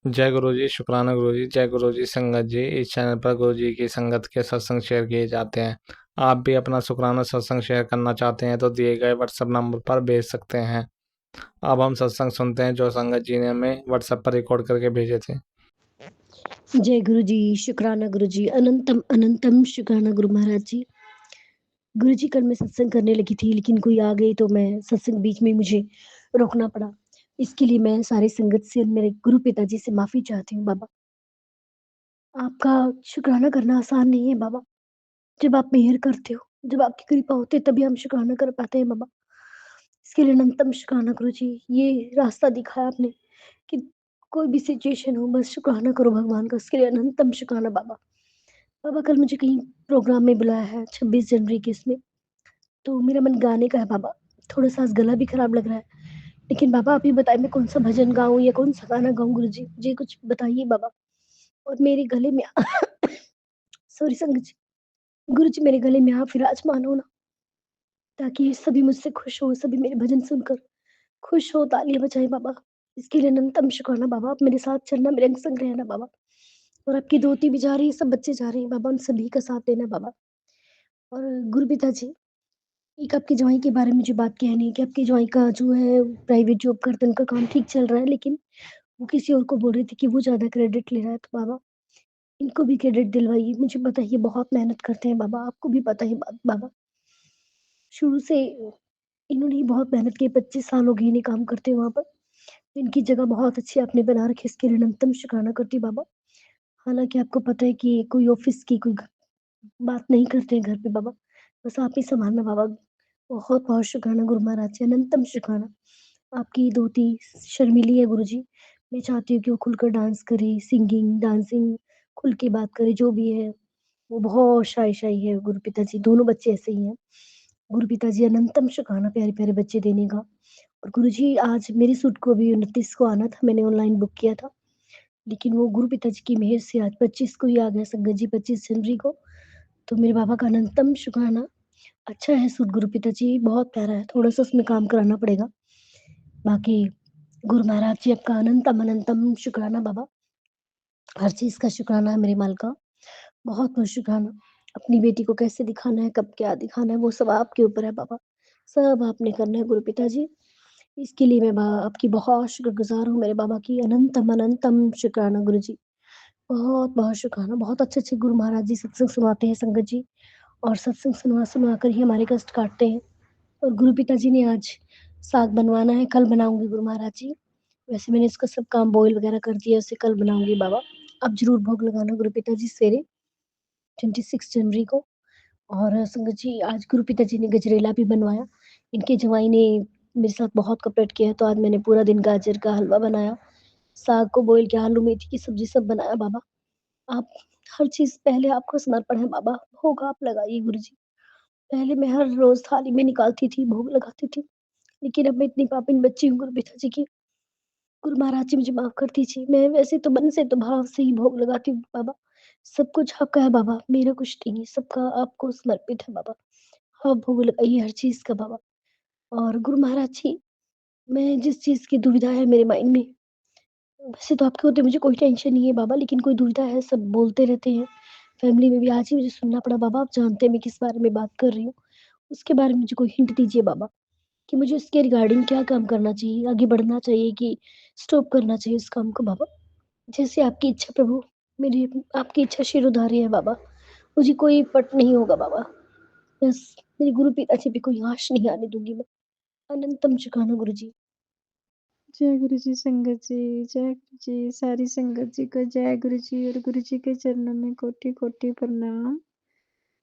जय गुरु जी, शुक्राना गुरु जी, जय गुरु जी संगत जी। इस चैनल पर गुरु जी की संगत के सत्संग शेयर किए जाते हैं। आप भी अपना शुक्राना सत्संग शेयर करना चाहते हैं तो दिए गए व्हाट्सएप नंबर पर भेज सकते हैं। अब हम सत्संग सुनते हैं जो संगत जी ने हमें व्हाट्सएप पर रिकॉर्ड करके भेजे थे। जय गुरु जी, शुक्राना गुरु जी, अनंतम अनंतम शुक्राना गुरु महाराज जी। गुरु जी, कल मैं सत्संग करने लगी थी लेकिन कोई आ गई तो मैं सत्संग बीच में मुझे रोकना पड़ा। इसके लिए मैं सारी संगत से, मेरे गुरु पिताजी से माफी चाहती हूँ बाबा। आपका शुक्राना करना आसान नहीं है बाबा। जब आप मेहर करते हो, जब आपकी कृपा होती है तभी हम शुक्राना कर पाते हैं बाबा। इसके लिए अनंतम शुक्राना गुरु जी। ये रास्ता दिखाया आपने कि कोई भी सिचुएशन हो बस शुक्राना करो भगवान का। उसके लिए अनंतम शुक्राना बाबा। बाबा, कल मुझे कहीं प्रोग्राम में बुलाया है 26 जनवरी के इसमें, तो मेरा मन गाने का है बाबा। थोड़ा-सा आज गला भी खराब लग रहा है। लेकिन बाबा आप ही बताइए मैं कौन-सा भजन गाऊँ या कौन-सा गाना गाऊँ गुरुजी? मुझे कुछ बताइए बाबा। और मेरे गले में सॉरी संगत जी। गुरुजी, मेरे गले में आप विराजमान हो ना, ताकि सभी मुझसे खुश हो, सभी मेरे भजन सुनकर खुश हो, तालियाँ बजाएँ बाबा। इसके लिए अनंतम शुक्राना बाबा। आप मेरे साथ चलना, मेरे अंग संग रहना बाबा। और आपकी दोती भी जा रही है, सब बच्चे जा रहे हैं बाबा, उन सभी का साथ देना बाबा। और गुरु पिताजी, एक आपके जवाई के बारे में मुझे बात कहनी है कि आपके जवाई का जो है प्राइवेट जॉब करते हैं, उनका काम ठीक चल रहा है, लेकिन वो किसी और को बोल रही थी कि वो ज़्यादा क्रेडिट ले रहा है। तो बाबा, इनको भी क्रेडिट दिलवाइए। मुझे पता है ये बहुत मेहनत करते हैं बाबा, आपको भी पता है बात बाबा। शुरू से इन्होंने ही बहुत मेहनत की, 25 साल हो गए इन्हें काम करते हुए वहाँ पर। इनकी जगह बहुत अच्छी आपने बना रखी है, इसके लिए अनंतम शुक्राना करती हूँ बाबा। हालाँकि आपको पता है कि कोई ऑफ़िस की कोई घ बात नहीं करते हैं घर पे बाबा। बस आप ही सँभालना बाबा। बहुत-बहुत शुक्राना गुरु महाराज जी, अनंतम शुक्राना। आपकी धोती शर्मीली है गुरुजी। मैं चाहती हूँ कि वो खुलकर डांस करे, सिंगिंग, डांसिंग, खुल के बात करे, जो भी है। वो बहुत शाय-शाई है गुरु पिताजी, दोनों बच्चे ऐसे ही हैं। गुरु पिताजी, अनंतम शुक्राना प्यारे-प्यारे बच्चे देने का। और गुरुजी, आज मेरी सूट को अभी 29 को आना था, मैंने ऑनलाइन बुक किया था। लेकिन वो गुरु पिताजी की मेहर से आज 25 को ही आ गया संगत जी, 25 जनवरी को। तो मेरे बाबा का अनंतम शुक्राना। अच्छा है सूट गुरु पिताजी, बहुत प्यारा है, थोड़ा-सा उसमें काम कराना पड़ेगा। बाकी गुरु महाराज जी, आपका अनंतम अनंतम शुक्राना बाबा। हर चीज़ का शुक्राना है मेरे मालिका। बहुत-बहुत शुक्राना। अपनी बेटी को कैसे दिखाना है, कब क्या दिखाना है, वो सब आपके ऊपर है बाबा। सब आपने करना है गुरु पिताजी। इसके लिए मैं आपकी बहुत शुक्रगुज़ार हूँ मेरे बाबा की। अनंतम अनंतम शुक्राना गुरुजी। बहुत-बहुत शुक्राना। बहुत अच्छे-अच्छे गुरु महाराज जी सत्संग सुनाते हैं संगत जी, और सत्संग सुना-सुना कर ही हमारे कष्ट काटते हैं। और गुरु पिताजी ने आज साग बनवाना है, कल बनाऊँगी गुरु महाराज जी। वैसे मैंने इसका सब काम बॉयल वगैरह कर दिया, उसे कल बनाऊँगी बाबा। आप ज़रूर भोग लगाना गुरु पिताजी सवेरे 26 जनवरी को। और संगत जी, आज गुरु पिताजी ने गजरेला भी बनवाया। इनके जवाई ने मेरे साथ बहुत कोऑपरेट किया है, तो आज मैंने पूरा दिन गाजर का हलवा बनाया, साग को बॉयल किया, आलू मेथी की सब्ज़ी सब बनाया बाबा। आप हर चीज़ पहले आपको समर्पण है बाबा, भोग आप लगाइए गुरुजी। पहले मैं हर रोज़ थाली में निकालती थी, भोग लगाती थी, लेकिन अब मैं इतनी पापिन बच्ची हूँ गुरु पिताजी की। गुरु महाराज जी मुझे माफ़ कर दीजिए। मैं वैसे तो मन से तो भाव से ही भोग लगाती हूँ बाबा। सब कुछ आपका है बाबा, मेरा कुछ नहीं है, सबका आपको समर्पित है बाबा। आप भोग लगाइए हर चीज़ का बाबा। और गुरु महाराज जी, मैं जिस चीज़ की दुविधा है मेरे माइंड में, वैसे तो आपके होते मुझे कोई टेंशन नहीं है बाबा, लेकिन कोई दुविधा है, सब बोलते रहते हैं। फैमिली में भी आज ही मुझे सुनना पड़ा बाबा, आप जानते हैं मैं किस बारे में बात कर रही हूँ। उसके बारे में मुझे कोई हिंट दीजिए बाबा, कि मुझे उसके रिगार्डिंग क्या काम करना चाहिए? आगे बढ़ना चाहिए कि स्टॉप करना चाहिए उस काम को बाबा? जैसे आपकी इच्छा प्रभु। मेरी आपकी इच्छा शिरोधार्य है बाबा। मुझे कोई पट नहीं होगा बाबा। बस मेरे गुरु पिताजी पे कोई आँच नहीं आने दूँगी मैं। अनंतम शुक्राना गुरुजी। जय गुरु जी संगत जी, जय गुरु जी, सारी संगत जी को जय गुरु जी। और गुरु जी के चरणों में कोटि-कोटि प्रणाम।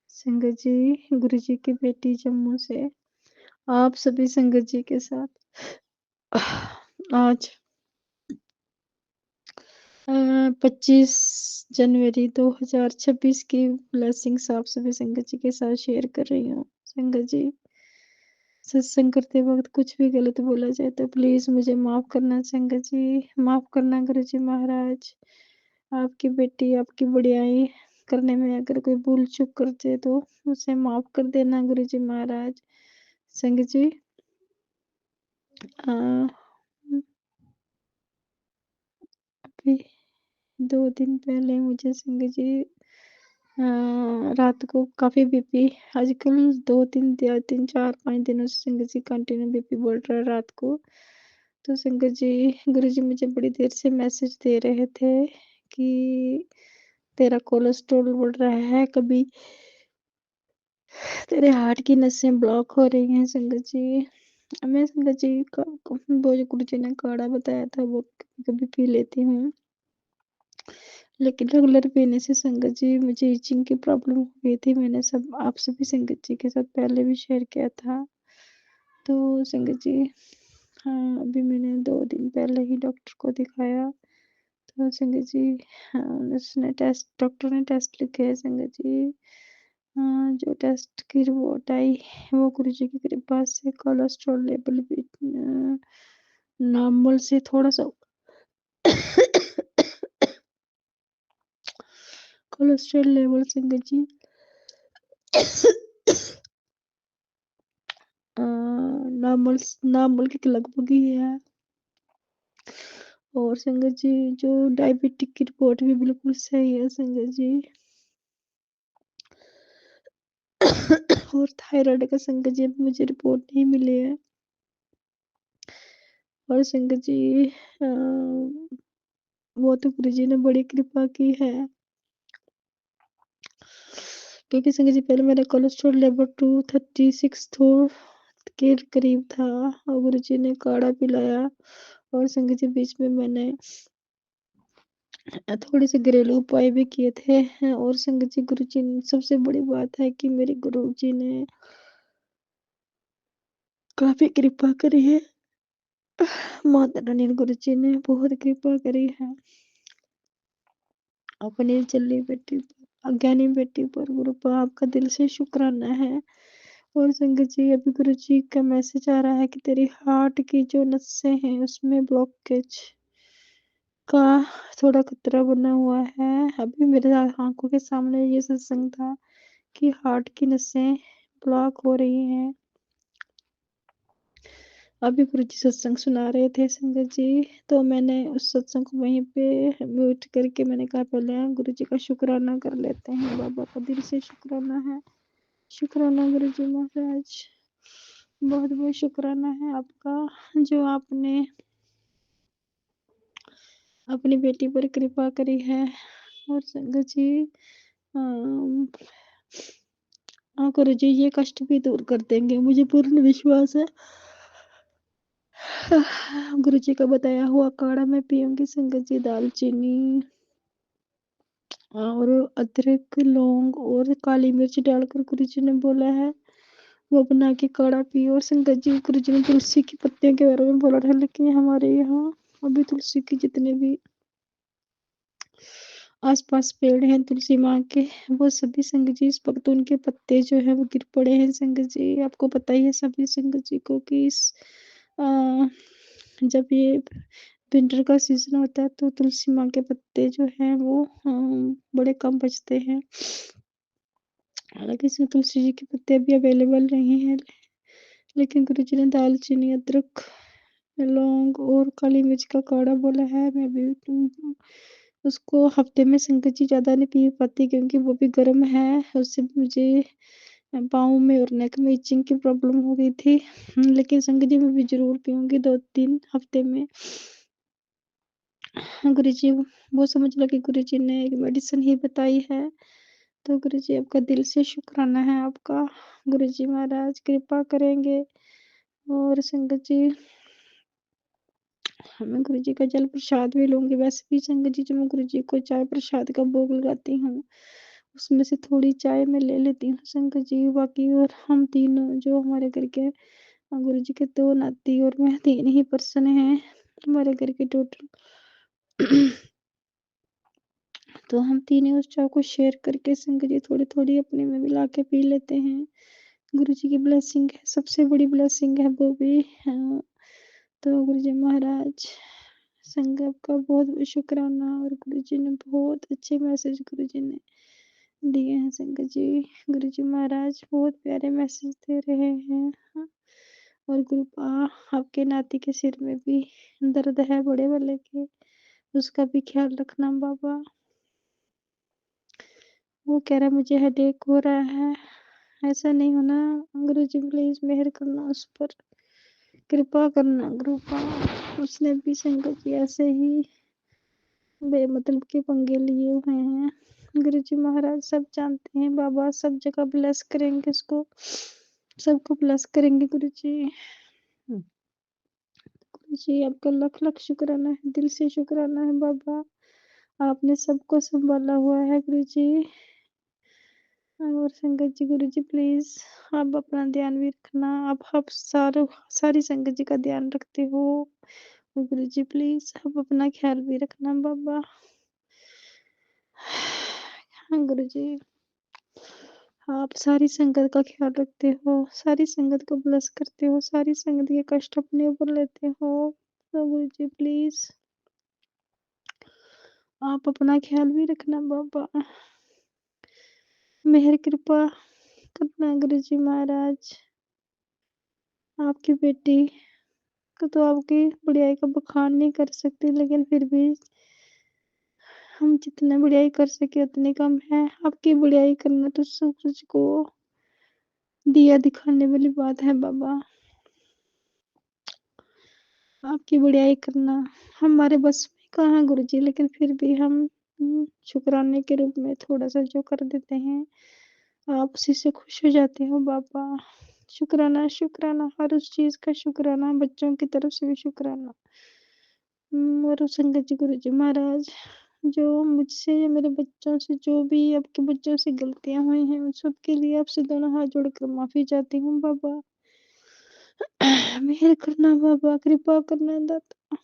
संगत जी, गुरु जी की बेटी जम्मू से आप सभी संगत जी के साथ आज 25 जनवरी 2026 की ब्लेसिंग्स आप सभी संगत जी के साथ शेयर कर रही हूँ। संगत जी, सत्संग करते वक़्त कुछ भी गलत बोला जाए तो प्लीज़ मुझे माफ़ करना संगत जी, माफ़ करना गुरु जी महाराज। आपकी बेटी आपकी बढ़ियाई करने में अगर कोई भूल-चूक कर जाए तो उसे माफ़ कर देना गुरु जी महाराज। संगत जी, अ, अभी 2 दिन पहले मुझे संगत जी रात को काफ़ी बीपी आजकल 2-3 या 3-4-5 दिनों से संगत जी कंटिन्यू बीपी बढ़ रहा है रात को। तो संगत जी गुरुजी मुझे बड़ी देर से मैसेज दे रहे थे कि तेरा कोलेस्ट्रॉल बढ़ रहा है, कभी तेरे हार्ट की नसें ब्लॉक हो रही हैं संगत जी। मैं संगत जी का वो जो गुरुजी ने काढ़ा बताया था वो कभी-कभी पी लेती हूँ। लेकिन रेगुलर पीने से संगत जी मुझे इचिंग की प्रॉब्लम हो गई थी। मैंने सब आप सभी संगत जी के साथ पहले भी शेयर किया था। तो संगत जी हाँ, अभी मैंने 2 दिन पहले ही डॉक्टर को दिखाया। तो संगत जी हाँ, उसने डॉक्टर ने टेस्ट लिखे हैं संगत जी। जो टेस्ट की रिपोर्ट आई वो गुरुजी की कृपा से कोलेस्ट्रॉल लेवल भी नॉर्मल से थोड़ा-सा कोलेस्ट्रॉल लेवल संगत जी नॉर्मल के लगभग ही है। और संगत जी जो डायबिटिक की रिपोर्ट भी बिल्कुल सही है संगत जी। और थायराइड का संगत जी अभी मुझे रिपोर्ट नहीं मिली है। और संगत जी वो तो गुरुजी ने बड़ी कृपा की है। क्योंकि संगत जी पहले मेरा कोलेस्ट्रॉल लेवल 236 के करीब था और गुरुजी ने काढ़ा पिलाया। और संगत जी बीच में मैंने थोड़े से घरेलू उपाय भी किए थे। और संगत जी गुरुजी ने सबसे बड़ी बात है कि मेरे गुरुजी ने काफ़ी कृपा करी है। माता रानी गुरुजी ने बहुत कृपा करी है अपनी चली बेटी पर, अज्ञानी बेटी पर। गुरु पर आपका दिल से शुक्राना है। और संगत जी अभी गुरुजी का मैसेज आ रहा है कि तेरी हार्ट की जो नसें हैं उसमें ब्लॉकेज का थोड़ा खतरा बना हुआ है। अभी मेरे आंखों के सामने ये सत्संग था कि हार्ट की नसें ब्लॉक हो रही हैं। अभी गुरुजी सत्संग सुना रहे थे संगत जी, तो मैंने उस सत्संग को वहीं पे म्यूट करके मैंने कहा पहले गुरुजी का शुक्राना कर लेते हैं। बाबा का दिल से शुक्राना है। शुक्राना गुरुजी महाराज, बहुत बहुत शुक्राना है आपका जो आपने अपनी बेटी पर कृपा करी है। और संगत जी गुरुजी ये कष्ट भी दूर कर देंगे, मुझे पूर्ण विश्वास है। गुरुजी का बताया हुआ काढ़ा मैं पीऊंगी संगत जी। दालचीनी और अदरक, लौंग और काली मिर्च डालकर गुरुजी ने बोला है वो बना के काढ़ा पियो। और संगत जी गुरुजी ने तुलसी की पत्तियों के बारे में बोला था, लेकिन हमारे यहाँ अभी तुलसी की जितने भी आसपास पेड़ हैं तुलसी माँ के, वो सभी संगत जी इस वक्त उनके पत्ते जो है वो गिर पड़े हैं संगत जी। आपको पता ही है सभी संगत जी को कि इस जब ये विंटर का सीजन होता है तो तुलसी माँ के पत्ते जो हैं वो बड़े कम बचते हैं। हालांकि इसमें तुलसी जी के पत्ते अभी अवेलेबल नहीं हैं, लेकिन गुरुजी ने दालचीनी, अदरक, लौंग और काली मिर्च का काढ़ा बोला है। मैं भी उसको हफ्ते में संगत जी ज़्यादा नहीं पी पाती क्योंकि वो भी गर्म है। उससे मुझे पाँव में और नेक में इचिंग की प्रॉब्लम हो गई थी। लेकिन संगत जी मैं भी ज़रूर पीऊँगी 2-3 हफ्ते में। गुरुजी वो समझ लो कि गुरुजी ने एक मेडिसिन ही बताई है। तो गुरुजी आपका दिल से शुक्राना है आपका। गुरुजी महाराज कृपा करेंगे। और संगत जी मैं गुरुजी का जल प्रसाद भी लूँगी। वैसे भी संगत जी जब मैं गुरुजी को चाय प्रसाद का भोग लगाती हूँ, उसमें से थोड़ी चाय मैं ले लेती हूँ संगत जी। बाकी और हम तीनों जो हमारे घर के गुरुजी के 2 नाती और मैं 3 ही पर्सन हैं हमारे घर के टोटल। तो हम तीनों उस चाय को शेयर करके संगत जी थोड़ी-थोड़ी अपने में मिला के पी लेते हैं। गुरुजी की ब्लेसिंग है, सबसे बड़ी ब्लेसिंग है वो भी। तो गुरुजी महाराज संगत का बहुत-बहुत शुक्राना। और गुरुजी ने बहुत अच्छे मैसेज गुरुजी ने दिए हैं संगत जी। गुरुजी महाराज बहुत प्यारे मैसेज दे रहे हैं। और गुरुपा आपके नाती के सिर में भी दर्द है बड़े वाले के, उसका भी ख्याल रखना बाबा। वो कह रहा है मुझे हेडेक हो रहा है, ऐसा नहीं होना। गुरुजी प्लीज मेहर करना उस पर, कृपा करना कृपा। उसने भी संगत जी ऐसे ही बेमतलब के पंगे लिए हुए हैं। गुरुजी महाराज सब जानते हैं बाबा, सब जगह ब्लेस करेंगे उसको, सबको ब्लेस करेंगे गुरुजी। गुरुजी आपका लख लख शुक्राना है, दिल से शुक्राना है बाबा, आपने सबको संभाला हुआ है गुरुजी। और संगत जी गुरुजी प्लीज आप अपना ध्यान भी रखना, आप सारी संगत जी का ध्यान रखते हो। गुरुजी प्लीज आप अपना ख्याल भी रखना बाबा। हाँ गुरुजी, आप सारी संगत का ख्याल रखते हो, सारी संगत को ब्लेस करते हो, सारी संगत के कष्ट अपने ऊपर लेते हो। तो गुरुजी प्लीज आप अपना ख्याल भी रखना बाबा, मेहर कृपा करना गुरुजी महाराज। आपकी बेटी को तो आपकी बढ़ियाई का बखान नहीं कर सकती, लेकिन फिर भी हम जितना बढ़ियाई कर सके उतनी कम है। आपकी बढ़ियाई करना तो सूरज को दिया दिखाने वाली बात है बाबा। आपकी बढ़ियाई करना हमारे बस में कहाँ गुरुजी, लेकिन फिर भी हम शुक्राने के रूप में थोड़ा सा जो कर देते हैं, आप उसी से खुश हो जाते हो बाबा। शुक्राना शुक्राना, हर उस चीज का शुक्राना, बच्चों की तरफ से भी शुक्राना। और संगत जी गुरुजी महाराज, जो मुझसे या मेरे बच्चों से, जो भी आपके बच्चों से गलतियां हुई हैं, उन सब के लिए आपसे दोनों हाथ जोड़कर माफी चाहती हूँ बाबा। मेहर करना बाबा, कृपा करना दाता।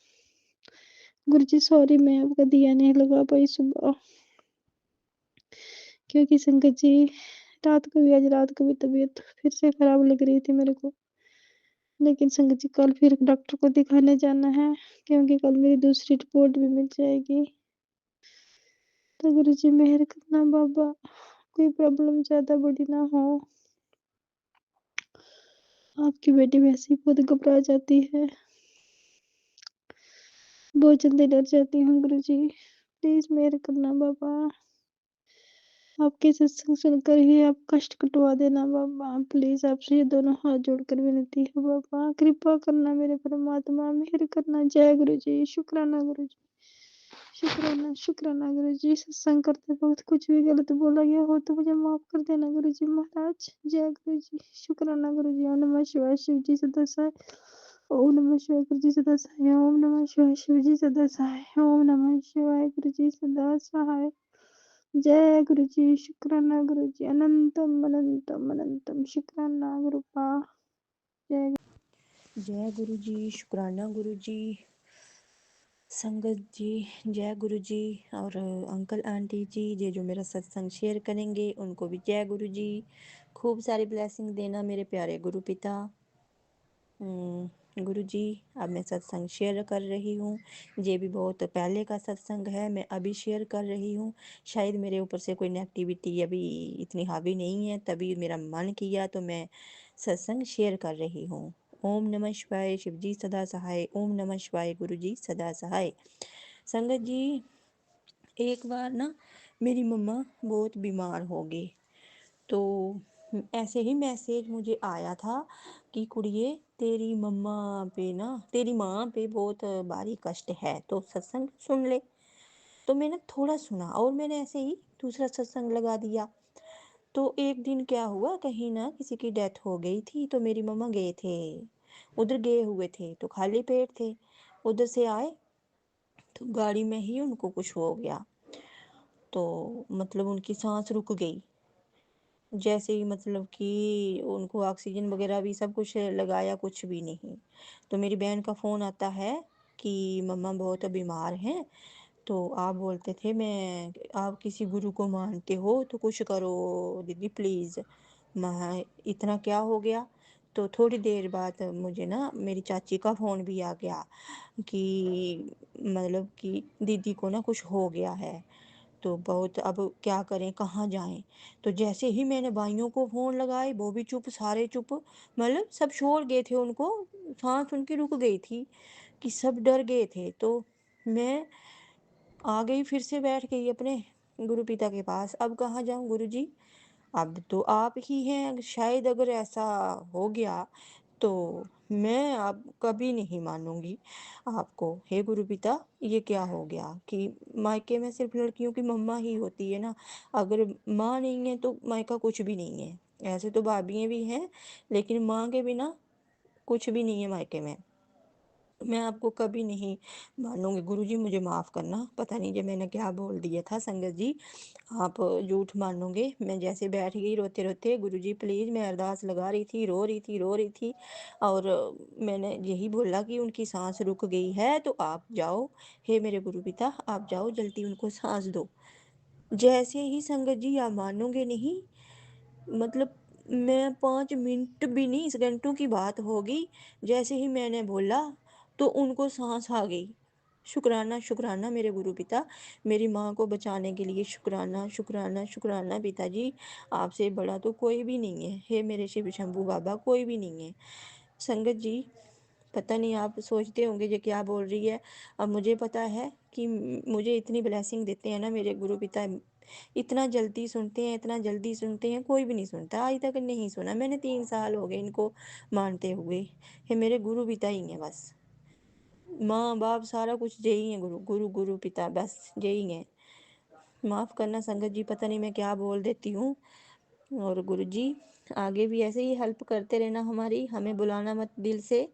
गुरुजी सॉरी, मैं आपका दिया नहीं लगा पाई सुबह, क्योंकि संगत जी आज रात को भी तबीयत फिर से खराब लग रही थी मेरे को। लेकिन संगत जी कल फिर डॉक्टर को दिखाने जाना है, क्योंकि कल मेरी दूसरी रिपोर्ट भी मिल जाएगी। तो गुरुजी मेहर करना बाबा, कोई प्रॉब्लम ज्यादा बड़ी ना हो। आपकी बेटी वैसे ही बहुत घबरा जाती है, बहुत जल्दी डर जाती हूँ गुरुजी, प्लीज मेहर करना बाबा। आपके सत्संग सुनकर ही आप कष्ट कटवा देना बाबा, प्लीज आपसे ये दोनों हाथ जोड़कर विनती है बाबा, कृपा करना मेरे परमात्मा, मेहर करना। जय गुरुजी, शुक्राना गुरुजी, शुक्राना शुक्राना गुरुजी। सत्संग करते वक्त कुछ भी गलत बोला गया हो तो मुझे माफ कर देना गुरुजी महाराज। जय गुरुजी, शुक्राना गुरुजी। ओम नमः शिवाय, शिव जी सदा सहाय। ओम नमः शिवाय गुरुजी सदा सहाय। ओम नमः शिवाय, शिव जी सदा सहाय। ओम नमः शिवाय गुरुजी सदा सहाय। जय गुरुजी, शुक्राना गुरुजी, अनंतम अनंतम अनंतम शुक्राना गुरुपा। जय जय गुरु जी, शुक्राना गुरु जी, संगत जी, जय गुरु जी। और अंकल आंटी जी ये जो मेरा सत्संग शेयर करेंगे उनको भी जय गुरु जी। खूब सारी ब्लेसिंग देना मेरे प्यारे गुरु पिता। गुरु जी, अब मैं सत्संग शेयर कर रही हूँ, ये भी बहुत पहले का सत्संग है, मैं अभी शेयर कर रही हूँ। शायद मेरे ऊपर से कोई नेगेटिविटी अभी इतनी हावी नहीं है, तभी मेरा मन किया तो मैं सत्संग शेयर कर रही हूँ। ओम नमः शिवाय, शिव जी सदा सहाय। ओम नमः शिवाय, गुरु जी सदा सहाय। संगत जी, एक बार ना मेरी मम्मा बहुत बीमार हो गई, तो ऐसे ही मैसेज मुझे आया था कि कुड़िए तेरी मम्मा पे ना, तेरी माँ पे बहुत भारी कष्ट है, तो सत्संग सुन ले। तो मैंने थोड़ा सुना और मैंने ऐसे ही दूसरा सत्संग लगा दिया। तो एक दिन क्या हुआ, कहीं ना किसी की डेथ हो गई थी, तो मेरी मम्मा गए थे, उधर गए हुए थे, तो खाली पेट थे, उधर से आए तो गाड़ी में ही उनको कुछ हो गया, तो मतलब उनकी सांस रुक गई। जैसे ही मतलब कि उनको ऑक्सीजन वगैरह भी सब कुछ लगाया, कुछ भी नहीं। तो मेरी बहन का फ़ोन आता है कि मम्मा बहुत बीमार हैं, तो आप बोलते थे मैं, आप किसी गुरु को मानते हो तो कुछ करो दीदी प्लीज़। मैं इतना क्या हो गया। तो थोड़ी देर बाद मुझे ना मेरी चाची का फ़ोन भी आ गया कि मतलब कि दीदी को ना कुछ हो गया है, तो बहुत अब क्या करें, कहाँ जाएं। तो जैसे ही मैंने भाइयों को फ़ोन लगाए, वो भी चुप, सारे चुप, मतलब सब छोड़ गए थे, उनको सांस उनकी रुक गई थी कि सब डर गए थे। तो मैं आ गई, फिर से बैठ गई अपने गुरु पिता के पास। अब कहाँ जाऊँ गुरु जी? अब तो आप ही हैं, शायद अगर ऐसा हो गया तो मैं अब कभी नहीं मानूँगी आपको। हे गुरु पिता, ये क्या हो गया कि मायके में सिर्फ़ लड़कियों की मम्मा ही होती है ना, अगर माँ नहीं है तो मायका कुछ भी नहीं है। ऐसे तो भाभियाँ भी हैं, लेकिन माँ के बिना कुछ भी नहीं है मायके में। मैं आपको कभी नहीं मानूँगी गुरुजी, मुझे माफ़ करना। पता नहीं ये मैंने क्या बोल दिया था संगत जी, आप झूठ मानोगे। मैं जैसे बैठ गई रोते-रोते, गुरुजी प्लीज़, मैं अरदास लगा रही थी, रो रही थी और मैंने यही बोला कि उनकी साँस रुक गई है तो आप जाओ, हे मेरे गुरु पिता आप जाओ जल्दी उनको साँस दो। जैसे ही संगत जी आप मानोगे नहीं, मतलब मैं 5 मिनट भी नहीं, सेकंडों की बात होगी, जैसे ही मैंने बोला तो उनको साँस आ गई। शुक्राना, शुक्राना मेरे गुरु पिता, मेरी माँ को बचाने के लिए शुक्राना, शुक्राना, शुक्राना पिताजी, आपसे बड़ा तो कोई भी नहीं है। हे मेरे शिव शंभू बाबा, कोई भी नहीं है। संगत जी, पता नहीं आप सोचते होंगे ये क्या बोल रही है। अब मुझे पता है कि मुझे इतनी ब्लेसिंग देते हैं ना मेरे गुरु पिता, इतना जल्दी सुनते हैं, इतना जल्दी सुनते हैं, कोई भी नहीं सुनता। आज तक नहीं सुना मैंने, 3 साल हो गए इनको मानते हुए। ये मेरे गुरु पिता ही हैं बस। माँ बाप सारा कुछ यही है, गुरु गुरु गुरु पिता बस यही है। माफ़ करना संगत जी, पता नहीं मैं क्या बोल देती हूँ। और गुरु जी आगे भी ऐसे ही हेल्प करते रहना हमारी, हमें बुलाना मत दिल से।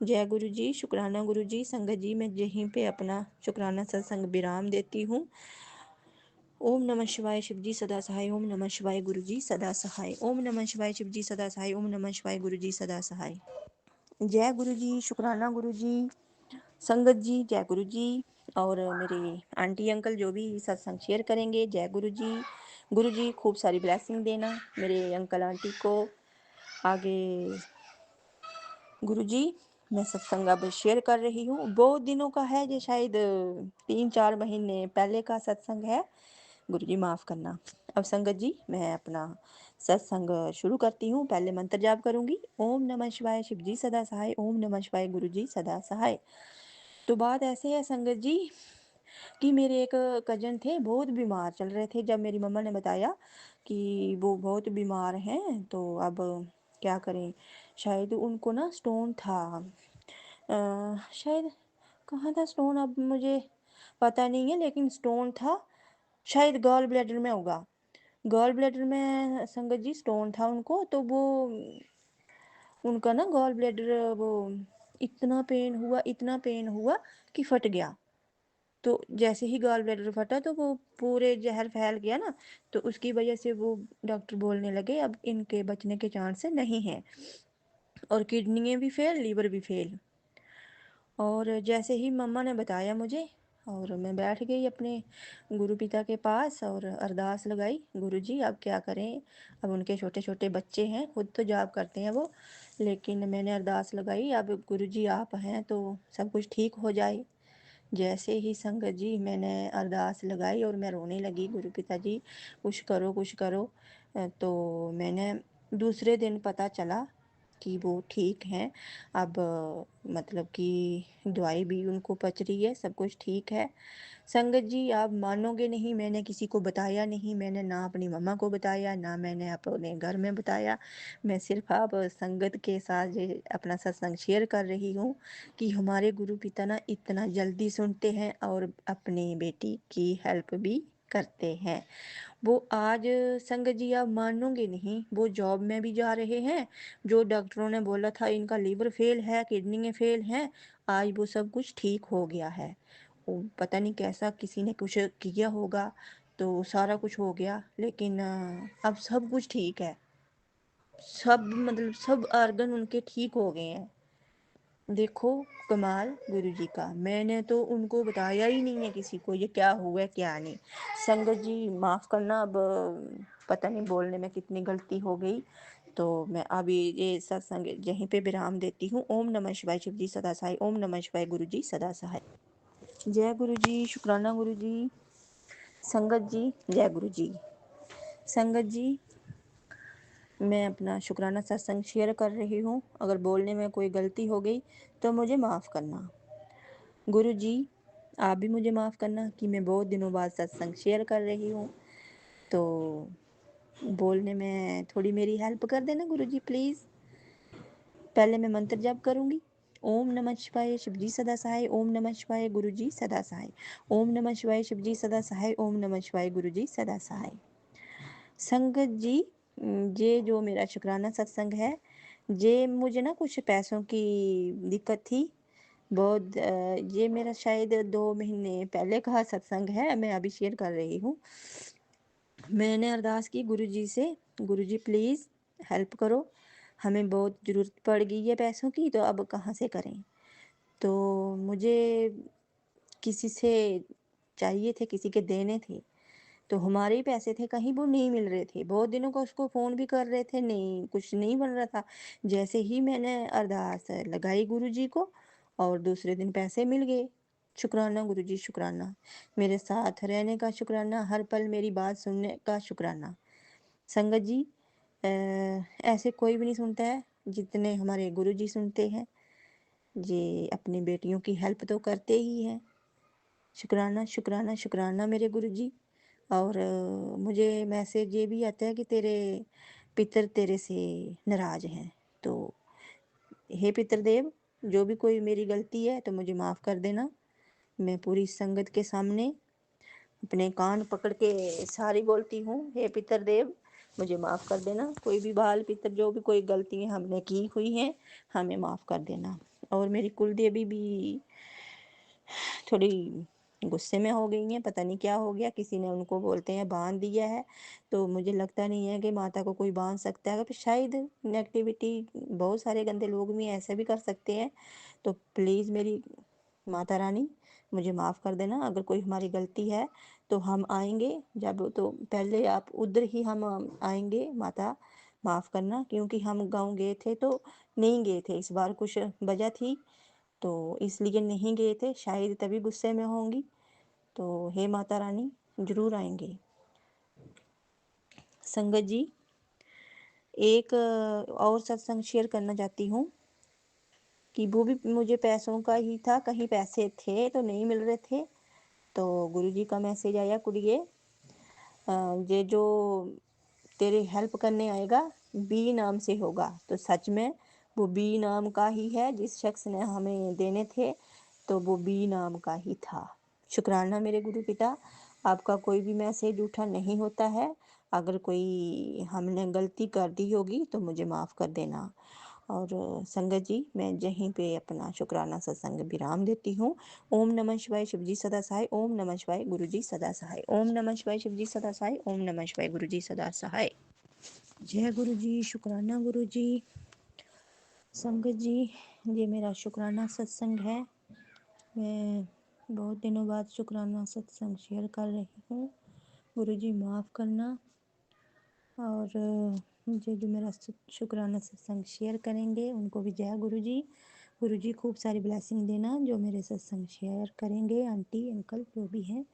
जय गुरु जी, शुक्राना गुरु जी। संगत जी मैं यहीं पे अपना शुक्राना सत्संग विराम देती हूँ। ओम नमः शिवाय शिव जी सदा सहाय, ओम नमः शिवाय गुरु जी सदा सहाय, ओम नमः शिवाय शिव जी सदा सहाय, ओम नमः शिवाय गुरु जी सदा सहाय। जय गुरु जी, शुक्राना गुरु जी। संगत जी जय गुरु जी। और मेरे आंटी अंकल जो भी सत्संग शेयर करेंगे, जय गुरु जी। गुरु जी खूब सारी ब्लेसिंग देना मेरे अंकल आंटी को आगे। गुरु जी मैं सत्संग अब शेयर कर रही हूँ, बहुत दिनों का है ये, शायद 3-4 महीने पहले का सत्संग है। गुरु जी माफ़ करना। अब संगत जी मैं अपना सत्संग शुरू करती हूँ। पहले मंत्र जाप करूँगी, ओम नमः शिवाय शिव जी सदा सहाय, ओम नमः शिवाय गुरु जी सदा सहाय। तो बात ऐसे है संगत जी कि मेरे एक कज़न थे, बहुत बीमार चल रहे थे। जब मेरी मम्मा ने बताया कि वो बहुत बीमार हैं तो अब क्या करें, शायद उनको ना स्टोन था। शायद कहाँ था स्टोन अब मुझे पता नहीं है, लेकिन स्टोन था, शायद गॉल ब्लैडर में होगा। गॉल ब्लैडर में संगत जी स्टोन था उनको, तो वो उनका ना गॉल ब्लैडर वो इतना पेन हुआ कि फट गया। तो जैसे ही गॉल ब्लैडर फटा तो वो पूरे जहर फैल गया ना, तो उसकी वजह से वो डॉक्टर बोलने लगे अब इनके बचने के चांस नहीं है, और किडनी भी फेल, लीवर भी फेल। और जैसे ही मम्मा ने बताया मुझे, और मैं बैठ गई अपने गुरु पिता के पास और अरदास लगाई, गुरु जी अब क्या करें, अब उनके छोटे छोटे बच्चे हैं, खुद तो जाप करते हैं वो, लेकिन मैंने अरदास लगाई अब गुरु जी आप हैं तो सब कुछ ठीक हो जाए। जैसे ही संगत जी मैंने अरदास लगाई और मैं रोने लगी, गुरु पिता जी कुछ करो कुछ करो। तो मैंने दूसरे दिन पता चला कि वो ठीक हैं। अब मतलब कि दवाई भी उनको पच रही है, सब कुछ ठीक है। संगत जी आप मानोगे नहीं, मैंने किसी को बताया नहीं, मैंने ना अपनी मम्मा को बताया, ना मैंने अपने घर में बताया। मैं सिर्फ आप संगत के साथ ये अपना सत्संग शेयर कर रही हूँ कि हमारे गुरु पिता ना इतना जल्दी सुनते हैं और अपनी बेटी की हेल्प भी करते हैं। वो आज संगत जी आप मानोगे नहीं, वो जॉब में भी जा रहे हैं। जो डॉक्टरों ने बोला था इनका लीवर फेल है, किडनी फेल है, आज वो सब कुछ ठीक हो गया है। वो पता नहीं कैसा किसी ने कुछ किया होगा तो सारा कुछ हो गया, लेकिन अब सब कुछ ठीक है। सब मतलब सब ऑर्गन उनके ठीक हो गए हैं। देखो कमाल गुरुजी का, मैंने तो उनको बताया ही नहीं है किसी को ये क्या हुआ है क्या नहीं। संगत जी माफ़ करना, अब पता नहीं बोलने में कितनी गलती हो गई। तो मैं अभी ये सत्संग यहीं पे विराम देती हूँ। ओम नमः शिवाय शिव जी सदा सहाय, ओम नमः शिवाय गुरु जी सदा सहाय। जय गुरु जी, शुक्राना गुरु जी। संगत जी जय गुरु जी। संगत जी मैं अपना शुक्राना सत्संग शेयर कर रही हूँ, अगर बोलने में कोई गलती हो गई तो मुझे माफ़ करना। गुरु जी आप भी मुझे माफ़ करना कि मैं बहुत दिनों बाद सत्संग शेयर कर रही हूँ, तो बोलने में थोड़ी मेरी हेल्प कर देना गुरुजी प्लीज़। पहले मैं मंत्र जप करूँगी। ओम नमः शिवाय शिवजी सदा सहाय, ओम नमः शिवाय गुरुजी सदा सहाय, ओम नमः शिवाय शिवजी सदा सहाय, ओम नमः शिवाय गुरुजी सदा सहाय। संगत जी, ये जो मेरा शुक्राना सत्संग है, ये मुझे ना कुछ पैसों की दिक्कत थी बहुत। ये मेरा शायद 2 महीने पहले का सत्संग है, मैं अभी शेयर कर रही हूँ। मैंने अरदास की गुरुजी से, गुरुजी प्लीज़ हेल्प करो, हमें बहुत ज़रूरत पड़ गई है पैसों की, तो अब कहाँ से करें? तो मुझे किसी से चाहिए थे, किसी के देने थे, तो हमारे ही पैसे थे, कहीं वो नहीं मिल रहे थे। बहुत दिनों का उसको फ़ोन भी कर रहे थे, नहीं कुछ नहीं बन रहा था। जैसे ही मैंने अरदास लगाई गुरुजी को और दूसरे दिन पैसे मिल गए। शुक्राना गुरुजी शुक्राना, मेरे साथ रहने का शुक्राना, हर पल मेरी बात सुनने का शुक्राना। संगत जी, ऐसे कोई भी नहीं सुनता है जितने हमारे गुरुजी सुनते हैं। ये अपनी बेटियों की हेल्प तो करते ही हैं। शुक्राना शुक्राना शुक्राना मेरे गुरुजी। और मुझे मैसेज ये भी आता है कि तेरे पितर तेरे से नाराज़ हैं। तो हे पितरदेव, जो भी कोई मेरी गलती है तो मुझे माफ़ कर देना। मैं पूरी संगत के सामने अपने कान पकड़ के सारी बोलती हूँ, हे पितरदेव मुझे माफ़ कर देना। कोई भी बाल पितर जो भी कोई गलती हमने की हुई है, हमें माफ़ कर देना। और मेरी कुल देवी भी थोड़ी गुस्से में हो गई हैं, पता नहीं क्या हो गया, किसी ने उनको बोलते हैं बांध दिया है। तो मुझे लगता नहीं है कि माता को कोई बांध सकता है, शायद नेगेटिविटी, बहुत सारे गंदे लोग भी ऐसे भी कर सकते हैं। तो प्लीज़ मेरी माता रानी मुझे माफ़ कर देना। अगर कोई हमारी गलती है तो हम आएंगे, जब तो पहले आप उधर ही हम आएंगे। माता माफ़ करना, क्योंकि हम गाँव गए थे तो नहीं गए थे, इस बार कुछ वजह थी तो इसलिए नहीं गए थे, शायद तभी गुस्से में होंगी। तो हे माता रानी जरूर आएंगे। संगत जी, एक और सत्संग शेयर करना चाहती हूँ कि वो भी मुझे पैसों का ही था। कहीं पैसे थे तो नहीं मिल रहे थे, तो गुरुजी का मैसेज आया, कुड़िए ये जो तेरे हेल्प करने आएगा बी नाम से होगा। तो सच में वो बी नाम का ही है, जिस शख्स ने हमें देने थे तो वो बी नाम का ही था। शुक्राना मेरे गुरु पिता, आपका कोई भी मैसेज झूठा नहीं होता है। अगर कोई हमने गलती कर दी होगी तो मुझे माफ़ कर देना। और संगत जी, मैं यहीं पे अपना शुक्राना सत्संग विराम देती हूँ। ओम नमः शिवाय शिवजी सदा सहाय, ओम नमः शिवाय गुरुजी सदा सहाय, ओम नमः शिवाय शिवजी सदा सहाय, ओम नमः शिवाय गुरुजी सदा सहाय। जय गुरुजी, शुक्राना गुरुजी। संगत जी, ये मेरा शुक्राना सत्संग है। मैं बहुत दिनों बाद शुक्राना सत्संग शेयर कर रही हूँ। गुरुजी माफ़ करना। और मुझे जो मेरा शुक्राना सत्संग शेयर करेंगे उनको भी जय गुरुजी। गुरुजी खूब सारी ब्लेसिंग देना जो मेरे सत्संग शेयर करेंगे, आंटी अंकल जो भी हैं।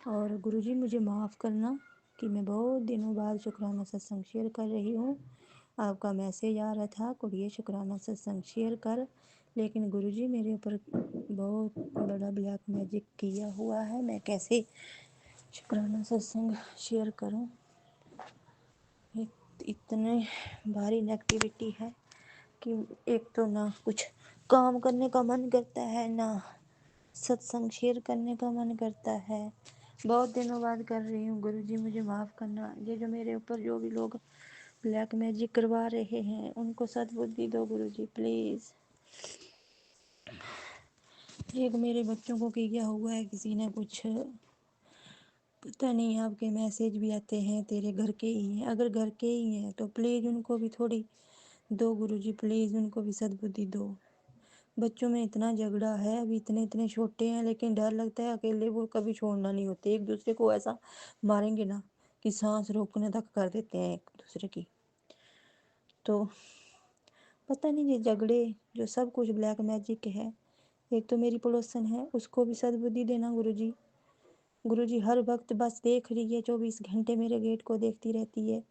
और गुरुजी मुझे माफ़ करना कि मैं बहुत दिनों बाद शुक्राना सत्संग शेयर कर रही हूँ। आपका मैसेज आ रहा था, कुड़िए शुक्राना सत्संग शेयर कर, लेकिन गुरुजी मेरे ऊपर बहुत बड़ा ब्लैक मैजिक किया हुआ है। मैं कैसे शुक्राना सत्संग शेयर करूँ? इतने भारी नेगेटिविटी है कि एक तो ना कुछ काम करने का मन करता है, ना सत्संग शेयर करने का मन करता है। बहुत दिनों बाद कर रही हूँ। गुरुजी मुझे माफ़ करना। ये जो मेरे ऊपर जो भी लोग ब्लैक मैजिक करवा रहे हैं उनको सद्बुद्धि दो गुरुजी प्लीज़। एक मेरे बच्चों को किया हुआ है किसी ने कुछ, पता नहीं। आपके मैसेज भी आते हैं तेरे घर के ही हैं, अगर घर के ही हैं तो प्लीज़ उनको भी थोड़ी दो गुरुजी, प्लीज़ उनको भी सद्बुद्धि दो। बच्चों में इतना झगड़ा है, अभी इतने इतने छोटे हैं, लेकिन डर लगता है अकेले वो कभी छोड़ना नहीं होते। एक दूसरे को ऐसा मारेंगे ना कि सांस रोकने तक कर देते हैं एक दूसरे की। तो पता नहीं ये झगड़े जो सब कुछ ब्लैक मैजिक है। एक तो मेरी पड़ोसन है, उसको भी सद्बुद्धि देना गुरुजी। गुरुजी हर वक्त बस देख रही है, 24 घंटे मेरे गेट को देखती रहती है।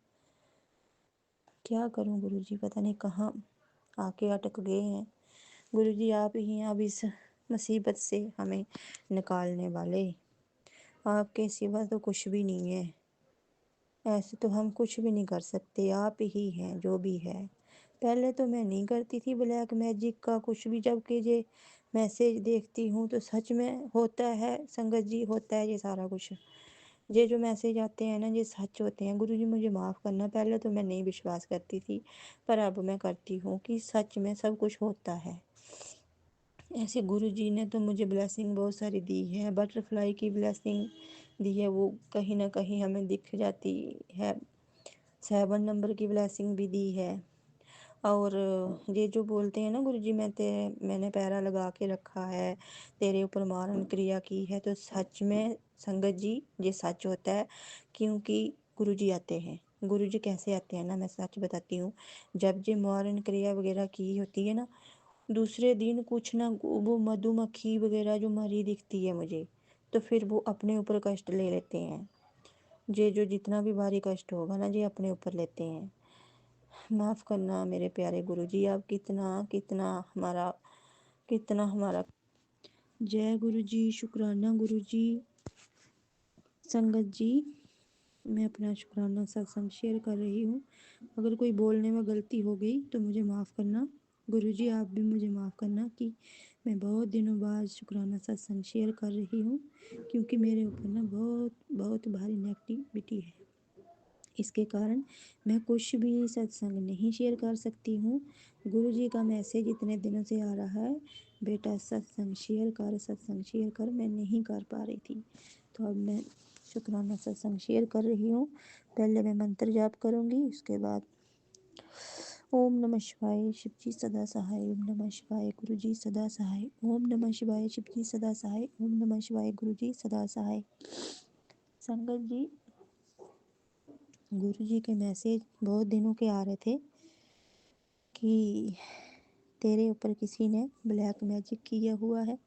क्या करूं गुरुजी, पता नहीं कहाँ आके अटक गए हैं। गुरुजी आप ही हैं अब इस मुसीबत से हमें निकालने वाले। आपके सिवा तो कुछ भी नहीं है, ऐसे तो हम कुछ भी नहीं कर सकते, आप ही हैं जो भी है। पहले तो मैं नहीं करती थी ब्लैक मैजिक का कुछ भी, जबकि ये मैसेज देखती हूँ तो सच में होता है संगत जी, होता है ये सारा कुछ। ये जो मैसेज आते हैं ना ये सच होते हैं। गुरु जी मुझे माफ़ करना, पहले तो मैं नहीं विश्वास करती थी, पर अब मैं करती हूँ कि सच में सब कुछ होता है। ऐसे गुरु जी ने तो मुझे ब्लेसिंग बहुत सारी दी है, बटरफ्लाई की ब्लेसिंग दी है, वो कहीं ना कहीं हमें दिख जाती है। 7 नंबर की ब्लेसिंग भी दी है। और ये जो बोलते हैं ना गुरु जी मैंने पैरा लगा के रखा है, तेरे ऊपर मारन क्रिया की है, तो सच में संगत जी ये सच होता है। क्योंकि गुरु जी आते हैं, गुरु जी कैसे आते हैं ना, मैं सच बताती हूँ। जब ये मारन क्रिया वगैरह की होती है ना, दूसरे दिन कुछ ना वो मधुमक्खी वगैरह जो मरी दिखती है मुझे, तो फिर वो अपने ऊपर कष्ट ले लेते हैं। ये जो जितना भी भारी कष्ट होगा ना ये अपने ऊपर लेते हैं। माफ़ करना मेरे प्यारे गुरु जी, आप कितना हमारा। जय गुरु जी, शुक्राना गुरु जी। संगत जी, मैं अपना शुक्राना सत्संग शेयर कर रही हूँ। अगर कोई बोलने में गलती हो गई तो मुझे माफ़ करना। गुरु जी आप भी मुझे माफ़ करना कि मैं बहुत दिनों बाद शुक्राना सत्संग शेयर कर रही हूँ, क्योंकि मेरे ऊपर ना बहुत बहुत भारी नेगेटिविटी है। इसके कारण मैं कुछ भी सत्संग नहीं शेयर कर सकती हूँ। गुरु जी का मैसेज इतने दिनों से आ रहा है, बेटा सत्संग शेयर कर, मैं नहीं कर पा रही थी, तो अब मैं शुक्राना सत्संग शेयर कर रही हूँ। पहले मैं मंत्र जाप करूँगी, उसके बाद ओम नमः शिवाय शिव जी सदा सहाय, ओम नमः शिवाय गुरु जी सदा सहाय, ओम नमः शिवाय शिव जी सदा सहाय, ओम नमः शिवाय गुरु जी सदा सहाय। संगत जी, गुरु जी के मैसेज बहुत दिनों के आ रहे थे कि तेरे ऊपर किसी ने ब्लैक मैजिक किया हुआ है।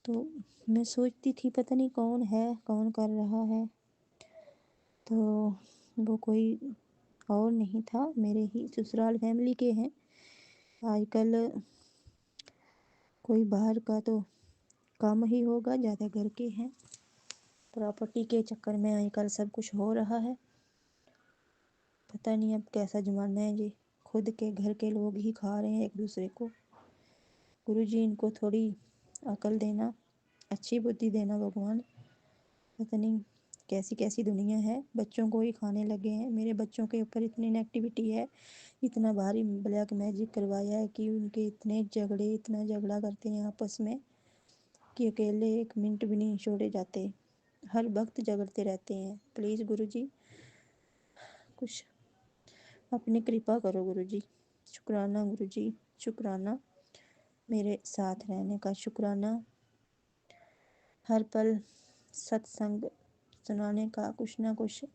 तो मैं सोचती थी पता नहीं कौन है, कौन कर रहा है। तो वो कोई और नहीं था, मेरे ही ससुराल फैमिली के हैं। आजकल कोई बाहर का तो कम ही होगा, ज़्यादा घर के हैं। प्रॉपर्टी के चक्कर में आजकल सब कुछ हो रहा है। पता नहीं अब कैसा ज़माना है जी, खुद के घर के लोग ही खा रहे हैं एक दूसरे को। गुरु जी इनको थोड़ी अकल देना, अच्छी बुद्धि देना भगवान। पता नहीं कैसी कैसी दुनिया है, बच्चों को ही खाने लगे हैं। मेरे बच्चों के ऊपर इतनी नेगेटिविटी है, इतना भारी ब्लैक मैजिक करवाया है कि उनके इतना झगड़ा करते हैं आपस में कि अकेले एक मिनट भी नहीं छोड़े जाते, हर वक्त झगड़ते रहते हैं। प्लीज़ गुरु जी कुछ अपनी कृपा करो गुरु जी। शुक्राना गुरु जी, शुक्राना मेरे साथ रहने का, शुक्राना हर पल सत्संग सुनाने का, कुछ ना कुछ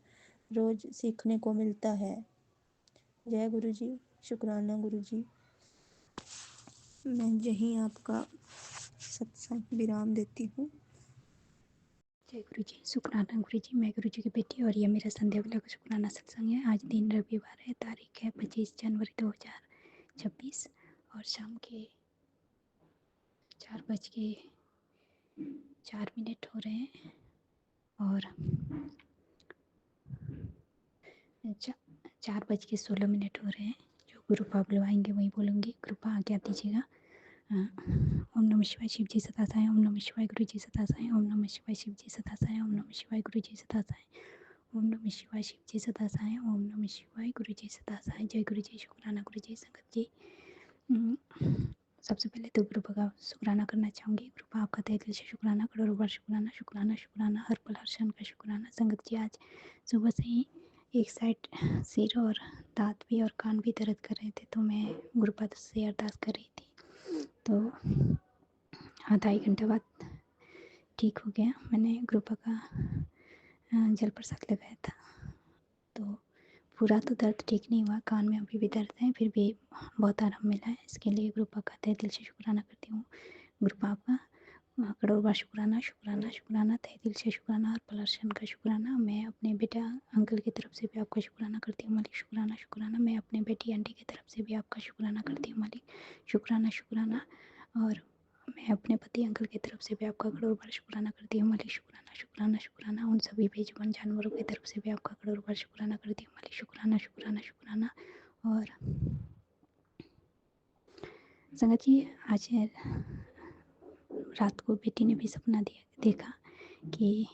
रोज सीखने को मिलता है। जय गुरु जी, शुक्राना गुरु जी। मैं यहीं आपका सत्संग विराम देती हूँ। जय गुरु जी, शुक्राना गुरु जी। मैं गुरु जी की बेटी और ये मेरा संध्या वाला का शुक्राना सत्संग है। आज दिन रविवार है, तारीख है 25 जनवरी 2026 और शाम के 4:04 हो रहे हैं और 4:16 हो रहे हैं। जो गुरुपा बुलवाएंगे वही बोलूँगी, कृपा आज्ञा दीजिएगा। ओम नमः शिवाय शिव जी सदा साई, ओम नमः शिवाय गुरु जी सदा साई, ओम नमः शिवाय शिव जी सदा साई, ओम नमः शिवाय गुरु जी सदा साई, ओम नमः शिवाय शिव जी सदा साई, ओम नमः शिवाय गुरु जी सदा साई। जय गुरु जी, शुक्राना गुरु जी। संगत जी, सबसे पहले तो गुरु का शुक्राना करना चाहूँगी। गुरु आपका तहे दिल से शुक्राना, करोड़ों बार शुक्राना, शुक्राना शुक्राना, हर पल हर क्षण का शुक्राना। संगत जी, आज सुबह से ही एक साइड सिर और दांत भी और कान भी दर्द कर रहे थे, तो मैं गुरुपाद से अरदास कर रही थी। तो आधा एक घंटे बाद ठीक हो गया। मैंने गुरुपा का जल प्रसाद लगाया था, तो पूरा तो दर्द ठीक नहीं हुआ, कान में अभी भी दर्द है, फिर भी बहुत आराम मिला है। इसके लिए गुरुपा का तहे दिल से शुक्राना करती हूँ। गुरुपा आपका करोड़ बार शुक्राना, शुक्राना शुक्राना, तहे दिल से शुक्राना, हर पल हर क्षण का शुक्राना। मैं अपने बेटा अंकल की तरफ से भी आपका शुक्राना करती हूँ मालिक, शुक्राना शुक्राना। मैं अपने बेटी आंटी की तरफ से भी आपका शुक्राना करती हूँ मालिक, शुक्राना शुक्राना। और मैं अपने पति अंकल की तरफ से भी आपका करोड़ बार शुक्राना करती हूँ मालिक। शुक्राना शुक्राना शुक्राना। उन सभी बेजुबान जानवरों की तरफ से भी आपका करोड़ बार शुक्राना करती हूँ मालिक। शुक्राना शुक्राना शुक्राना। और संगत जी, आज रात को बेटी ने भी सपना देखा कि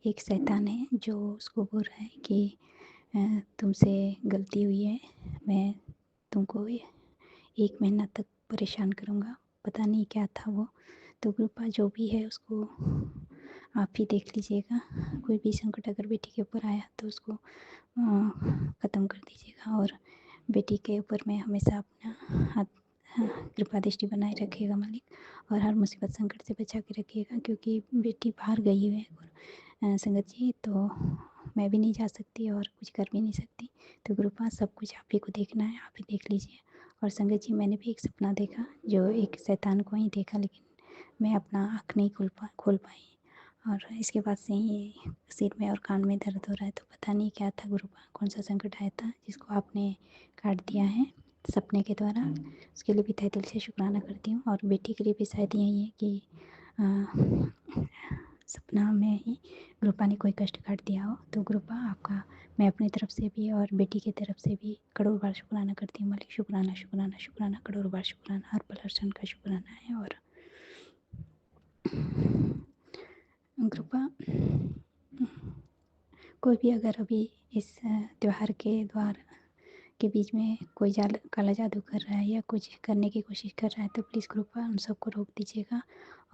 एक शैतान है जो उसको बोल रहा है कि तुमसे गलती हुई है, मैं तुमको 1 महीना तक परेशान करूँगा। पता नहीं क्या था वो। तो कृपा जो भी है उसको आप ही देख लीजिएगा। कोई भी संकट अगर बेटी के ऊपर आया तो उसको ख़त्म कर दीजिएगा, और बेटी के ऊपर में हमेशा अपना हाथ कृपा दृष्टि बनाए रखिएगा मालिक, और हर मुसीबत संकट से बचा के रखिएगा, क्योंकि बेटी बाहर गई हुई है संगत जी, तो मैं भी नहीं जा सकती और कुछ कर भी नहीं सकती। तो कृपा सब कुछ आप ही को देखना है, आप ही देख लीजिए। और संगत जी, मैंने भी एक सपना देखा जो एक शैतान को ही देखा, लेकिन मैं अपना आँख नहीं खोल पाई, और इसके बाद से ही सिर में और कान में दर्द हो रहा है। तो पता नहीं क्या था गुरुपा, कौन सा संकट आया था जिसको आपने काट दिया है सपने के द्वारा। उसके लिए भी तहे दिल से शुक्राना करती हूँ। और बेटी के लिए भी शायद यही है कि सपना में ही गुरुपा ने कोई कष्ट काट दिया हो। तो गुरुपा आपका मैं अपनी तरफ से भी और बेटी की तरफ से भी करोड़ बार शुक्राना करती हूँ मालिक। शुक्राना शुक्राना शुक्राना, करोड़ बार शुक्राना, हर पल हर क्षण का शुक्राना है। और कृपा कोई भी अगर अभी इस त्यौहार के द्वार के बीच में कोई काला जादू कर रहा है या कुछ करने की कोशिश कर रहा है, तो प्लीज़ कृपा उन सबको रोक दीजिएगा,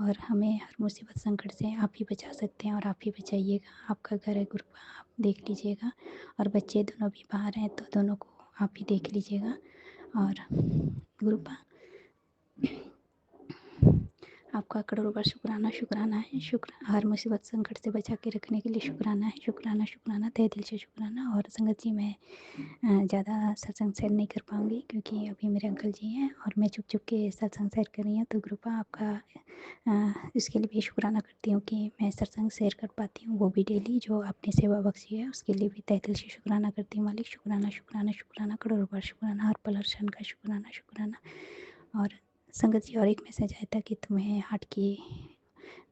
और हमें हर मुसीबत संकट से आप ही बचा सकते हैं और आप ही बचाइएगा। आपका घर है कृपा, आप देख लीजिएगा। और बच्चे दोनों भी बाहर हैं तो दोनों को आप ही देख लीजिएगा। और कृपा आपका करोड़ों बार शुक्राना है। हर मुसीबत संकट से बचा के रखने के लिए शुक्राना है। शुक्राना शुक्राना, तहे दिल से शुक्राना। और संगत जी, मैं ज़्यादा सत्संग शेयर नहीं कर पाऊँगी क्योंकि अभी मेरे अंकल जी हैं और मैं चुप चुप के सत्संग शेयर कर रही हूँ। तो कृपा आपका इसके लिए भी शुक्राना करती हूँ कि मैं सत्संग शेयर कर पाती हूँ, वो भी डेली जो आपने सेवा बख्शी है, उसके लिए भी तहे दिल से शुक्राना करती हूँ मालिक। शुक्राना शुक्राना शुक्राना, करोड़ों बार शुक्राना, हर पल हर क्षण का शुक्राना शुक्राना। और संगत जी, और एक मैसेज आया था कि तुम्हें हार्ट की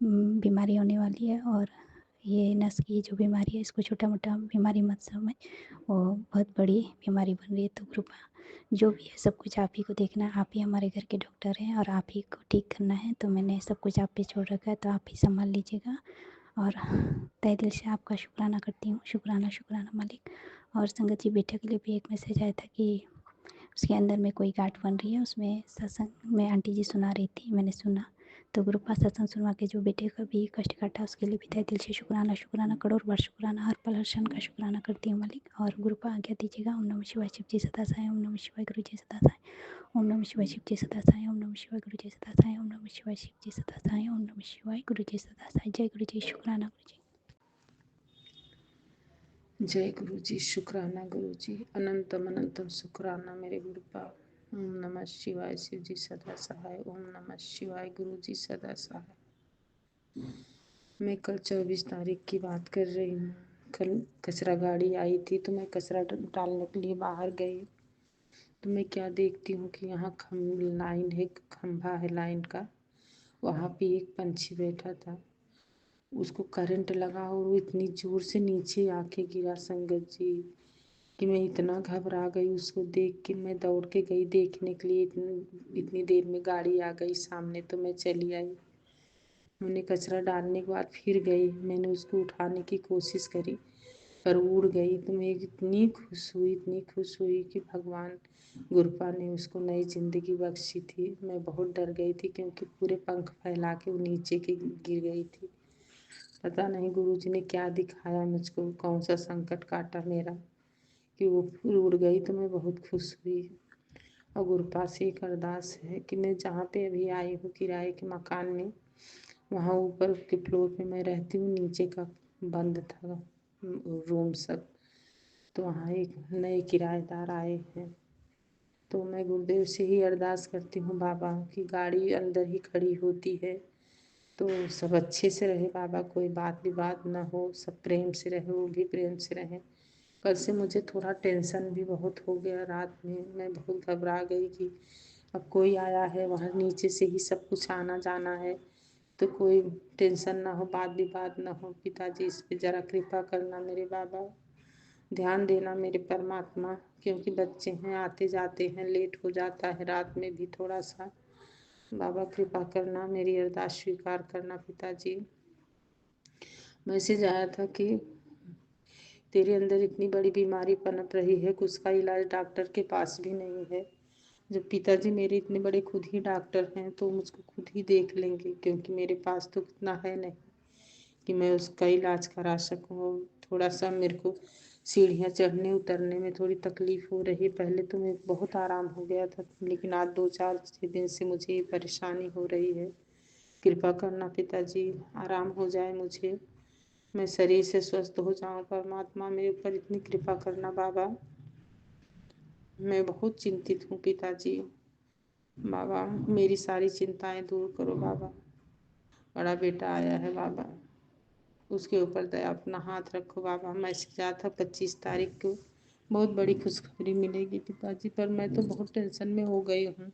बीमारी होने वाली है, और ये नस की जो बीमारी है, इसको छोटा मोटा बीमारी मत समझ, वो बहुत बड़ी बीमारी बन रही है। तो कृपा जो भी है सब कुछ आप ही को देखना है, आप ही हमारे घर के डॉक्टर हैं और आप ही को ठीक करना है। तो मैंने सब कुछ आप पे छोड़ रखा है, तो आप ही संभाल लीजिएगा। और तहे दिल से आपका शुक्राना करती हूँ। शुक्राना शुक्राना मालिक। और संगत जी, बेटे के लिए भी एक मैसेज आया था कि उसके अंदर में कोई गांठ बन रही है, उसमें सत्संग में आंटी जी सुना रही थी, मैंने सुना। तो गुरुपा सत्संग सुनवा के जो बेटे का भी कष्ट काटा, उसके लिए भी तहे दिल से शुक्राना शुक्राना, करोड़ बार शुक्राना, हर पल हर क्षण का शुक्राना करती हूँ मालिक। और गुरुपा आज्ञा दीजिएगा। ओम नमः शिवाय, शिव जी सदा साई। ओम नमः शिवाय, गुरु जी सदा साई। ओम नमः शिवाय, शिव जी सदा साई। ओम नमः शिवाय, गुरु जी सदा साई। ओम नमः शिवाय, शिव जी सदा साई। ओम नमः शिवाय, गुरु जी सदा साई। जय गुरु जी, शुक्राना गुरु जी। जय गुरु जी, शुक्राना गुरु जी, अनंतम अनंतम शुक्राना मेरे गुरुपा। ओम नमः शिवाय, शिव जी सदा सहाय। ओम नमः शिवाय, गुरु जी सदा सहाय। मैं कल 24 तारीख की बात कर रही हूँ। कल कचरा गाड़ी आई थी तो मैं कचरा डालने के लिए बाहर गई, तो मैं क्या देखती हूँ कि यहाँ लाइन है, खंभा है लाइन का, वहाँ पे एक पंछी बैठा था। उसको करंट लगा और वो इतनी जोर से नीचे आके गिरा संगत जी, कि मैं इतना घबरा गई। उसको देख के मैं दौड़ के गई देखने के लिए। इतनी देर में गाड़ी आ गई सामने, तो मैं चली आई। मैंने कचरा डालने के बाद फिर गई, मैंने उसको उठाने की कोशिश करी पर उड़ गई। तो मैं इतनी खुश हुई, इतनी खुश हुई कि भगवान गुरुपा ने उसको नई जिंदगी बख्शी थी। मैं बहुत डर गई थी क्योंकि पूरे पंख फैला के वो नीचे के गिर गई थी। पता नहीं गुरुजी ने क्या दिखाया मुझको, कौन सा संकट काटा मेरा कि वो उड़ गई। तो मैं बहुत खुश हुई। और गुरुपा से एक अरदास है कि मैं जहाँ पे अभी आई हूँ किराए के मकान में, वहाँ ऊपर के फ्लोर पे मैं रहती हूँ, नीचे का बंद था रूम सब। तो वहाँ एक नए किराएदार आए हैं, तो मैं गुरुदेव से ही अरदास करती हूँ बाबा की गाड़ी अंदर ही खड़ी होती है तो सब अच्छे से रहे बाबा, कोई बात विवाद ना हो, सब प्रेम से रहे, वो भी प्रेम से रहे। कल से मुझे थोड़ा टेंशन भी बहुत हो गया रात में, मैं बहुत घबरा गई कि अब कोई आया है, वहाँ नीचे से ही सब कुछ आना जाना है, तो कोई टेंशन ना हो, वाद विवाद ना हो। पिताजी इस पे जरा कृपा करना मेरे बाबा, ध्यान देना मेरे परमात्मा, क्योंकि बच्चे हैं, आते जाते हैं, लेट हो जाता है रात में भी थोड़ा सा। बाबा कृपा करना, मेरी अरदास स्वीकार करना पिताजी। मैसेज आया था कि तेरे अंदर इतनी बड़ी बीमारी पनप रही है कि उसका इलाज डॉक्टर के पास भी नहीं है। जब पिताजी मेरे इतने बड़े खुद ही डॉक्टर हैं तो मुझको खुद ही देख लेंगे, क्योंकि मेरे पास तो इतना है नहीं कि मैं उसका इलाज करा सकूँ। थोड़ा सा मेरे को सीढ़ियाँ चढ़ने उतरने में थोड़ी तकलीफ हो रही है। पहले तो मैं बहुत आराम हो गया था, लेकिन आज 2-4 दिन से मुझे ये परेशानी हो रही है। कृपा करना पिताजी, आराम हो जाए मुझे, मैं शरीर से स्वस्थ हो जाऊं। परमात्मा मेरे ऊपर इतनी कृपा करना बाबा, मैं बहुत चिंतित हूँ पिताजी। बाबा मेरी सारी चिंताएं दूर करो बाबा। बड़ा बेटा आया है बाबा, उसके ऊपर दया अपना हाथ रखो बाबा। मैसेज आया था 25 तारीख को, बहुत बड़ी खुशखबरी मिलेगी पिताजी, पर मैं तो बहुत टेंशन में हो गई हूँ।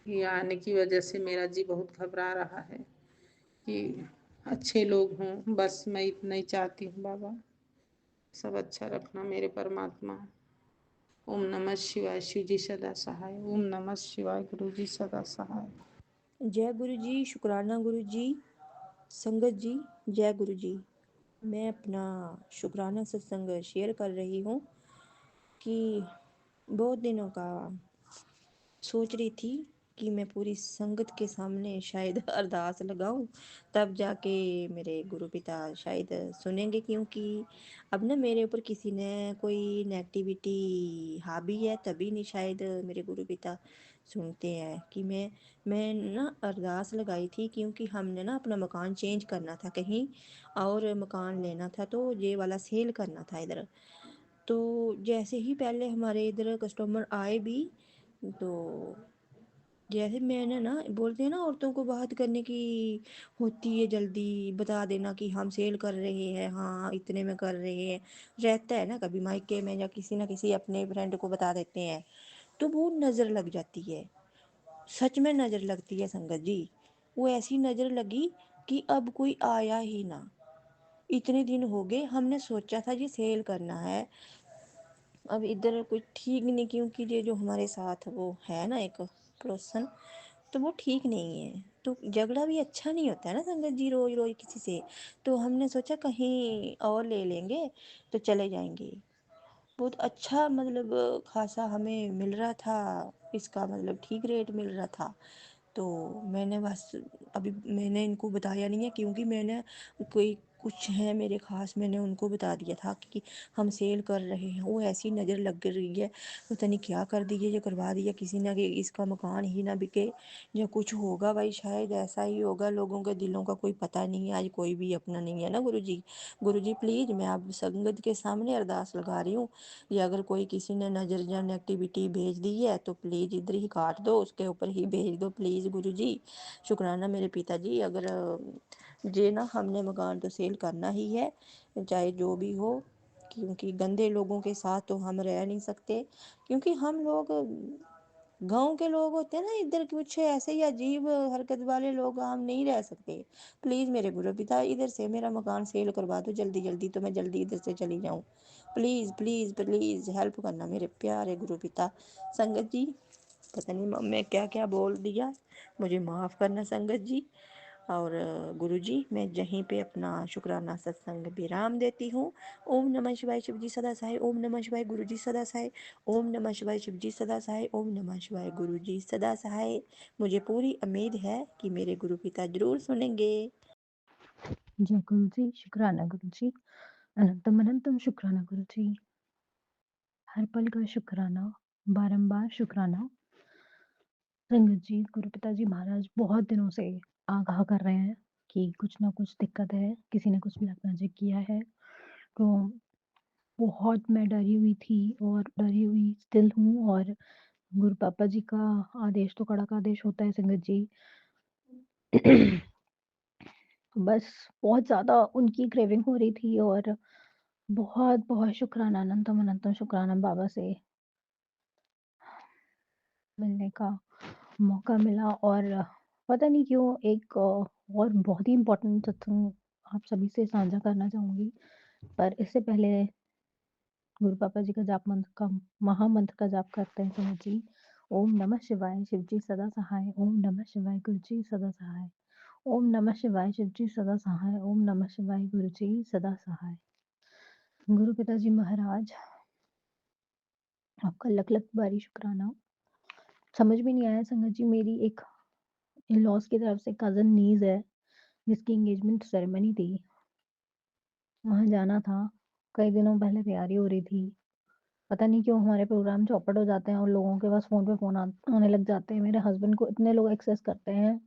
ये आने की वजह से मेरा जी बहुत घबरा रहा है कि अच्छे लोग हों, बस मैं इतना ही चाहती हूँ बाबा, सब अच्छा रखना मेरे परमात्मा। ओम नमः शिवाय, शिव जी सदा सहाय। ओम नमः शिवाय, गुरु जी सदा सहाय। जय गुरु जी, शुक्राना गुरु जी, संगत जी, जय गुरु जी। मैं अपना शुक्राना सत्संग शेयर कर रही हूँ कि बहुत दिनों का सोच रही थी कि मैं पूरी संगत के सामने शायद अरदास लगाऊं, तब जाके मेरे गुरु पिता शायद सुनेंगे, क्योंकि अब ना मेरे ऊपर किसी ने कोई नेगेटिविटी हावी है, तभी नहीं शायद मेरे गुरु पिता सुनते हैं। कि मैं ना अरदास लगाई थी, क्योंकि हमने ना अपना मकान चेंज करना था, कहीं और मकान लेना था, तो ये वाला सेल करना था इधर। तो जैसे ही पहले हमारे इधर कस्टमर आए भी, तो जैसे मैंने ना, बोलते हैं ना औरतों को बात करने की होती है जल्दी, बता देना कि हम सेल कर रहे हैं, हाँ इतने में कर रहे हैं, रहता है ना कभी मायके में या किसी ना किसी अपने फ्रेंड को बता देते हैं, तो वो नज़र लग जाती है। सच में नज़र लगती है संगत जी। वो ऐसी नज़र लगी कि अब कोई आया ही ना। इतने दिन हो गए, हमने सोचा था ये सेल करना है, अब इधर कुछ ठीक नहीं, क्योंकि ये जो हमारे साथ वो है ना एक पड़ोसन, तो वो ठीक नहीं है, तो झगड़ा भी अच्छा नहीं होता है ना संगत जी, रोज रोज किसी से। तो हमने सोचा कहीं और ले लेंगे तो चले जाएंगे। बहुत अच्छा मतलब खासा हमें मिल रहा था, इसका मतलब ठीक रेट मिल रहा था। तो मैंने बस अभी मैंने इनको बताया नहीं है, क्योंकि मैंने कोई कुछ है मेरे खास, मैंने उनको बता दिया था कि हम सेल कर रहे हैं। वो ऐसी नज़र लग रही है, पता नहीं क्या कर दिए, ये करवा दिया किसी ने कि इसका मकान ही ना बिके, या कुछ होगा भाई, शायद ऐसा ही होगा। लोगों के दिलों का कोई पता नहीं है, आज कोई भी अपना नहीं है ना गुरु जी। गुरु जी प्लीज़, मैं आप संगत के सामने अरदास लगा रही हूँ, या अगर कोई किसी ने नज़र या नेगेटिविटी भेज दी है तो प्लीज़ इधर ही काट दो, उसके ऊपर ही भेज दो प्लीज़ गुरु जी। शुक्राना मेरे पिताजी। अगर जे ना हमने मकान तो सेल करना ही है, चाहे जो भी हो, क्योंकि गंदे लोगों के साथ तो हम रह नहीं सकते, क्योंकि हम लोग गांव के लोग होते हैं ना, इधर कुछ ऐसे ही अजीब हरकत वाले लोग, हम नहीं रह सकते। प्लीज़ मेरे गुरु पिता, इधर से मेरा मकान सेल करवा दो जल्दी जल्दी, तो मैं जल्दी इधर से चली जाऊँ। प्लीज़ प्लीज़ प्लीज़ हेल्प करना मेरे प्यारे गुरु पिता। संगत जी, पता नहीं मैं क्या क्या बोल दिया, मुझे माफ़ करना संगत जी। और गुरु जी, मैं यहीं पे अपना शुक्राना सत्संग विराम देती हूँ। ओम नमः शिवाय, शिव जी सदा सहाय। ओम नमः शिवाय, गुरु जी सदा सहाय। ओम नमः शिवाय, शिव जी सदा सहाय। ओम नमः शिवाय, गुरु जी सदा सहाय। मुझे पूरी उम्मीद है कि मेरे गुरु पिता जरूर सुनेंगे। जय गुरु जी, शुक्राना गुरु जी, अनंतम अनंतम शुक्राना गुरु जी, हर पल का शुक्राना, बारंबार शुक्राना। संगत जी, गुरु पिताजी महाराज बहुत दिनों से आगाह कर रहे हैं कि कुछ ना कुछ दिक्कत है, किसी ने कुछ ब्लैक मैजिक किया है। तो बहुत मैं डरी हुई थी और डरी हुई स्टिल हूँ, और गुरु पापा जी का आदेश तो कड़क आदेश होता है संगत जी। बस बहुत ज़्यादा उनकी क्रेविंग हो रही थी, और बहुत-बहुत शुक्राना, अनंतम अनंतम शुक्राना बाबा से। मिलने का मौका मिला और पता नहीं क्यों एक और बहुत ही इम्पोर्टेंट सत्संग आप सभी से साझा करना चाहूँगी। पर इससे पहले गुरु पापा जी का जाप मंत्र का महामंत्र का जाप करते हैं समझ जी। ओम नमः शिवाय शिव जी सदा सहाय, ओम नमः शिवाय गुरु जी सदा सहाय, ओम नमः शिवाय शिव जी सदा सहाय, ओम नमः शिवाय गुरु जी सदा सहाय। गुरु पिताजी महाराज आपका लख लख बारी शुक्राना। समझ में नहीं आया संगत जी, मेरी एक इन-लॉज़ की तरफ से कज़न नीज़ है, जिसकी एंगेजमेंट सेरेमनी थी। वहाँ जाना था, कई दिनों पहले तैयारी हो रही थी। पता नहीं क्यों हमारे प्रोग्राम चौपट हो जाते हैं और लोगों के पास फ़ोन पे फ़ोन आने लग जाते हैं। मेरे हस्बैंड को इतने लोग एक्सेस करते हैं,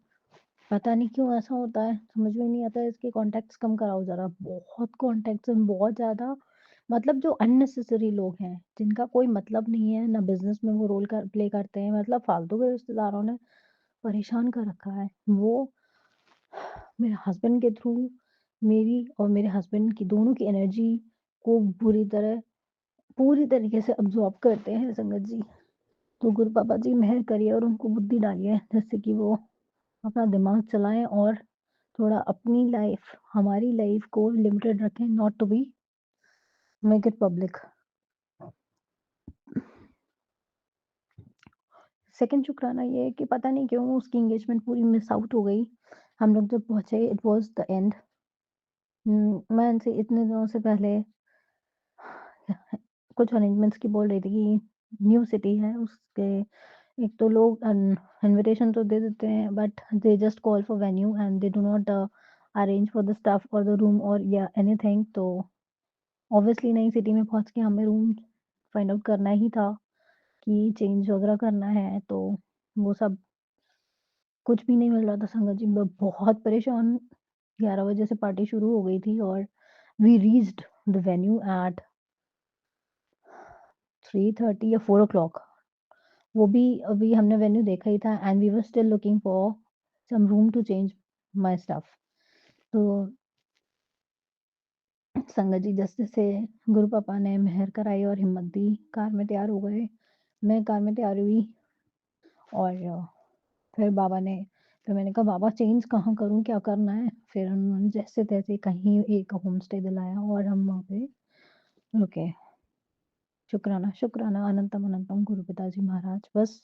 पता नहीं क्यों ऐसा होता है, समझ में नहीं आता है। इसके कॉन्टैक्ट्स कम कराओ ज़रा। बहुत कॉन्टैक्ट्स हैं, बहुत ज़्यादा, मतलब जो अननेसेसरी लोग हैं, जिनका कोई मतलब नहीं है, ना बिज़नेस में वो रोल प्ले करते हैं, मतलब फालतू के रिश्तेदारों ने परेशान कर रखा है। वो मेरे हस्बैंड के थ्रू मेरी और मेरे हस्बैंड की दोनों की एनर्जी को पूरी तरीके से अब्ज़ॉर्ब करते हैं संगत जी। तो गुरु पापा जी मेहर करिए और उनको बुद्धि डालिए, जिससे कि वो अपना दिमाग चलाएँ और थोड़ा अपनी लाइफ़, हमारी लाइफ़ को लिमिटेड रखें, not to be make it public. Second शुक्राना ये है कि पता नहीं क्यों उसकी एंगेजमेंट पूरी मिस आउट हो गई। हम लोग जब पहुँचे इट वाज़ द एंड। मैं इनसे इतने दिनों से पहले कुछ अरेंजमेंट्स की बोल रही थी कि न्यू सिटी है उसके, एक तो लोग इनविटेशन तो दे देते हैं but they just call for venue and they do not arrange for the stuff और द रूम और या एनीथिंग। तो ऑब्वियसली नई सिटी में पहुंच के हमें रूम फाइंड आउट करना ही था कि चेंज वगैरह करना है, तो वो सब कुछ भी नहीं मिल रहा था संगत जी। मैं बहुत परेशान, 11 बजे से पार्टी शुरू हो गई थी और we reached the venue at 3:30 या 4 o'clock। वो भी अभी हमने वेन्यू देखा ही था and we were still looking for some room to change my stuff. तो संगत जी जैसे गुरु पापा ने मेहर कराई और हिम्मत दी, कार में तैयार हो गए। मैं कार में तैयार हुई और फिर फिर मैंने कहा बाबा चेंज कहाँ करूँ, क्या करना है? फिर उन्होंने जैसे तैसे कहीं एक होम स्टे दिलाया और हम वहाँ पे रुके। शुक्राना शुक्राना अनंतम अनंतम गुरु पिताजी महाराज। बस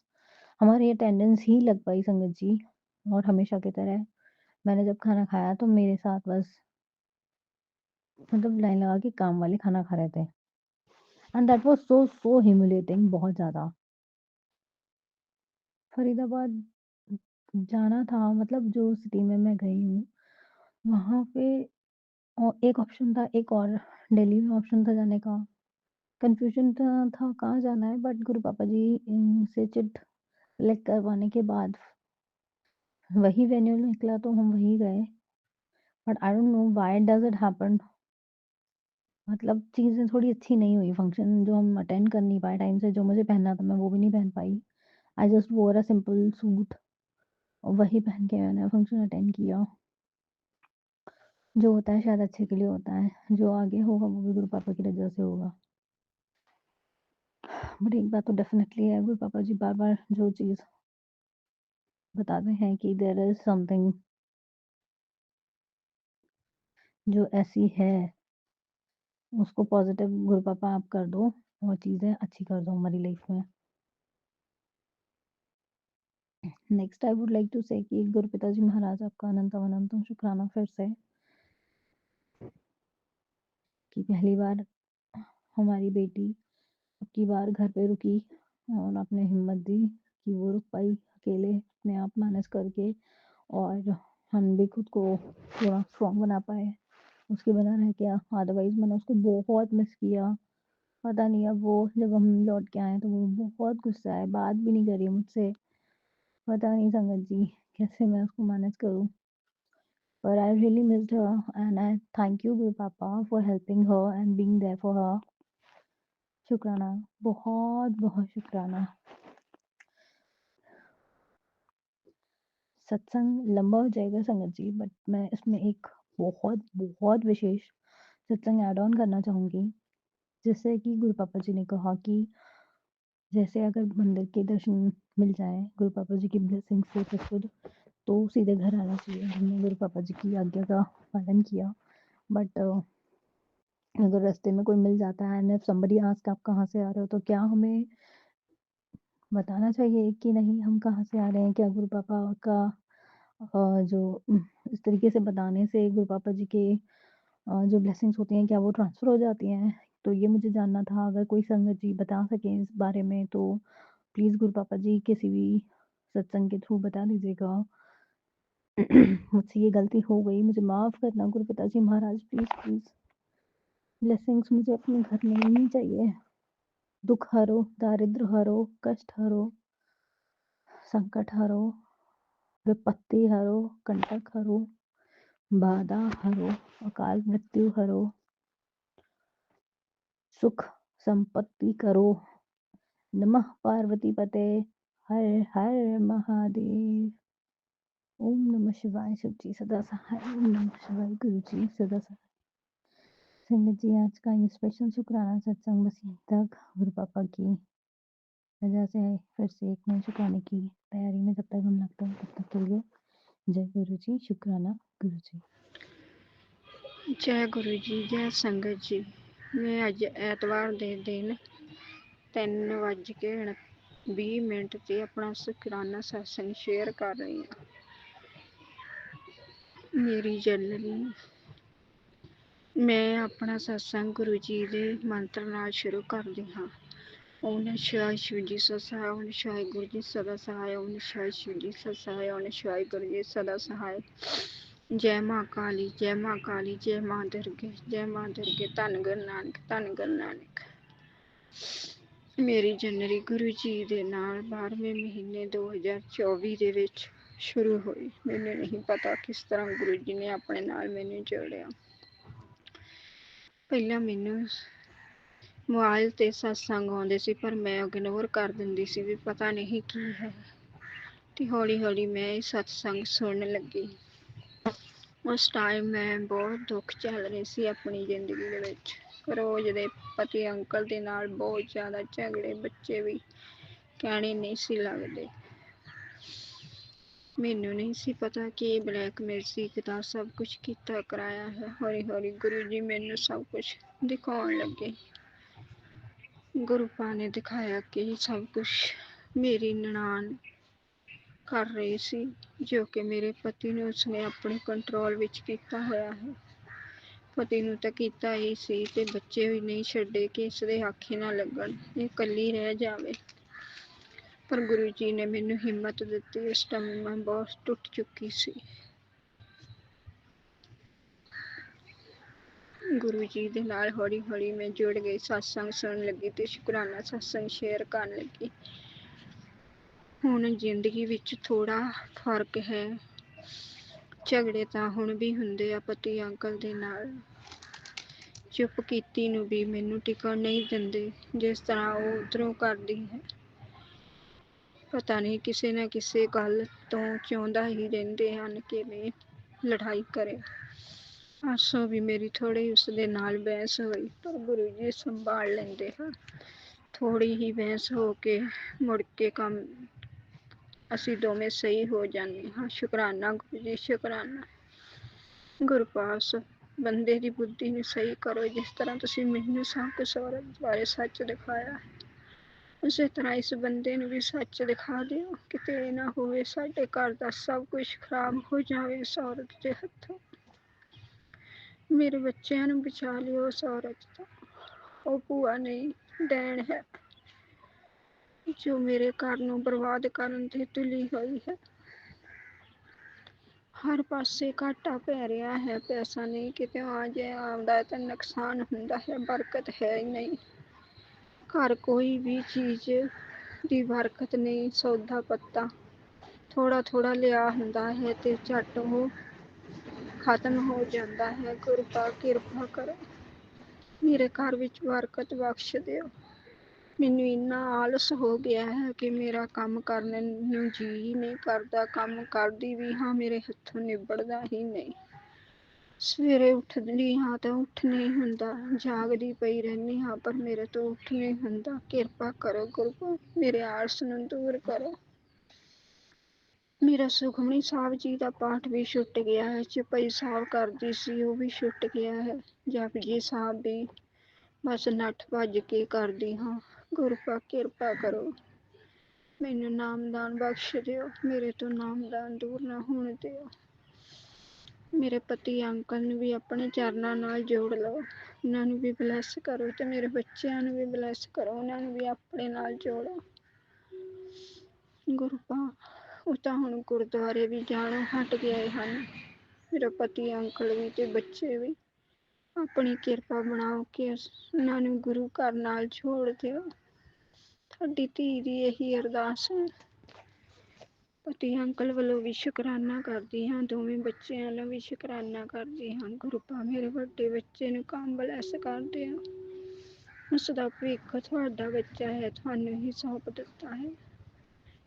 हमारी अटेंडेंस ही लग पाई संगत जी, और हमेशा की तरह मैंने जब खाना खाया तो मेरे साथ बस मतलब लाइन लगा के काम वाले खाना खा रहे थे and that was so humiliating, बहुत ज़्यादा। फरीदाबाद जाना था, मतलब जो सिटी में मैं गई हूँ वहाँ पे एक ऑप्शन था, एक और दिल्ली में ऑप्शन था जाने का। कन्फ्यूजन था कहाँ जाना है, बट गुरु पापा जी से चिट सेलेक्ट करवाने के बाद वही वेन्यू निकला तो हम वहीं गए। But I don't know why does it happen, मतलब चीज़ें थोड़ी अच्छी नहीं हुई। फंक्शन जो हम अटेंड कर नहीं पाए टाइम से, जो मुझे पहनना था मैं वो भी नहीं पहन पाई। आई जस्ट वोर अ सिंपल सूट और वही पहन के मैंने फंक्शन अटेंड किया। जो होता है शायद अच्छे के लिए होता है, जो आगे होगा वो भी गुरु पापा की वजह से होगा। बट एक बात तो डेफिनेटली है, गुरु पापा जी बार-बार जो चीज़ बताते हैं कि देयर इज़ समथिंग जो ऐसी है, उसको पॉज़िटिव गुरु पापा आप कर दो और चीज़ें अच्छी कर दो हमारी लाइफ में। Next I would like to say कि गुरु पिताजी महाराज आपका अनंतम अनंतम शुक्राना फिर से, कि पहली बार हमारी बेटी अब की बार घर पे रुकी और आपने हिम्मत दी कि वो रुक पाई अकेले अपने आप मैनेज करके, और हम भी खुद को थोड़ा स्ट्रॉन्ग बना पाए उसके बिना रह के। अदरवाइज मैंने उसको बहुत मिस किया। पता नहीं अब वो जब हम लौट के आए तो वो बहुत गुस्सा है, बात भी नहीं करी मुझसे। पता नहीं संगत जी कैसे मैं उसको मैनेज करूँ, पर I really missed her and I thank you Guru Papa for helping her and being there for her. शुक्राना, बहुत बहुत शुक्राना। सत्संग लंबा हो जाएगा संगत जी, बट मैं इसमें एक बहुत बहुत विशेष सत्संग ऐड ऑन करना चाहूँगी, जिससे कि गुरु पापा जी ने कहा कि जैसे अगर मंदिर के दर्शन मिल जाए गुरु पापा जी की ब्लेसिंग से खुद तो सीधे घर आना चाहिए। हमने गुरु पापा जी की आज्ञा का पालन किया, बट अगर रास्ते में कोई मिल जाता है एंड इफ समबडी आस्क आप कहाँ से आ रहे हो, तो क्या हमें बताना चाहिए कि नहीं हम कहाँ से आ रहे हैं? क्या गुरु पापा का इस तरीके से बताने से गुरु पापा जी के जो ब्लेसिंग्स होती हैं क्या वो ट्रांसफ़र हो जाती हैं? तो ये मुझे जानना था। अगर कोई संगत जी बता सकें इस बारे में तो प्लीज़ गुरु पापा जी किसी भी सत्संग के थ्रू बता दीजिएगा। मुझसे ये गलती हो गई, मुझे माफ़ करना गुरु पिताजी महाराज, प्लीज़ ब्लेसिंग्स मुझे अपने घर में ही चाहिए। दुःख हरो, दारिद्र्य हरो, कष्ट हरो, संकट हरो, विपत्ति हरो, कंटक हरो, बाधा हरो, अकाल मृत्यु हरो, सुख संपत्ति करो। नमः पार्वती पते, हर हर महादेव। ओम नमः शिवाय। शिव जी सदा सहाय। ओम नमः शिवाय। गुरु जी सदा सहाय। संगत जी आज का ये स्पेशल शुक्राना सत्संग बस यहीं तक। गुरु पापा की वजह से फिर से एक नए शुक्राने की तैयारी में जब तक हम लगते हैं तब तक के लिए जय गुरु जी। शुक्राना गुरु जी। जय गुरु जी, जय संगत जी। मैं अज ਐਤਵਾਰ ਦੇ ਦਿਨ 3:20 ਤੇ ਆਪਣਾ ਸ਼ੁਕਰਾਨਾ ਸਤਸੰਗ ਸ਼ੇਅਰ ਕਰ ਰਹੀ ਹਾਂ। ਮੇਰੀ ਜਨਨੀ, ਮੈਂ ਆਪਣਾ ਸਤਸੰਗ ਗੁਰੂ ਜੀ ਦੇ ਮੰਤਰ ਨਾਲ ਸ਼ੁਰੂ ਕਰਦੀ ਹਾਂ। ਓਮ ਨਮः शिवाय शिव जी सहाय, ओम नमः शिवाय गुरु जी सदा सहाय, ओम नमः शिवाय शिव जी सहाय, ओम नमः शिवाय गुरु जी सदा सहाय। जय माँ काली, जय माँ काली, जय माँ दुर्गे, जय माँ दुर्गे। धन गुरु नानक, धन गुरु नानक। ਮੇਰੀ ਜਨਰੀ ਗੁਰੂ ਜੀ ਦੇ ਨਾਲ 12ਵੇਂ ਮਹੀਨੇ 2024 ਦੇ ਵਿੱਚ ਸ਼ੁਰੂ ਹੋਈ। ਮੈਨੂੰ ਨਹੀਂ ਪਤਾ ਕਿਸ ਤਰ੍ਹਾਂ ਗੁਰੂ ਜੀ ਨੇ ਆਪਣੇ ਨਾਲ ਮੈਨੂੰ ਜੋੜਿਆ। ਪਹਿਲਾਂ ਮੈਨੂੰ ਮੋਬਾਈਲ ਤੇ ਸਤਸੰਗ ਆਉਂਦੇ ਸੀ ਪਰ ਮੈਂ ਇਗਨੋਰ ਕਰ ਦਿੰਦੀ ਸੀ ਵੀ ਪਤਾ ਨਹੀਂ ਕੀ ਹੈ, ਤੇ ਹੌਲੀ ਹੌਲੀ ਮੈਂ ਇਹ ਸਤਸੰਗ ਸੁਣਨ ਲੱਗੀ। ਉਸ ਟਾਈਮ ਮੈਂ ਬਹੁਤ ਦੁੱਖ ਝੱਲ ਰਹੀ ਸੀ ਆਪਣੀ ਜ਼ਿੰਦਗੀ ਦੇ ਵਿੱਚ। ਰੋਜ਼ ਦੇ ਪਤੀ ਅੰਕਲ ਦੇ ਨਾਲ ਬਹੁਤ ਜ਼ਿਆਦਾ ਝਗੜੇ, ਬੱਚੇ ਵੀ ਕਹਿਣੇ ਨਹੀਂ ਸੀ ਲੱਗਦੇ। ਮੈਨੂੰ ਨਹੀਂ ਸੀ ਪਤਾ ਕਿ ਬਲੈਕ ਮੈਜਿਕ ਦਾ ਸਭ ਕੁਝ ਕੀਤਾ ਕਰਾਇਆ ਹੈ। ਹੌਲੀ ਹੌਲੀ ਗੁਰੂ ਜੀ ਮੈਨੂੰ ਸਭ ਕੁਝ ਦਿਖਾਉਣ ਲੱਗੇ। ਗੁਰੂ ਪਾ ਨੇ ਦਿਖਾਇਆ ਕਿ ਸਭ ਕੁਝ ਮੇਰੀ ਨਨਾਣ ਕਰ ਰਹੀ ਸੀ, ਜੋ ਕਿ ਮੇਰੇ ਪਤੀ ਨੂੰ ਉਸਨੇ ਆਪਣੇ ਕੰਟਰੋਲ ਵਿੱਚ ਕੀਤਾ ਹੋਇਆ ਹੈ। ਪਤੀ ਨੂੰ ਤਾਂ ਕੀਤਾ ਹੀ ਸੀ ਤੇ ਬੱਚੇ ਵੀ ਨਹੀਂ ਛੱਡੇ ਕਿ ਇਸਦੇ ਆਖੇ ਨਾ ਲੱਗਣ, ਇਹ ਇਕੱਲੀ ਰਹਿ ਜਾਵੇ। ਪਰ ਗੁਰੂ ਜੀ ਨੇ ਮੈਨੂੰ ਹਿੰਮਤ ਦਿੱਤੀ। ਉਸ ਟਾਈਮ ਮੈਂ ਬਹੁਤ ਟੁੱਟ ਚੁੱਕੀ ਸੀ। ਗੁਰੂ ਜੀ ਦੇ ਨਾਲ ਹੌਲੀ ਹੌਲੀ ਮੈਂ ਜੁੜ ਗਈ, ਸਤਸੰਗ ਸੁਣਨ ਲੱਗੀ ਤੇ ਸ਼ੁਕਰਾਨਾ ਸਤਸੰਗ ਸ਼ੇਅਰ ਕਰਨ ਲੱਗੀ। ਹੁਣ ਜ਼ਿੰਦਗੀ ਵਿੱਚ ਥੋੜਾ ਫਰਕ ਹੈ। ਝਗੜੇ ਤਾਂ ਹੁਣ ਵੀ ਹੁੰਦੇ ਆ ਪਤੀ ਅੰਕਲ ਦੇ ਨਾਲ। ਚੁੱਪ ਕੀਤੀ ਨੂੰ ਵੀ ਮੈਨੂੰ ਟਿਕਣ ਨਹੀਂ ਦਿੰਦੇ, ਜਿਸ ਤਰ੍ਹਾਂ ਉਹ ਉਧਰੋਂ ਕਰਦੀ ਹੈ। ਪਤਾ ਨਹੀਂ ਕਿਸੇ ਨਾ ਕਿਸੇ ਗੱਲ ਤੋਂ ਚਾਹੁੰਦਾ ਹੀ ਰਹਿੰਦੇ ਹਨ ਕਿ ਮੈਂ ਲੜਾਈ ਕਰੇ। ਪਰਸੋਂ ਵੀ ਮੇਰੀ ਥੋੜੀ ਉਸਦੇ ਨਾਲ ਬਹਿਸ ਹੋਈ, ਪਰ ਗੁਰੂ ਜੀ ਸੰਭਾਲ ਲੈਂਦੇ ਹਨ। ਥੋੜੀ ਹੀ ਬਹਿਸ ਹੋ ਕੇ ਮੁੜ ਕੇ ਕੰਮ ਅਸੀਂ ਦੋਵੇਂ ਸਹੀ ਹੋ ਜਾਂਦੇ ਹਾਂ। ਸ਼ੁਕਰਾਨਾ ਗੁਰੂ ਜੀ, ਸ਼ੁਕਰਾਨਾ। ਗੁਰਪਾਸ ਬੰਦੇ ਦੀ ਬੁੱਧੀ ਨੂੰ ਸਹੀ ਕਰੋ। ਜਿਸ ਤਰ੍ਹਾਂ ਤੁਸੀਂ ਮੈਨੂੰ ਸਭ ਕੁਝ ਔਰਤ ਬਾਰੇ ਸੱਚ ਦਿਖਾਇਆ, ਉਸੇ ਤਰ੍ਹਾਂ ਇਸ ਬੰਦੇ ਨੂੰ ਵੀ ਸੱਚ ਦਿਖਾ ਦਿਓ। ਕਿਤੇ ਇਹ ਨਾ ਹੋਵੇ ਸਾਡੇ ਘਰ ਦਾ ਸਭ ਕੁਝ ਖਰਾਬ ਹੋ ਜਾਵੇ ਇਸ ਔਰਤ ਦੇ ਹੱਥੋਂ। ਮੇਰੇ ਬੱਚਿਆਂ ਨੂੰ ਬਚਾ ਲਿਓ ਉਸ ਔਰਤ ਤੋਂ। ਉਹ ਭੂਆ ਨਹੀਂ, ਡੈਣ ਹੈ ਜੋ ਮੇਰੇ ਘਰ ਨੂੰ ਬਰਬਾਦ ਕਰਨ ਤੇ ਤੁਲੀ ਹੋਈ ਹੈ। ਹਰ ਪਾਸੇ ਘਾਟਾ ਪੈ ਰਿਹਾ ਹੈ। ਪੈਸਾ ਨਹੀਂ ਕਿਤੇ ਆ ਜੇ ਆਉਂਦਾ ਹੈ ਤਾਂ ਨੁਕਸਾਨ ਹੁੰਦਾ ਹੈ, ਬਰਕਤ ਹੈ ਹੀ ਨਹੀਂ। ਘਰ ਕੋਈ ਵੀ ਚੀਜ਼ ਦੀ ਬਰਕਤ ਨਹੀਂ। ਸੌਦਾ ਪੱਤਾ ਥੋੜਾ ਥੋੜਾ ਲਿਆ ਹੁੰਦਾ ਹੈ ਤੇ ਝੱਟ ਉਹ ਖਤਮ ਹੋ ਜਾਂਦਾ ਹੈ। ਗੁਰਪਾ ਕਿਰਪਾ ਕਰੋ, ਮੇਰੇ ਘਰ ਵਿੱਚ ਬਰਕਤ ਬਖਸ਼ ਦਿਓ। ਮੈਨੂੰ ਇੰਨਾ ਆਲਸ ਹੋ ਗਿਆ ਹੈ ਕਿ ਮੇਰਾ ਕੰਮ ਕਰਨ ਨੂੰ ਜੀ ਨਹੀਂ ਕਰਦਾ। ਕੰਮ ਕਰਦੀ ਵੀ ਹਾਂ, ਮੇਰੇ ਹੱਥੋਂ ਨਿਬੜਦਾ ਹੀ ਨਹੀਂ। ਸਵੇਰੇ ਉੱਠਦੀ ਹਾਂ ਤਾਂ ਉੱਠ ਨਹੀਂ ਹੁੰਦਾ, ਜਾਗਦੀ ਪਈ ਰਹਿੰਦੀ ਹਾਂ ਪਰ ਮੇਰੇ ਤੋਂ ਉੱਠ ਨਹੀਂ ਹੁੰਦਾ। ਕਿਰਪਾ ਕਰੋ ਗੁਰੂ, ਮੇਰੇ ਆਲਸ ਨੂੰ ਦੂਰ ਕਰੋ। ਮੇਰਾ ਸੁਖਮਨੀ ਸਾਹਿਬ ਜੀ ਦਾ ਪਾਠ ਵੀ ਛੁੱਟ ਗਿਆ ਹੈ। ਚੁਪਈ ਸਾਹਿਬ ਕਰਦੀ ਸੀ, ਉਹ ਵੀ ਛੁੱਟ ਗਿਆ ਹੈ। ਜਪਜੀ ਸਾਹਿਬ ਵੀ ਬਸ ਨੱਠ ਭੱਜ ਕੇ ਕਰਦੀ ਹਾਂ। ਗੁਰੂ ਕਿਰਪਾ ਕਰੋ, ਮੈਨੂੰ ਨਾਮਦਾਨ ਬਖਸ਼ ਦਿਓ, ਮੇਰੇ ਤੋਂ ਨਾਮਦਾਨ ਦੂਰ ਨਾ ਹੋਣ ਦਿਓ। ਮੇਰੇ ਪਤੀ ਅੰਕਲ ਨੂੰ ਵੀ ਆਪਣੇ ਚਰਨਾਂ ਨਾਲ ਜੋੜ ਲਓ, ਉਹਨਾਂ ਨੂੰ ਵੀ ਬਲੈਸ ਕਰੋ ਤੇ ਮੇਰੇ ਬੱਚਿਆਂ ਨੂੰ ਵੀ ਬਲੈਸ ਕਰੋ, ਉਹਨਾਂ ਨੂੰ ਵੀ ਆਪਣੇ ਨਾਲ ਜੋੜੋ। ਗੁਰੂ ਉਹ ਤਾਂ ਹੁਣ ਗੁਰਦੁਆਰੇ ਵੀ ਜਾਣੋਂ ਹਟ ਗਏ ਹਨ। ਮੇਰਾ ਪਤੀ ਅੰਕਲ ਵੀ ਤੇ ਬੱਚੇ ਵੀ। ਆਪਣੀ ਕਿਰਪਾ ਬਣਾਓ ਕਿ ਉਹਨਾਂ ਨੂੰ ਗੁਰੂ ਘਰ ਨਾਲ ਜੋੜ ਦਿਓ। ਤੁਹਾਡੀ ਧੀ ਦੀ ਇਹੀ ਅਰਦਾਸ ਹੈ। ਪਤੀ ਅੰਕਲ ਵੱਲੋਂ ਵੀ ਸ਼ੁਕਰਾਨਾ ਕਰਦੀ ਹਾਂ, ਦੋਵੇਂ ਬੱਚਿਆਂ ਵੱਲੋਂ ਵੀ ਸ਼ੁਕਰਾਨਾ ਕਰਦੀ ਹਾਂ। ਗੁਰੂ ਮੇਰੇ ਵੱਡੇ ਬੱਚੇ ਨੂੰ ਕੰਮ ਬਲੈਸ ਕਰਦੇ ਆ, ਉਸ ਦਾ ਭਵਿੱਖ ਤੁਹਾਡਾ ਬੱਚਾ ਹੈ, ਤੁਹਾਨੂੰ ਹੀ ਸੌਂਪ ਦਿੱਤਾ ਹੈ।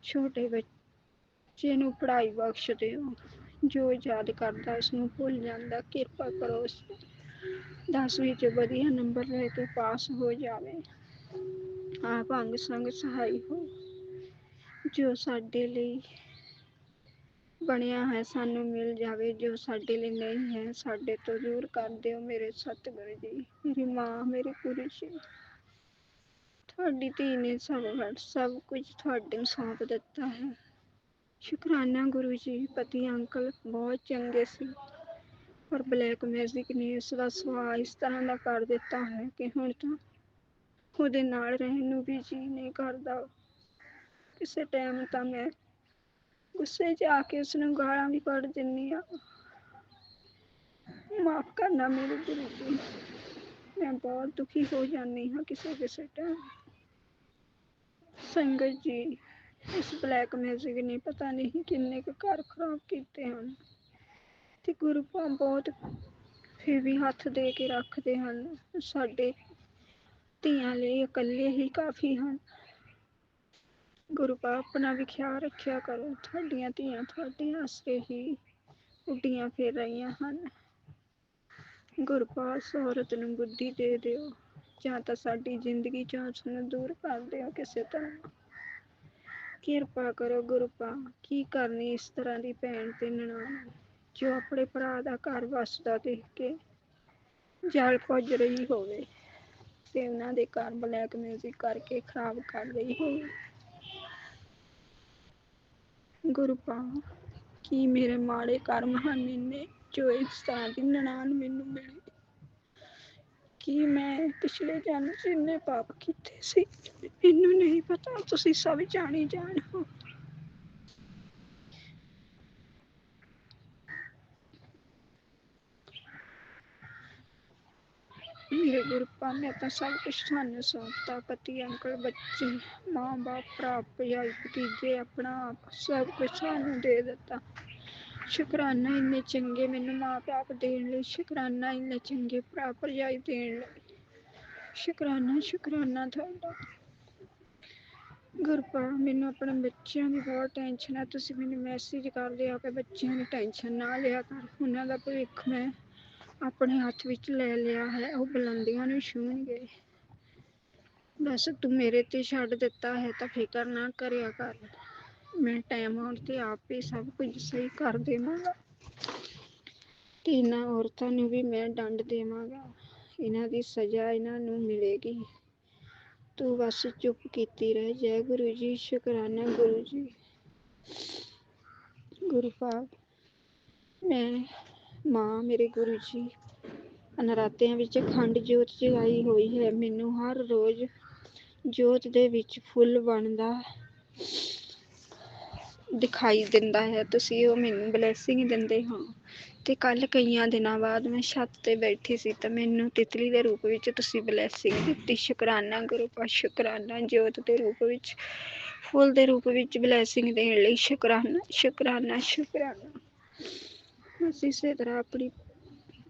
ਛੋਟੇ ਬੱਚੇ ਨੂੰ ਪੜ੍ਹਾਈ ਬਖਸ਼ ਦਿਓ, ਜੋ ਯਾਦ ਕਰਦਾ ਉਸਨੂੰ ਭੁੱਲ ਜਾਂਦਾ। ਕਿਰਪਾ ਕਰੋ ਉਸ 10ਵੀਂ 'ਚ ਵਧੀਆ ਨੰਬਰ ਲੈ ਕੇ ਪਾਸ ਹੋ ਜਾਵੇ। ਆਪ ਅੰਗ ਸੰਗ ਸਹਾਈ ਹੋ। ਜੋ ਸਾਡੇ ਲਈ ਬਣਿਆ ਹੈ ਸਾਨੂੰ ਮਿਲ ਜਾਵੇ, ਜੋ ਸਾਡੇ ਲਈ ਨਹੀਂ ਹੈ ਸਾਡੇ ਤੋਂ ਦੂਰ ਕਰ ਦਿਓ। ਮੇਰੇ ਸਤਿਗੁਰੂ ਜੀ, ਮੇਰੀ ਮਾਂ, ਮੇਰੇ ਗੁਰੂ ਜੀ, ਤੁਹਾਡੀ ਧੀ ਨੇ ਸਭ ਕੁਝ ਤੁਹਾਡੇ ਨੂੰ ਸੌਂਪ ਦਿੱਤਾ ਹੈ। ਸ਼ੁਕਰਾਨਾ ਗੁਰੂ ਜੀ। ਪਤੀ ਅੰਕਲ ਬਹੁਤ ਚੰਗੇ ਸੀ, ਪਰ ਬਲੈਕ ਮੈਜਿਕ ਨੇ ਉਸ ਦਾ ਸੁਭਾਅ ਇਸ ਤਰ੍ਹਾਂ ਦਾ ਕਰ ਦਿੱਤਾ ਹੈ ਕਿ ਹੁਣ ਤਾਂ ਉਹਦੇ ਨਾਲ ਰਹਿਣ ਨੂੰ ਵੀ ਜੀ ਨਹੀਂ ਕਰਦਾ। ਕਿਸੇ ਟਾਈਮ ਤਾਂ ਮੈਂ ਗੁੱਸੇ 'ਚ ਆ ਕੇ ਉਸਨੂੰ ਗਾਲਾਂ ਵੀ ਕੱਢ ਦਿੰਦੀ ਹਾਂ। ਮਾਫ਼ ਕਰਨਾ ਮੇਰੇ ਗੁਰੂ ਜੀ, ਮੈਂ ਬਹੁਤ ਦੁਖੀ ਹੋ ਜਾਂਦੀ ਹਾਂ ਕਿਸੇ ਟਾਈਮ। ਸੰਗਤ ਜੀ, ਇਸ ਬਲੈਕ ਮੈਜਿਕ ਨੇ ਪਤਾ ਨਹੀਂ ਕਿੰਨੇ ਕੁ ਘਰ ਖਰਾਬ ਕੀਤੇ ਹਨ, ਤੇ ਗੁਰੂ ਬਹੁਤ ਫਿਰ ਵੀ ਹੱਥ ਦੇ ਕੇ ਰੱਖਦੇ ਹਨ। ਸਾਡੇ ਧੀਆਂ ਲਈ ਇਕੱਲੇ ਹੀ ਕਾਫੀ ਹਨ। ਗੁਰੂ ਆਪਣਾ ਵੀ ਖਿਆਲ ਰੱਖਿਆ ਕਰੋ। ਤੁਹਾਡੀਆਂ ਧੀਆਂ ਤੁਹਾਡੇ ਆਸਰੇ ਹੀ ਉੱਡੀਆਂ ਫਿਰ ਰਹੀਆਂ ਹਨ। ਗੁਰੂ ਉਸ ਔਰਤ ਨੂੰ ਬੁੱਧੀ ਦੇ ਦਿਓ, ਜਾਂ ਤਾਂ ਸਾਡੀ ਜ਼ਿੰਦਗੀ 'ਚੋਂ ਉਸਨੂੰ ਦੂਰ ਕਰ ਦਿਓ ਕਿਸੇ ਤਰ੍ਹਾਂ। ਕਿਰਪਾ ਕਰੋ ਗੁਰੂ ਕੀ ਕਰਨੀ ਇਸ ਤਰ੍ਹਾਂ ਦੀ ਭੈਣ ਤੇ ਨਨਾਣ, ਜੋ ਆਪਣੇ ਭਰਾ ਦਾ ਘਰ ਵਸਦਾ ਦੇਖ ਕੇ ਜਲ ਪੁੱਜ ਰਹੀ ਹੋਵੇ ਤੇ ਉਹਨਾਂ ਦੇ ਘਰ ਬਲੈਕ ਮੈਜਿਕ ਕਰਕੇ ਖਰਾਬ ਕਰ ਰਹੀ ਹੋਵੇ। ਗੁਰੂ ਕੀ ਮੇਰੇ ਮਾੜੇ ਕਰਮ ਹਨ ਇੰਨੇ, ਜੋ ਇਸ ਤਰ੍ਹਾਂ ਦੀ ਨਨਾਣ ਮੈਨੂੰ ਮਿਲੀ। ਕੀ ਮੈਂ ਪਿਛਲੇ ਜਨਮ 'ਚ ਇੰਨੇ ਪਾਪ ਕੀਤੇ ਸੀ, ਮੈਨੂੰ ਨਹੀਂ ਪਤਾ, ਤੁਸੀਂ ਸਭ ਜਾਣੀ ਜਾਣ ਹੋ। ਮੇਰੇ ਗੁਰੂ ਮੈਂ ਤਾਂ ਸਭ ਕੁਛ ਤੁਹਾਨੂੰ ਸੌਂਪਤਾ, ਪਤੀ ਅੰਕਲ, ਬੱਚੇ, ਮਾਂ ਬਾਪ, ਭਰਾ ਭਰਜਾਈ, ਭਤੀਜੇ, ਆਪਣਾ ਆਪ, ਸਭ ਕੁਛ ਤੁਹਾਨੂੰ ਦੇ ਦਿੱਤਾ। ਸ਼ੁਕਰਾਨਾ ਇੰਨੇ ਚੰਗੇ ਮੈਨੂੰ ਮਾਂ ਬਾਪ ਦੇਣ ਲਈ, ਸ਼ੁਕਰਾਨਾ ਇੰਨੇ ਚੰਗੇ ਭਰਾ ਭਰਜਾਈ ਦੇਣ ਲਈ, ਸ਼ੁਕਰਾਨਾ ਤੁਹਾਡਾ। ਗੁਰੂ ਮੈਨੂੰ ਆਪਣੇ ਬੱਚਿਆਂ ਦੀ ਬਹੁਤ ਟੈਨਸ਼ਨ ਹੈ, ਤੁਸੀਂ ਮੈਨੂੰ ਮੈਸੇਜ ਕਰਦੇ ਆ ਕਿ ਬੱਚਿਆਂ ਦੀ ਟੈਨਸ਼ਨ ਨਾ ਲਿਆ ਕਰ, ਉਹਨਾਂ ਦਾ ਭਵਿੱਖ ਮੈਂ ਆਪਣੇ ਹੱਥ ਵਿੱਚ ਲੈ ਲਿਆ ਹੈ, ਉਹ ਬੁਲੰਦੀਆਂ ਨੂੰ ਛੂਹਣਗੇ। ਬਸ ਤੂੰ ਮੇਰੇ ਤੇ ਛੱਡ ਦਿੱਤਾ ਹੈ ਤਾਂ ਫਿਕਰ ਨਾ ਕਰਿਆ ਕਰ, ਮੈਂ ਟਾਈਮ ਆਉਣ ਤੇ ਆਪ ਹੀ ਸਭ ਕੁਝ ਸਹੀ ਕਰ ਦੇਵਾਂਗਾ। ਤੇ ਇਹਨਾਂ ਔਰਤਾਂ ਨੂੰ ਵੀ ਮੈਂ ਦੰਡ ਦੇਵਾਂਗਾ, ਇਹਨਾਂ ਦੀ ਸਜ਼ਾ ਇਹਨਾਂ ਨੂੰ ਮਿਲੇਗੀ। ਤੂੰ ਬਸ ਚੁੱਪ ਕੀਤੀ ਰਹਿ। ਜੈ ਗੁਰੂ ਜੀ। ਸ਼ੁਕਰਾਨਾ ਗੁਰੂ ਜੀ। ਗੁਰੂ ਮੈਂ ਮਾਂ, ਮੇਰੇ ਗੁਰੂ ਜੀ, ਨਰਾਤਿਆਂ ਵਿੱਚ ਅਖੰਡ ਜੋਤ ਜਗਾਈ ਹੋਈ ਹੈ। ਮੈਨੂੰ ਹਰ ਰੋਜ਼ ਜੋਤ ਦੇ ਵਿੱਚ ਫੁੱਲ ਬਣਦਾ ਦਿਖਾਈ ਦਿੰਦਾ ਹੈ, ਤੁਸੀਂ ਉਹ ਮੈਨੂੰ ਬਲੈਸਿੰਗ ਦਿੰਦੇ ਹੋ। ਤੇ ਕੱਲ ਕਈਆਂ ਦਿਨਾਂ ਬਾਅਦ ਮੈਂ ਛੱਤ ਤੇ ਬੈਠੀ ਸੀ ਤਾਂ ਮੈਨੂੰ ਤਿਤਲੀ ਦੇ ਰੂਪ ਵਿੱਚ ਤੁਸੀਂ ਬਲੈਸਿੰਗ ਦਿੱਤੀ। ਸ਼ੁਕਰਾਨਾ ਗੁਰੂ ਸ਼ੁਕਰਾਨਾ। ਜੋਤ ਦੇ ਰੂਪ ਵਿੱਚ, ਫੁੱਲ ਦੇ ਰੂਪ ਵਿੱਚ ਬਲੈਸਿੰਗ ਦੇਣ ਲਈ ਸ਼ੁਕਰਾਨਾ, ਸ਼ੁਕਰਾਨਾ, ਸ਼ੁਕਰਾਨਾ। ਬਸ ਇਸੇ ਤਰ੍ਹਾਂ ਆਪਣੀ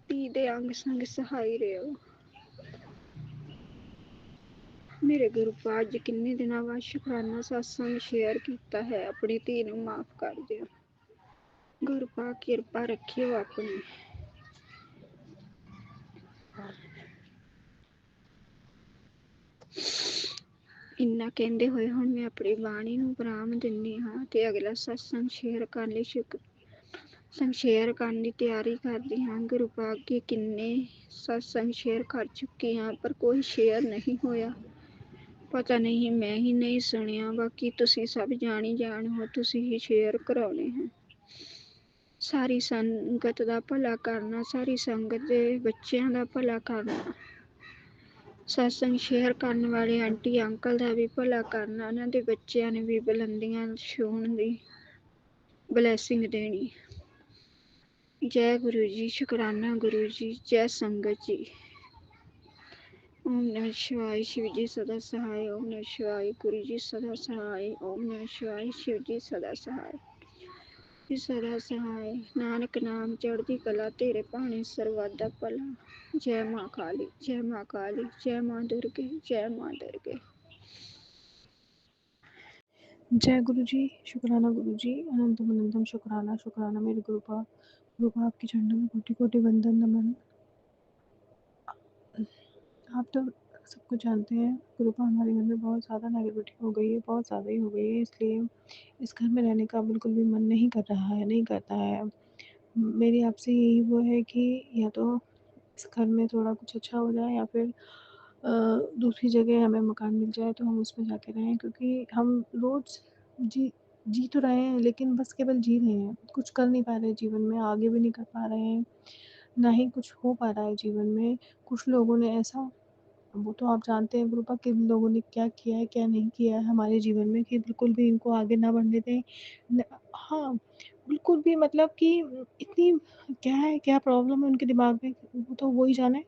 ਧੀ ਦੇ ਅੰਗ ਸੰਗ ਸਹਾਈ ਰਹੋ। ਮੇਰੇ ਗੁਰੂ ਅੱਜ ਕਿੰਨੇ ਦਿਨਾਂ ਬਾਅਦ ਸ਼ੁਕਰਾਨਾ ਸਤਸੰਗ ਸ਼ੇਅਰ ਕੀਤਾ ਹੈ। ਆਪਣੀ ਧੀ ਨੂੰ ਮਾਫ਼ ਕਰ ਦਿਓ। ਗੁਰੂ ਕਿਰਪਾ ਰੱਖਿਓ ਆਪਣੀ। ਇੰਨਾ ਕਹਿੰਦੇ ਹੋਏ ਹੁਣ ਮੈਂ ਆਪਣੀ ਬਾਣੀ ਨੂੰ ਵਿਰਾਮ ਦਿੰਦੀ ਹਾਂ ਤੇ ਅਗਲਾ ਸਤਸੰਗ ਸ਼ੇਅਰ ਕਰਨ ਲਈ ਸ਼ੇਅਰ ਕਰਨ ਦੀ ਤਿਆਰੀ ਕਰਦੀ ਹਾਂ। ਗੁਰੂ ਪਾਕ ਅੱਗੇ ਕਿੰਨੇ ਸਤਸੰਗ ਸ਼ੇਅਰ ਕਰ ਚੁੱਕੀ ਹਾਂ ਪਰ ਕੋਈ ਸ਼ੇਅਰ ਨਹੀਂ ਹੋਇਆ। ਪਤਾ ਨਹੀਂ ਮੈਂ ਹੀ ਨਹੀਂ ਸੁਣਿਆ, ਬਾਕੀ ਤੁਸੀਂ ਸਭ ਜਾਣੀ ਹੋ, ਤੁਸੀਂ ਹੀ ਸ਼ੇਅਰ ਕਰਾਉਣੇ ਹੈ। ਸਾਰੀ ਸੰਗਤ ਦਾ ਭਲਾ ਕਰਨਾ, ਸਾਰੀ ਸੰਗਤ ਦੇ ਬੱਚਿਆਂ ਦਾ ਭਲਾ ਕਰਨਾ, ਸਤਸੰਗ ਸ਼ੇਅਰ ਕਰਨ ਵਾਲੇ ਆਂਟੀ ਅੰਕਲ ਦਾ ਵੀ ਭਲਾ ਕਰਨਾ, ਉਹਨਾਂ ਦੇ ਬੱਚਿਆਂ ਨੇ ਵੀ ਬੁਲੰਦੀਆਂ ਛੂਹਣ ਦੀ ਬਲੈਸਿੰਗ ਦੇਣੀ। ਜੈ ਗੁਰੂ ਜੀ, ਸ਼ੁਕਰਾਨਾ ਗੁਰੂ ਜੀ, ਜੈ ਸੰਗਤ ਜੀ। ਓਮ ਨਮः शिवाय, शिव जी सदा सहाय। ओम नमः शिवाय, गुरु जी सदा सहाय। ओम नमः शिवाय, शिव जी सदा सहाय। जी सदा सहाय। नानक नाम चढ़ती कला, तेरे भाने सर्वदा दा भला। जय माँ काली, जय माँ काली, जय माँ दुर्गे, जय माँ दुर्गे। जय गुरु जी, शुक्राना गुरु जी, अनंतम अनंतम शुक्राना शुक्राना मेरे गुरु पाक के चरणों में कोटि कोटि वंदन नमन। आप तो सब कुछ जानते हैं, गुरुपा हमारे घर में बहुत ज़्यादा नेगेटिविटी हो गई है, बहुत ज़्यादा ही हो गई है, इसलिए इस घर में रहने का बिल्कुल भी मन नहीं कर रहा है, नहीं करता है। मेरी आपसे यही वो है कि या तो इस घर में थोड़ा कुछ अच्छा हो जाए या फिर दूसरी जगह हमें मकान मिल जाए तो हम उसमें जाके रहें, क्योंकि हम रोज़ जी तो रहे हैं लेकिन बस केवल जी रहे हैं, कुछ कर नहीं पा रहे जीवन में, आगे भी नहीं कर पा रहे हैं, ना ही कुछ हो पा रहा है जीवन में। कुछ लोगों ने ऐसा, वो तो आप जानते हैं गुरुपा किन लोगों ने क्या किया है क्या नहीं किया है हमारे जीवन में कि बिल्कुल भी इनको आगे ना बढ़ने दें। हाँ, बिल्कुल भी, मतलब कि इतनी क्या प्रॉब्लम है उनके दिमाग में, वो तो वो ही जाने।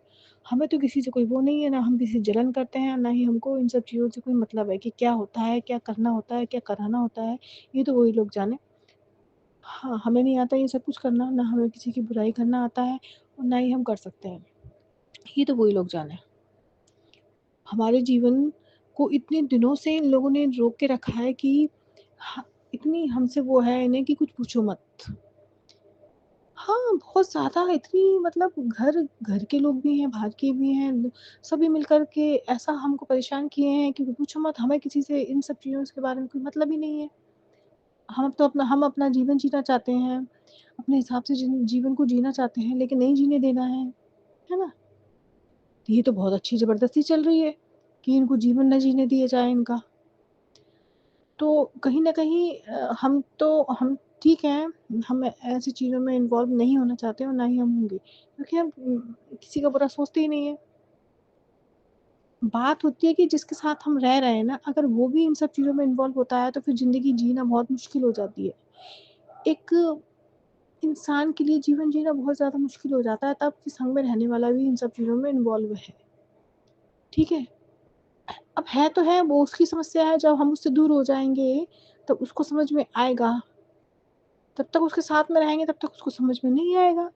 हमें तो किसी से कोई वो नहीं है, ना हम किसी से जलन करते हैं, ना ही हमको इन सब चीज़ों से कोई मतलब है कि क्या होता है, क्या करना होता है, क्या कराना होता है, ये तो वही लोग जाने। हाँ, हमें नहीं आता ये सब कुछ करना, ना हमें किसी की बुराई करना आता है और ना ही हम कर सकते हैं, ये तो वही लोग जाने। हमारे जीवन को इतने दिनों से इन लोगों ने रोक के रखा है कि इतनी हमसे वो है इन्हें कि कुछ पूछो मत। हाँ, बहुत ज़्यादा, इतनी, मतलब घर के लोग भी हैं, बाहर के भी हैं, सभी मिलकर के ऐसा हमको परेशान किए हैं कि पूछो मत। हमें किसी से इन सब चीज़ों के बारे में कोई मतलब ही नहीं है। हम अपना जीवन जीना चाहते हैं, अपने हिसाब से जीवन को जीना चाहते हैं, लेकिन नहीं जीने देना है ना? ये तो बहुत अच्छी ज़बरदस्ती चल रही है कि इनको जीवन ना जीने दिया जाए इनका। तो कहीं न कहीं हम ठीक हैं, हम ऐसी चीज़ों में इन्वॉल्व नहीं होना चाहते और ना ही हम होंगे, क्योंकि हम किसी का बुरा सोचते ही नहीं हैं। बात होती है कि जिसके साथ हम रह रहे हैं ना, अगर वो भी इन सब चीज़ों में इन्वॉल्व होता है तो फिर ज़िंदगी जीना बहुत मुश्किल हो जाती है। एक इंसान के लिए जीवन जीना बहुत ज़्यादा मुश्किल हो जाता है तब कि संग में रहने वाला भी इन सब चीज़ों में इन्वॉल्व है। ठीक है? अब है तो है, वो उसकी समस्या है, जब हम उससे दूर हो जाएँगे तब उसको समझ में आएगा। तब तक उसके साथ में रहेंगे तब तक उसको समझ में नहीं आएगा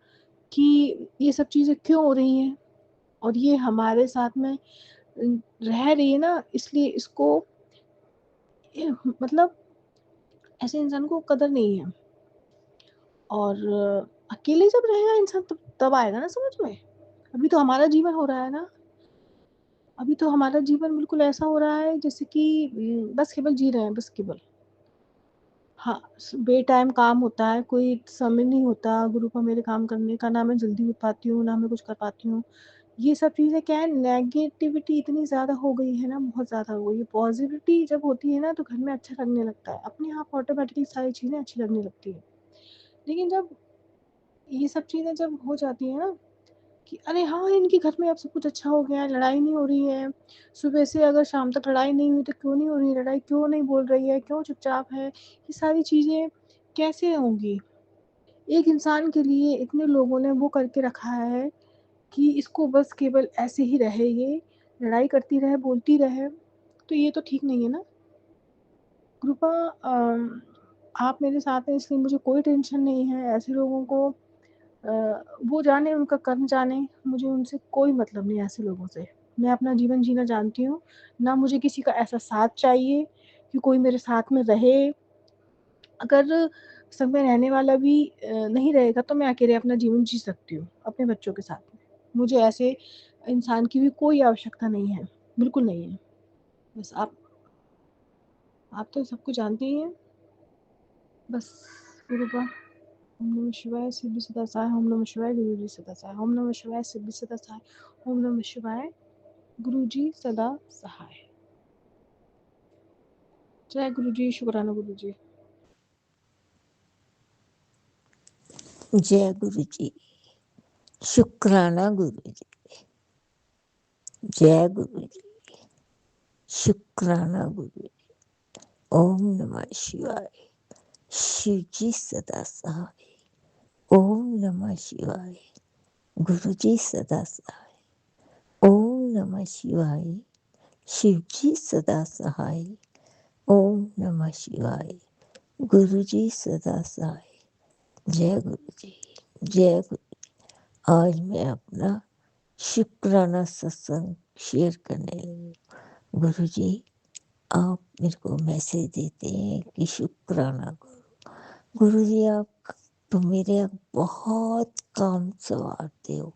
कि ये सब चीज़ें क्यों हो रही हैं और ये हमारे साथ में रह रही है ना, इसलिए इसको मतलब ऐसे इंसान को कदर नहीं है। और अकेले जब रहेगा इंसान तब आएगा ना समझ में। अभी तो हमारा जीवन हो रहा है ना, अभी तो हमारा जीवन बिल्कुल ऐसा हो रहा है जैसे कि बस केवल जी रहे हैं, बस केवल। हाँ, बेटाइम काम होता है, कोई समय नहीं होता गुरु का मेरे काम करने का, ना मैं जल्दी उठ पाती हूँ, ना मैं कुछ कर पाती हूँ। ये सब चीज़ें क्या है, नेगेटिविटी इतनी ज़्यादा हो गई है ना, बहुत ज़्यादा हो गई है। पॉज़िटिविटी जब होती है ना तो घर में अच्छा लगने लगता है, अपने आप ऑटोमैटिकली सारी चीज़ें अच्छी लगने लगती हैं। लेकिन जब ये सब चीज़ें जब हो जाती हैं ना कि अरे हाँ, इनके घर में अब सब कुछ अच्छा हो गया है, लड़ाई नहीं हो रही है, सुबह से अगर शाम तक लड़ाई नहीं हुई तो क्यों नहीं हो रही है लड़ाई, क्यों नहीं बोल रही है, क्यों चुपचाप है, ये सारी चीज़ें कैसे होंगी? एक इंसान के लिए इतने लोगों ने वो करके रखा है कि इसको बस केवल ऐसे ही रहे, ये लड़ाई करती रहे, बोलती रहे, तो ये तो ठीक नहीं है ना। कृपा आप मेरे साथ हैं इसलिए मुझे कोई टेंशन नहीं है, ऐसे लोगों को वो जाने, उनका कर्म जाने, मुझे उनसे कोई मतलब नहीं है ऐसे लोगों से। मैं अपना जीवन जीना जानती हूँ, ना मुझे किसी का ऐसा साथ चाहिए कि कोई मेरे साथ में रहे। अगर संग में रहने वाला भी नहीं रहेगा तो मैं अकेले अपना जीवन जी सकती हूँ, अपने बच्चों के साथ में। मुझे ऐसे इंसान की भी कोई आवश्यकता नहीं है, बिल्कुल नहीं है। बस आप आप तो सब कुछ जानते ही हैं। बस गुरुबा ओम नमः शिवाय सिद्धि सदा साई ओम नमः शिवाय गुरु जी सदा सहाय ओम नमः शिवाय सिद्धि सदा सहाय ओम नमः शिवाय गुरु जी सदा सहाय। जय गुरु जी, शुक्राना गुरु जी। जय गुरु जी, शुक्राना गुरु जी। जय गुरु जी, शुक्राना गुरु जी। ओम नमः शिवाय, शिव जी सदा सहाय। ओम नमः शिवाय, गुरु जी सदा सहाय। ओम नमः शिवाय, शिव जी सदा सहाय। ओम नमः शिवाय, गुरु जी सदा सहाय। जय गुरु जी, जय गुरु जी। आज मैं अपना शुक्राना सत्संग शेयर करने लगी। गुरु जी आप मेरे को मैसेज देते हैं कि शुक्राना करो। गुरु जी आप तो मेरे बहुत काम संवारते हो।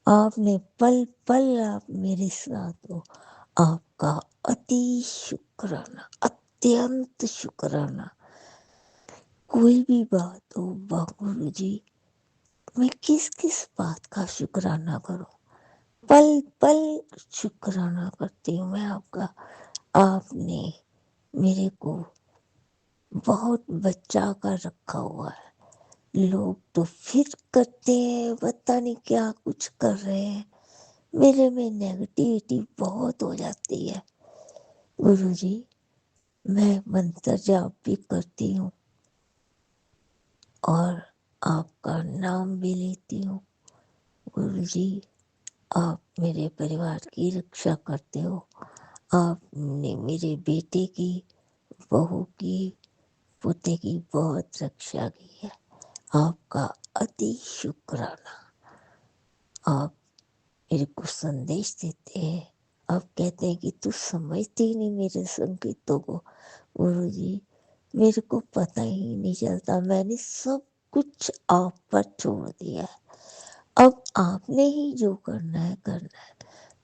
आपने पल पल आप मेरे साथ हो। आपका अति शुक्राना, अत्यंत शुक्राना। कोई भी बात हो गुरु जी, मैं किस किस बात का शुक्राना करूं? पल पल शुक्राना करती हूँ मैं आपका। आपने मेरे को बहुत बचा कर रखा हुआ है। लोग तो फिर करते हैं, पता नहीं क्या कुछ कर रहे हैं। मेरे में नेगेटिविटी बहुत हो जाती है। गुरु जी मैं मंत्र जाप भी करती हूँ और आपका नाम भी लेती हूँ। गुरु जी आप मेरे परिवार की रक्षा करते हो। आपने मेरे बेटे की, बहू की, पोते की बहुत रक्षा की है। आपका अति शुक्राना। आप मेरे को संदेश देते हैं। आप कहते हैं कि तू समझती ही नहीं मेरे संकेतों को। गुरु जी मेरे को पता ही नहीं चलता, मैंने सब कुछ आप पर छोड़ दिया है। अब आपने ही जो करना है करना है।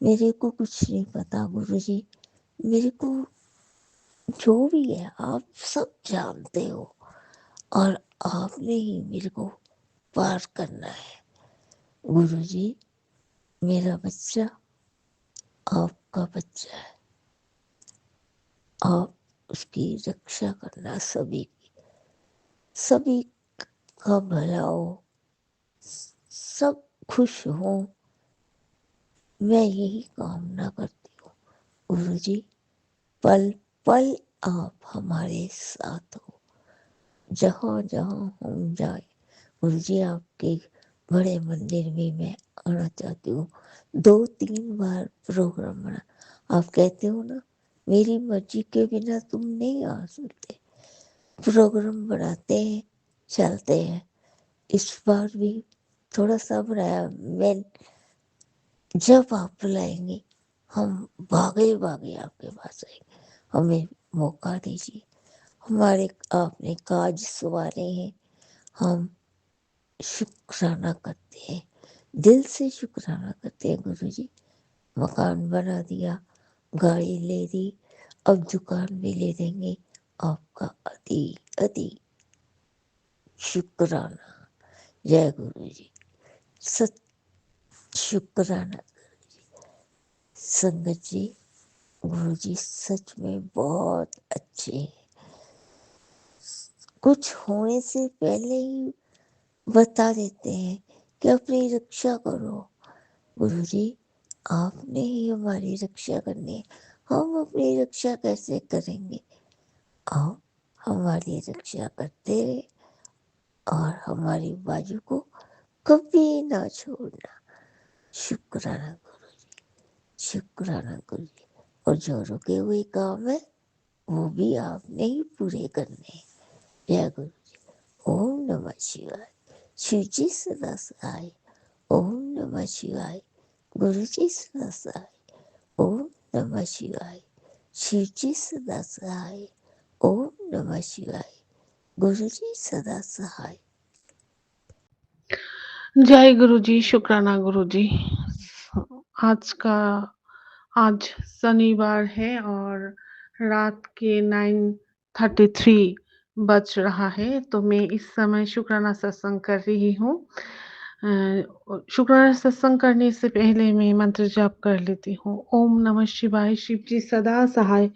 मेरे को कुछ नहीं पता गुरु जी। मेरे को जो भी है आप सब जानते हो और आपने ही मेरे को पार करना है। गुरु जी मेरा बच्चा आपका बच्चा है। आप उसकी रक्षा करना, सभी का भला हो, सब खुश हो, मैं यही कामना करती हूँ। गुरु जी पल पल आप हमारे साथ हो, जहाँ जहाँ हम जाए। गुरु जी आपके बड़े मंदिर में मैं आना चाहती हूँ। 2-3 बार प्रोग्राम बना। आप कहते हो ना मेरी मर्जी के बिना तुम नहीं आ सकते। प्रोग्राम बनाते हैं, चलते हैं। इस बार भी थोड़ा सा बनाया। मैं जब आप बुलाएंगे हम भागे भागे आपके पास आएंगे। हमें मौका दीजिए। हमारे आपने काज सवारे हैं, हम शुक्राना करते हैं, दिल से शुक्राना करते हैं। गुरु जी मकान बना दिया, गाड़ी ले दी, अब दुकान भी ले देंगे। आपका अति अति शुक्राना। जय गुरु जी, सत शुक्राना। संगत जी गुरु जी सच में बहुत अच्छे हैं। कुछ होने से पहले ही बता देते हैं कि अपनी रक्षा करो। गुरु जी आपने ही हमारी रक्षा करनी है। हम अपनी रक्षा कैसे करेंगे? आप हमारी रक्षा करते रहे और हमारी बाजू को कभी ना छोड़ना। शुक्राना गुरु जी, शुक्राना गुरु जी। और जो रुके हुए काम है वो भी आपने ही पूरे करने हैं। जय गुरु जी। ओम नमः शिवाय, शिव जी सदा सहाय। ओम नमः शिवाय, गुरु जी सदा सहाय। ओम नमः शिवाय, शिव जी सदा सहाय। ओम नमः शिवाय, गुरु जी सदा सहाय। जय गुरु जी, शुक्राना गुरु जी। आज शनिवार है और रात के 33 बज रहा है, तो मैं इस समय शुक्राना सत्संग कर रही हूँ। शुक्राना सत्संग करने से पहले मैं मंत्र जाप कर लेती हूँ। ओम नमः शिवाय, शिव जी सदा सहाय।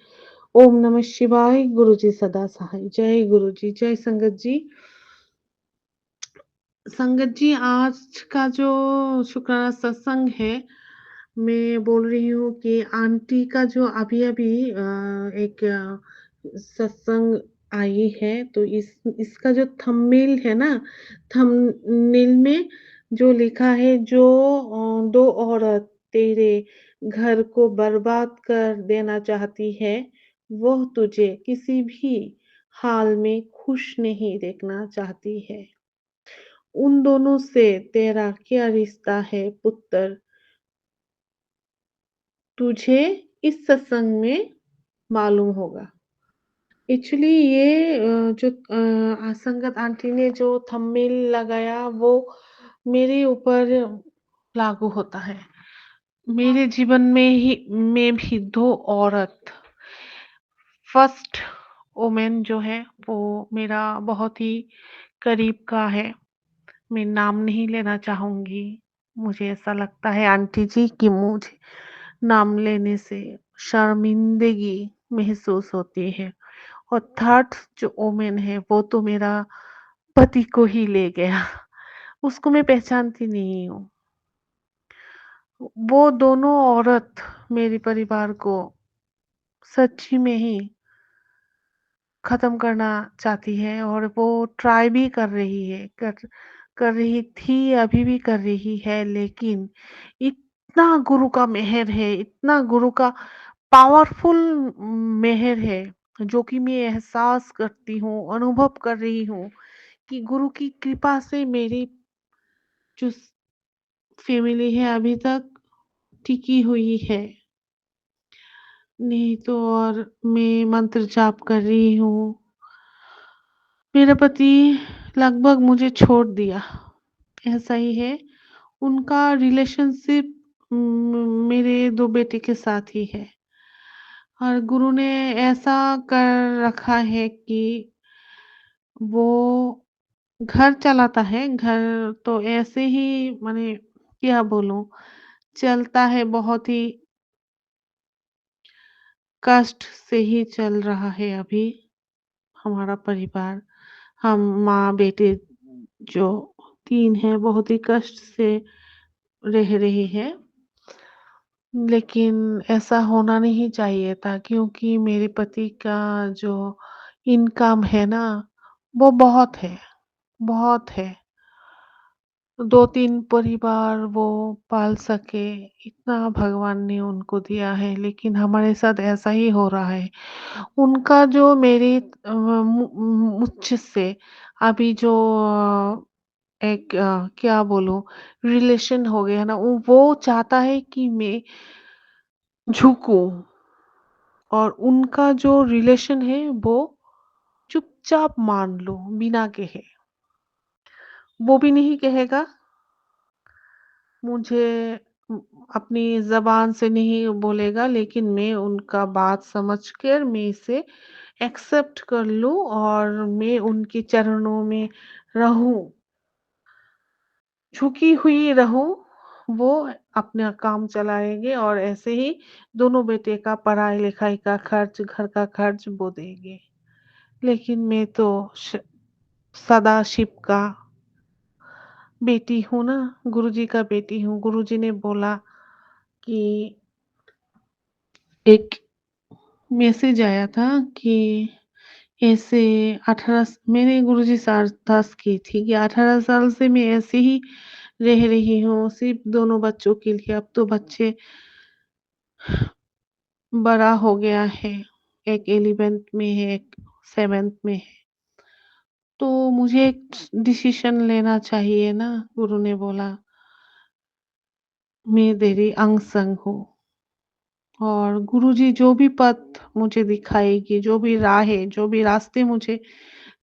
ओम नमः शिवाय, गुरु जी सदा सहाय। जय गुरु जी, जय संगत जी। संगत जी, आज का जो शुक्राना सत्संग है, मैं बोल रही हूँ कि आंटी का जो अभी-अभी एक सत्संग आई है, तो इसका जो थंबनेल है ना, थंबनेल में जो लिखा है, जो 2 औरत तेरे घर को बर्बाद कर देना चाहती है, वह तुझे किसी भी हाल में खुश नहीं देखना चाहती है। उन दोनों से तेरा क्या रिश्ता है पुत्र? तुझे इस सत्संग में मालूम होगा। एक्चुअली ये जो संगत आंटी ने जो थंबनेल लगाया, वो मेरे ऊपर लागू होता है। मेरे जीवन में भी 2 औरत, फर्स्ट वुमन जो है वो मेरा बहुत ही करीब का है। मैं नाम नहीं लेना चाहूँगी। मुझे ऐसा लगता है आंटी जी कि मुझे नाम लेने से शर्मिंदगी महसूस होती है। और थर्ड जो वुमन है, वो तो मेरा पति को ही ले गया। उसको मैं पहचानती नहीं हूँ। वो दोनों औरत मेरे परिवार को सच्ची में ही ख़त्म करना चाहती है, और वो ट्राई भी कर रही है, कर रही थी, अभी भी कर रही है। लेकिन इतना गुरु का मेहर है, इतना गुरु का पावरफुल मेहर है, जो कि मैं एहसास करती हूँ, अनुभव कर रही हूँ कि गुरु की कृपा से मेरी जो फैमिली है अभी तक टिकी हुई है। नहीं तो और मैं मंत्र जाप कर रही हूँ। मेरा पति लगभग मुझे छोड़ दिया, ऐसा ही है। उनका रिलेशनशिप मेरे 2 बेटे के साथ ही है, और गुरु ने ऐसा कर रखा है कि वो घर चलाता है। घर तो ऐसे ही, माने क्या बोलूँ, चलता है, बहुत ही कष्ट से ही चल रहा है अभी हमारा परिवार। हम माँ-बेटे जो 3 हैं, बहुत ही कष्ट से रह रहे हैं। लेकिन ऐसा होना नहीं चाहिए था, क्योंकि मेरे पति का जो इनकम है ना, वो बहुत है। 2-3 परिवार वो पाल सके, इतना भगवान ने उनको दिया है, लेकिन हमारे साथ ऐसा ही हो रहा है। उनका जो मेरी मुझसे अभी जो एक क्या बोलूँ, रिलेशन हो गया ना, वो चाहता है कि मैं झुकूँ, और उनका जो रिलेशन है वो चुपचाप मान लो, बिना कहे। वो भी नहीं कहेगा, मुझे अपनी ज़बान से नहीं बोलेगा, लेकिन मैं उनका बात समझ कर मैं इसे एक्सेप्ट कर लूँ, और मैं उनके चरणों में रहूँ, झुकी हुई रहूँ। वो अपना काम चलाएँगे, और ऐसे ही दोनों बेटे का पढ़ाई-लिखाई का खर्च, घर का खर्च वो देंगे। लेकिन मैं तो सदाशिव का बेटी हूँ ना, गुरुजी का बेटी हूँ। गुरुजी ने बोला कि एक मैसेज आया था कि ऐसे 18 मैंने गुरुजी से अरदास की थी कि 18 साल से मैं ऐसे ही रह रही हूँ, सिर्फ़ दोनों बच्चों के लिए। अब तो बच्चे बड़ा हो गया है, एक 11th में है, एक 7th में है। तो मुझे एक डिसीज़न लेना चाहिए ना, गुरु ने बोला। मैं तेरी अंग-संग हूँ, और गुरुजी जो भी पथ मुझे दिखाएगी, जो भी राहें, जो भी रास्ते मुझे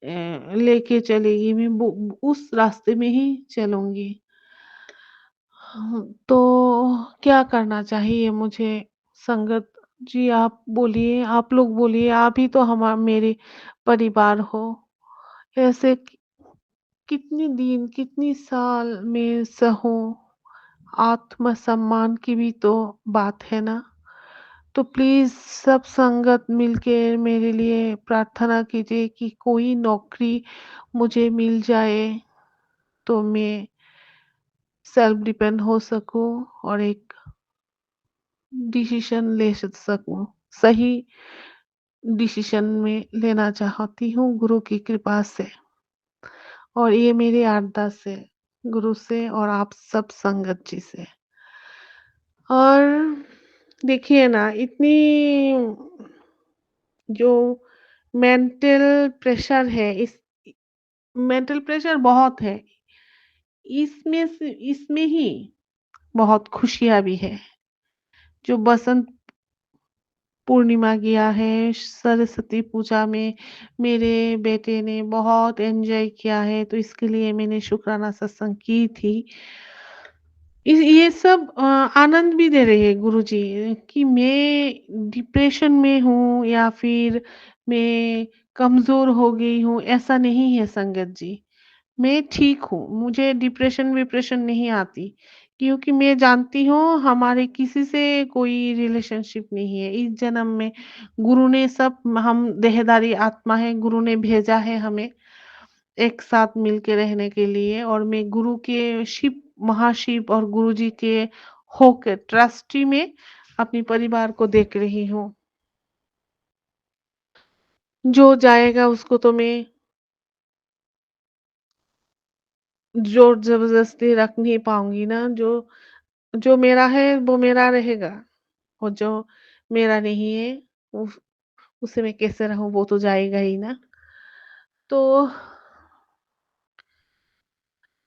लेके चलेगी, मैं वो उस रास्ते में ही चलूँगी। तो क्या करना चाहिए मुझे? संगत जी, आप बोलिए, आप लोग बोलिए, आप ही तो मेरे परिवार हो। ऐसे कितने दिन, कितनी साल मैं सहूँ? आत्मसम्मान की भी तो बात है ना। तो प्लीज़ सब संगत मिलके मेरे लिए प्रार्थना कीजिए कि कोई नौकरी मुझे मिल जाए, तो मैं सेल्फ डिपेंड हो सकूँ और एक डिसीज़न ले सकूँ। सही डिसीज़न मैं लेना चाहती हूँ गुरु की कृपा से, और ये मेरी अरदास है गुरु से और आप सब संगत जी से। और देखिए ना, इतनी जो मेंटल प्रेशर है, इस मेंटल प्रेशर बहुत है। इसमें ही बहुत खुशियाँ भी है। जो बसंत पूर्णिमा गया है, सरस्वती पूजा में मेरे बेटे ने बहुत एन्जॉय किया है, तो इसके लिए मैंने शुक्राना सत्संग की थी। ये सब आनंद भी दे रही है गुरुजी कि मैं डिप्रेशन में हूँ या फिर मैं कमज़ोर हो गई हूँ, ऐसा नहीं है संगत जी। मैं ठीक हूँ, मुझे डिप्रेशन-विप्रेशन नहीं आती, क्योंकि मैं जानती हूँ हमारे किसी से कोई रिलेशनशिप नहीं है। इस जन्म में गुरु ने सब, हम देहधारी आत्मा हैं, गुरु ने भेजा है हमें एक साथ मिलके रहने के लिए, और मैं गुरु के महाशिव और गुरुजी के होकर ट्रस्टी में अपने परिवार को देख रही हूँ। जो जाएगा उसको तो मैं ज़ोर ज़बरदस्ती रख नहीं पाऊँगी ना, जो जो मेरा है वो मेरा रहेगा, और जो मेरा नहीं है उस उसे मैं कैसे रहूँ, वो तो जाएगा ही ना। तो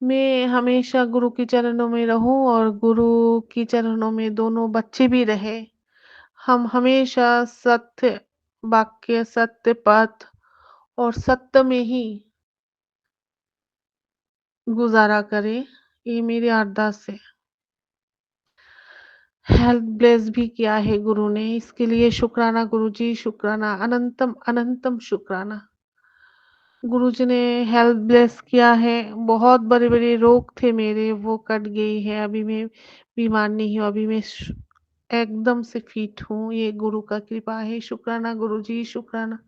मैं हमेशा गुरु के चरणों में रहूँ और गुरु के चरणों में दोनों बच्चे भी रहे। हम हमेशा सत्य वाक्य, सत्य पथ और सत्य में ही गुज़ारा करें, ये मेरी अरदास है। हेल्थ ब्लेस भी किया है गुरु ने, इसके लिए शुक्राना गुरुजी, शुक्राना, अनंतम अनंतम शुक्राना। गुरुजी ने हेल्थ ब्लेस किया है, बहुत बड़े-बड़े रोग थे मेरे, वो कट गई है, अभी मैं बीमार नहीं हूँ, अभी मैं एकदम से फिट हूँ, ये गुरु का कृपा है। शुक्राना गुरुजी, शुक्राना,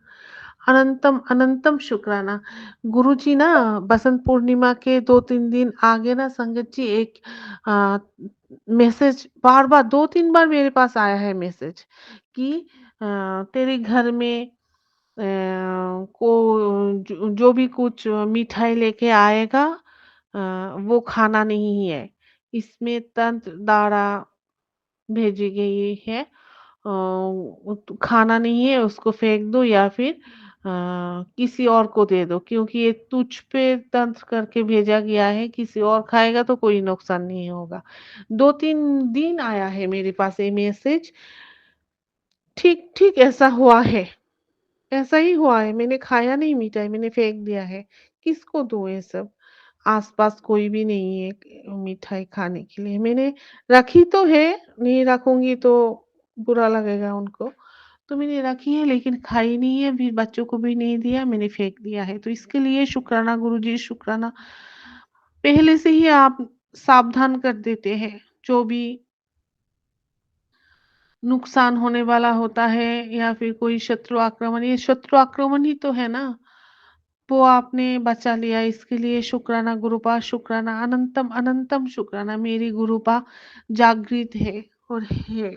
अनंतम अनंतम शुक्राना। गुरुजी ना बसंत पूर्णिमा के 2-3 दिन आगे ना संगत जी एक अ, मैसेज बार-बार 2-3 बार मेरे पास आया है मैसेज कि तेरे घर में को जो भी कुछ मिठाई लेके आएगा, वो खाना नहीं है। इसमें तंत्र द्वारा भेजी गई है। वो तो खाना नहीं है, उसको फेंक दो या फिर किसी और को दे दो, क्योंकि ये तुझ पे तंत्र करके भेजा गया है, किसी और खाएगा तो कोई नुकसान नहीं होगा। 2-3 दिन आया है मेरे पास ये मैसेज। ठीक-ठीक ऐसा हुआ है। ऐसा ही हुआ है, मैंने खाया नहीं मिठाई, मैंने फेंक दिया है। किसको दूँ ये सब? आस-पास कोई भी नहीं है मिठाई खाने के लिए। मैंने रखी तो है, नहीं रखूँगी तो बुरा लगेगा उनको। तो मैंने रखी है लेकिन खाई नहीं है, फिर बच्चों को भी नहीं दिया, मैंने फेंक दिया है। तो इसके लिए शुक्राना गुरुजी, शुक्राना। पहले से ही आप सावधान कर देते हैं, जो भी नुकसान होने वाला होता है या फिर कोई शत्रु आक्रमण, ये शत्रु आक्रमण ही तो है ना। वो आपने बचा लिया, इसके लिए शुक्राना गुरुपा, शुक्राना, अनंतम अनंतम शुक्राना। मेरी गुरुपा जागृत है और है,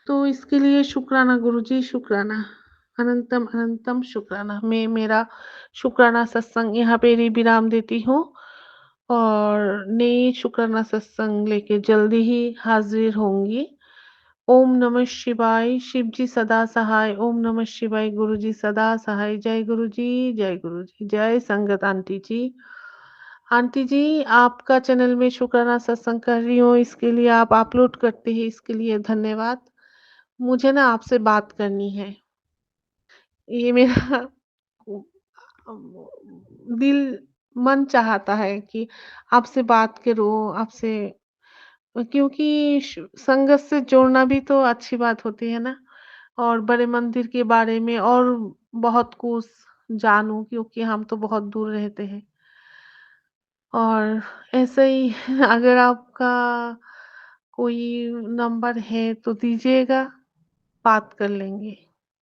तो इसके लिए शुक्राना गुरुजी, शुक्राना, अनंतम अनंतम शुक्राना। मैं मेरा शुक्राना सत्संग यहाँ पे ही विराम देती हूँ, और नए शुक्राना सत्संग लेके जल्दी ही हाजिर होंगी। ओम नमः शिवाय, शिव जी सदा सहाय। ओम नमः शिवाय, गुरु जी सदा सहाय। जय गुरु जी, जय गुरु जी, जय संगत आंटी जी। आंटी जी, आपका चैनल में शुक्राना सत्संग कर रही हूँ, इसके लिए आप अपलोड करते हैं, इसके लिए धन्यवाद। मुझे ना आपसे बात करनी है। ये मेरा दिल मन चाहता है कि आपसे बात करूँ, आपसे क्योंकि संगत से जुड़ना भी तो अच्छी बात होती है ना, और बड़े मंदिर के बारे में और बहुत कुछ जानूं, क्योंकि हम तो बहुत दूर रहते हैं। और ऐसे ही अगर आपका कोई नंबर है तो दीजिएगा, बात कर लेंगे।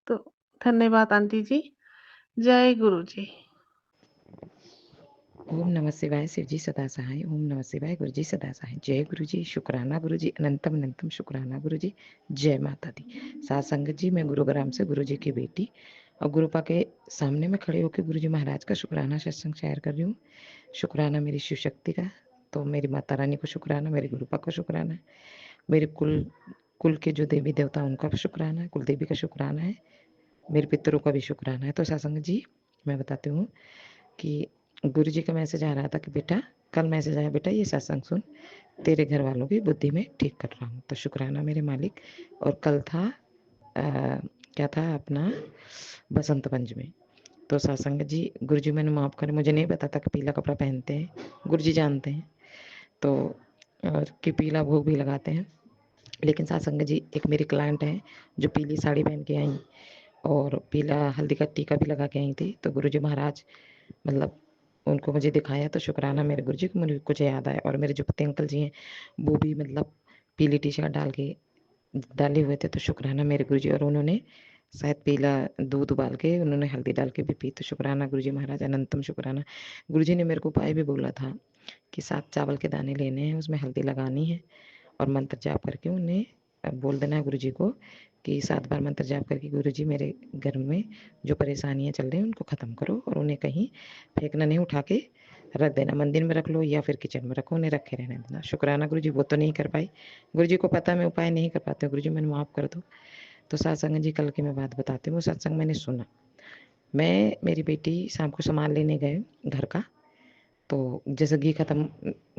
तो धन्यवाद आंटी जी। जय गुरु जी। ओम नमः शिवाय, शिव जी सदा सहाय। ओम नमः शिवाय, गुरु जी सदा सहाय। जय गुरु जी, शुक्राना गुरु जी, अनंतम अनंतम शुक्राना गुरु जी। जय माता दी। सात संगत जी, मैं गुरुग्राम से गुरु जी की बेटी और गुरुपा के सामने में खड़े होकर गुरु जी महाराज का शुक्राना सत्संग शेयर कर रही हूँ। शुक्राना मेरी शिव शक्ति का, तो मेरी माता रानी को शुक्राना, मेरे गुरुपा को शुक्राना, मेरे कुल के जो देवी देवता उनका भी शुक्राना है, कुल देवी का शुक्राना है, मेरे पितरों का भी शुक्राना है। तो सत्संग जी, मैं बताती हूँ कि गुरु जी का मैसेज आ रहा था कि बेटा, कल मैसेज आया, बेटा ये सत्संग सुन, तेरे घर वालों की बुद्धि में ठीक कर रहा हूँ। तो शुक्राना मेरे मालिक। और कल था क्या था अपना बसंत पंचमी। तो सत्संग जी, गुरु जी मैंने माफ़ करें, मुझे नहीं पता था कि पीला कपड़ा पहनते हैं, गुरु जी जानते हैं तो, और कि पीला भोग भी लगाते हैं। लेकिन सत्संग जी, एक मेरी क्लाइंट है जो पीली साड़ी पहन के आई और पीला हल्दी का टीका भी लगा के आई थी। तो गुरु जी महाराज मतलब उनको मुझे दिखाया, तो शुक्राना मेरे गुरु जी को, मुझे कुछ याद आया। और मेरे जो पति अंकल जी हैं वो भी मतलब पीली टी शर्ट डाले हुए थे। तो शुक्राना मेरे गुरु जी। और उन्होंने शायद पीला दूध उबाल के उन्होंने हल्दी डाल के भी पी। तो शुक्राना गुरु जी महाराज, अनंतम शुक्राना। गुरु जी ने मेरे को उपाय भी बोला था कि 7 चावल के दाने लेने हैं, उसमें हल्दी लगानी है और मंत्र जाप करके उन्हें बोल देना है गुरु जी को कि 7 बार मंत्र जाप करके गुरु जी मेरे घर में जो परेशानियां चल रही हैं उनको ख़त्म करो, और उन्हें कहीं फेंकना नहीं, उठा के रख देना, मंदिर में रख लो या फिर किचन में रखो, उन्हें रखे रहने देना। शुक्राना गुरु जी, वो तो नहीं कर पाई, गुरु जी को पता मैं उपाय नहीं कर पाती हूँ, गुरु जी मैंने माफ़ कर दो। तो सत्संग जी, कल की मैं बात बताती हूँ। वो सत्संग मैंने सुना, मैं मेरी बेटी शाम को सामान लेने गए घर का, तो जैसे घी ख़त्म,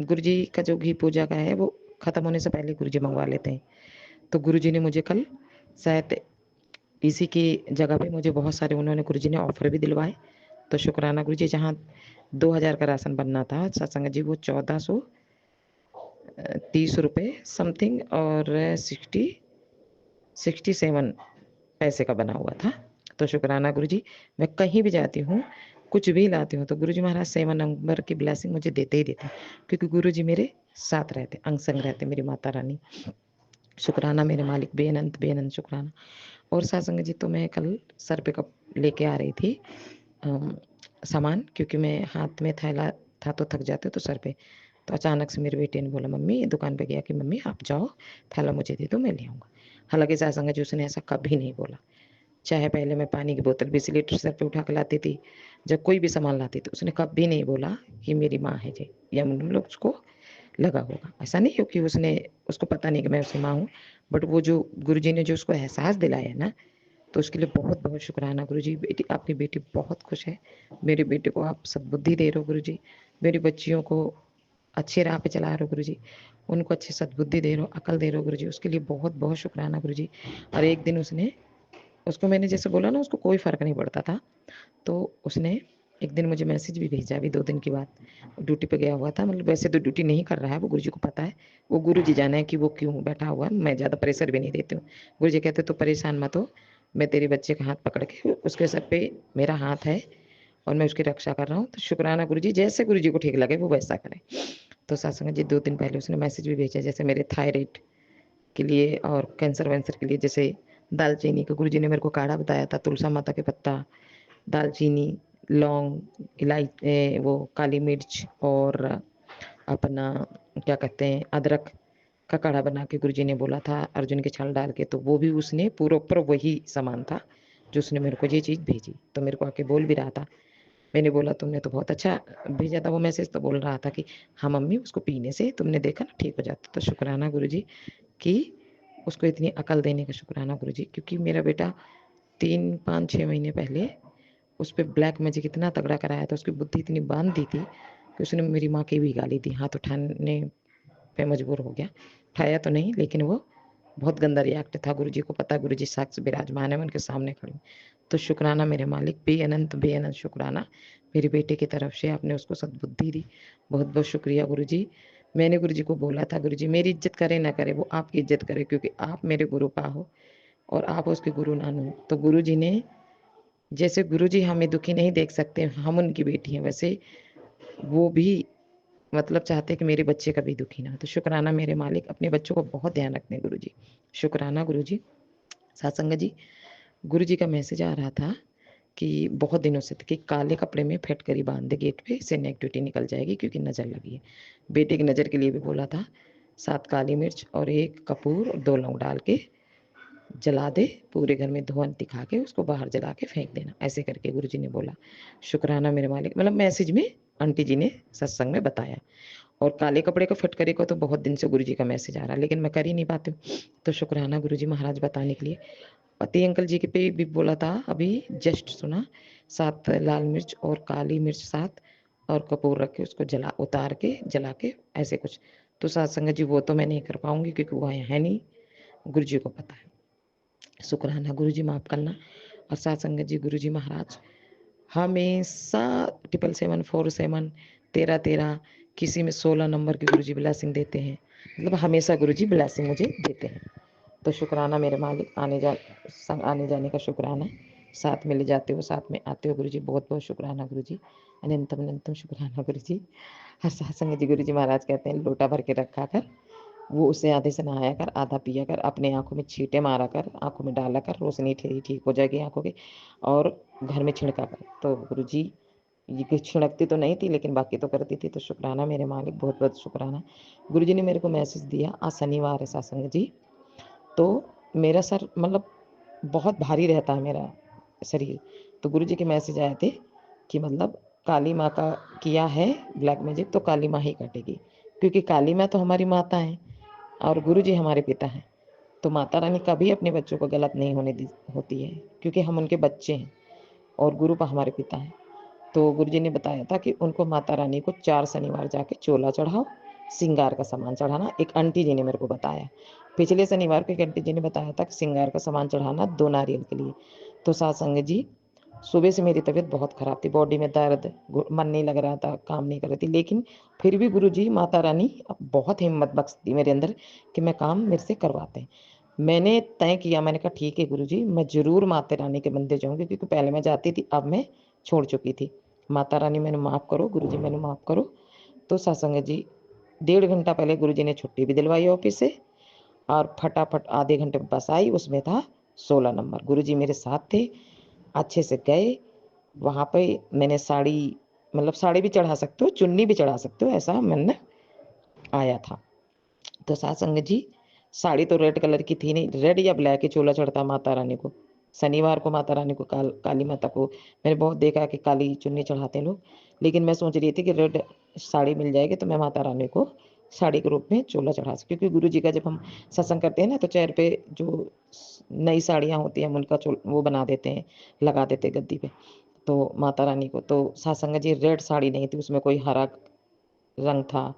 गुरु जी का जो घी पूजा का है वो ख़त्म होने से पहले गुरु जी मंगवा लेते हैं। तो गुरु जी ने मुझे कल शायद इसी की जगह पे मुझे बहुत सारे उन्होंने गुरु जी ने ऑफ़र भी दिलवाए। तो शुक्राना गुरु जी, जहाँ 2000 का राशन बनना था सत्संग जी, वो 1430 रुपये समथिंग और 67 पैसे का बना हुआ था। तो शुक्राना गुरु जी, मैं कहीं भी जाती हूँ, कुछ भी लाती हूँ, तो गुरु जी महाराज 7 नंबर की ब्लेसिंग मुझे देते ही देते, क्योंकि गुरु जी मेरे साथ रहते, अंग संग रहते, मेरी माता रानी। शुक्राना मेरे मालिक, बेअनंत शुक्राना। और सत्संग जी, तो मैं कल सर पे कप लेके आ रही थी सामान, क्योंकि मैं हाथ में थैला था तो थक जाते तो सर पे। तो अचानक से मेरे बेटे ने बोला, मम्मी, दुकान पे गया कि मम्मी आप जाओ, थैला मुझे दे दो, मैं ले आऊँगा। हालांकि सत्संग जी, उसने ऐसा कभी नहीं बोला। चाहे पहले मैं पानी की बोतल 20 लीटर सर पे उठा के लाती थी, जब कोई भी सामान लाती थी, उसने कभी नहीं बोला कि मेरी माँ है जी, या मतलब उसको लगा होगा, ऐसा नहीं हो कि उसको पता नहीं कि मैं उसकी माँ हूँ, बट वो जो गुरुजी ने जो उसको एहसास दिलाया ना, तो उसके लिए बहुत बहुत शुक्राना गुरुजी। बेटी, आपकी बेटी बहुत खुश है, मेरे बेटे को आप सद्बुद्धि दे रहे हो गुरुजी, मेरी बच्चियों को अच्छी राह पे चला रहे हो गुरुजी, उनको अच्छी सद्बुद्धि दे रहे हो, अकल दे रहे हो गुरुजी, उसके लिए बहुत बहुत शुक्राना गुरुजी। और एक दिन उसको मैंने जैसे बोला ना, उसको कोई फ़र्क नहीं पड़ता था, तो उसने एक दिन मुझे मैसेज भी भेजा, अभी 2 दिन की बात, ड्यूटी पे गया हुआ था, मतलब वैसे तो ड्यूटी नहीं कर रहा है वो, गुरुजी को पता है, वो गुरुजी जाने कि वो क्यों बैठा हुआ है, मैं ज़्यादा प्रेशर भी नहीं देती हूँ। गुरुजी कहते तो परेशान मत हो, मैं तेरे बच्चे का हाथ पकड़ के, उसके सर पे मेरा हाथ है और मैं उसकी रक्षा कर रहा हूँ। तो शुक्राना गुरुजी, जैसे गुरुजी को ठीक लगे वो वैसा करें। तो सत्संग जी, 2 दिन पहले उसने मैसेज भी भेजा, जैसे मेरे थायराइड के लिए और कैंसर वैंसर के लिए, जैसे दालचीनी का गुरुजी ने मेरे को काढ़ा बताया था, तुलसा माता के पत्ता, दालचीनी, लौंग, वो काली मिर्च और अपना क्या कहते हैं अदरक का काढ़ा बना के गुरुजी ने बोला था, अर्जुन के छाल डाल के, तो वो भी उसने पूरा वही सामान था जो उसने मेरे को ये चीज़ भेजी। तो मेरे को आके बोल भी रहा था, मैंने बोला तुमने तो बहुत अच्छा भेजा था वो मैसेज, तो बोल रहा था कि हाँ मम्मी, उसको पीने से तुमने देखा ना ठीक हो जाता। तो शुक्राना गुरुजी कि उसको इतनी अकल देने का शुक्राना गुरुजी, क्योंकि मेरा बेटा 3, 5, 6 महीने पहले उस पे ब्लैक मैजिक इतना तगड़ा कराया था, उसकी बुद्धि इतनी बांध दी थी कि उसने मेरी माँ की भी गाली दी, हाथ उठाने पे मजबूर हो गया, उठाया तो नहीं, लेकिन वो बहुत गंदा रिएक्ट था। गुरुजी को पता, गुरुजी साक्ष्य विराजमान है, मैं उनके सामने खड़ी हूँ। तो शुक्राना मेरे मालिक, बेअनंत शुक्राना मेरे बेटे की तरफ से, आपने उसको सद्बुद्धि दी, बहुत बहुत शुक्रिया गुरुजी। मैंने गुरुजी को बोला था, गुरुजी मेरी इज्जत करे ना करे, वो आपकी इज्जत करे, क्योंकि आप मेरे गुरु पा हो और आप उसके गुरु नानू। तो गुरुजी ने, जैसे गुरुजी हमें दुखी नहीं देख सकते, हम उनकी बेटी हैं, वैसे वो भी मतलब चाहते हैं कि मेरे बच्चे कभी दुखी ना हो। तो शुक्राना मेरे मालिक, अपने बच्चों को बहुत ध्यान रखते हैं गुरुजी। शुक्राना गुरुजी। सत्संग जी, गुरुजी का मैसेज आ रहा था कि बहुत दिनों से कि काले कपड़े में फटकरी बांध दे गेट पे, इससे नेगेटिविटी निकल जाएगी क्योंकि नज़र लगी है। बेटे की नज़र के लिए भी बोला था, 7 काली मिर्च और 1 कपूर और 2 लौंग डाल के जला दे, पूरे घर में धुआं दिखा के उसको बाहर जला के फेंक देना, ऐसे करके गुरुजी ने बोला। शुक्राना मेरे मालिक, मतलब मैसेज में आंटी जी ने सत्संग में बताया। और काले कपड़े को फटकरी को तो बहुत दिन से गुरुजी का मैसेज आ रहा है, लेकिन मैं कर ही नहीं पाती हूँ। तो शुक्राना गुरुजी महाराज बताने के लिए। पति अंकल जी के पे भी बोला था, अभी जस्ट सुना, 7 लाल मिर्च और काली मिर्च 7 और कपूर रख के उसको उतार के जला के ऐसे कुछ। तो सत्संग जी वो तो मैं नहीं कर पाऊंगी क्योंकि वो है नहीं, गुरुजी को पता है। शुक्राना गुरुजी, माफ करना। और सत्संग जी, गुरुजी महाराज हमेशा 77747 1313 किसी में 16 नंबर की गुरुजी ब्लेसिंग देते हैं, मतलब हमेशा गुरुजी ब्लेसिंग मुझे देते हैं। तो शुक्राना मेरे मालिक, आने जाने का शुक्राना, साथ में ले जाते हो, साथ में आते हो गुरुजी, बहुत बहुत शुक्राना गुरुजी, अनंतम अनंतम शुक्राना गुरुजी। हर सत्संग जी गुरुजी महाराज कहते हैं, लोटा भर के रखा कर, वो उसे आधे से नहाया कर, आधा पिया कर, अपने आंखों में छींटे मारा कर, आंखों में डाला कर, रोशनी ठीक हो जाएगी आंखों की, और घर में छिड़का कर। तो गुरुजी ये छिड़कती तो नहीं थी लेकिन बाकी तो करती थी। तो शुक्राना मेरे मालिक, बहुत बहुत शुक्राना। गुरुजी ने मेरे को मैसेज दिया, आज शनिवार है सत्संग जी, तो मेरा सर मतलब बहुत भारी रहता है मेरा शरीर। तो गुरुजी के मैसेज आए थे कि मतलब काली माँ का किया है ब्लैक मैजिक, तो काली माँ ही काटेगी, क्योंकि काली माँ तो हमारी माता है और गुरुजी हमारे पिता हैं। तो माता रानी कभी अपने बच्चों को गलत नहीं होने दी होती है, क्योंकि हम उनके बच्चे हैं और गुरु पर हमारे पिता हैं। तो गुरुजी ने बताया था कि उनको माता रानी को 4 शनिवार जाके चोला चढ़ाओ, श्रृंगार का सामान चढ़ाना। एक आंटी जी ने मेरे को बताया, पिछले शनिवार को एक आंटी जी ने बताया था कि श्रृंगार का सामान चढ़ाना 2 नारियल के लिए। तो सत्संग जी, सुबह से मेरी तबीयत बहुत ख़राब थी, बॉडी में दर्द, मन नहीं लग रहा था, काम नहीं कर रही थी, लेकिन फिर भी गुरुजी माता रानी बहुत हिम्मत बख्शती मेरे अंदर कि मैं काम मेरे से करवाते हैं। मैंने तय किया, मैंने कहा ठीक है गुरुजी, मैं ज़रूर माता रानी के मंदिर जाऊँगी, क्योंकि पहले मैं जाती थी, अब मैं छोड़ चुकी थी। माता रानी मैंने माफ़ करो, गुरुजी मैंने माफ़ करो। तो सत्संग जी, 1.5 घंटा पहले गुरुजी ने छुट्टी भी दिलवाई ऑफिस से, और फटाफट आधे घंटे में बस आई, उसमें था 16 नंबर। गुरुजी मेरे साथ थे, अच्छे से गए वहाँ पे। मैंने साड़ी, मतलब साड़ी भी चढ़ा सकते हो, चुन्नी भी चढ़ा सकते हो, ऐसा मैंने आया था। तो सत्संग जी, साड़ी तो रेड कलर की थी नहीं, रेड या ब्लैक ही चोला चढ़ता माता रानी को। शनिवार को माता रानी को, काली माता को मैंने बहुत देखा कि काली चुन्नी चढ़ाते हैं लोग, लेकिन मैं सोच रही थी कि रेड साड़ी मिल जाएगी तो मैं माता रानी को साड़ी के रूप में चोला चढ़ा सकती, क्योंकि गुरु जी का जब हम सत्संग करते हैं ना, तो चेहरे पे जो नई साड़ियाँ होती हैं हम उनका वो बना देते हैं, लगा देते हैं गद्दी पे। तो माता रानी को तो सत्संग जी रेड साड़ी नहीं थी, उसमें कोई हरा रंग था,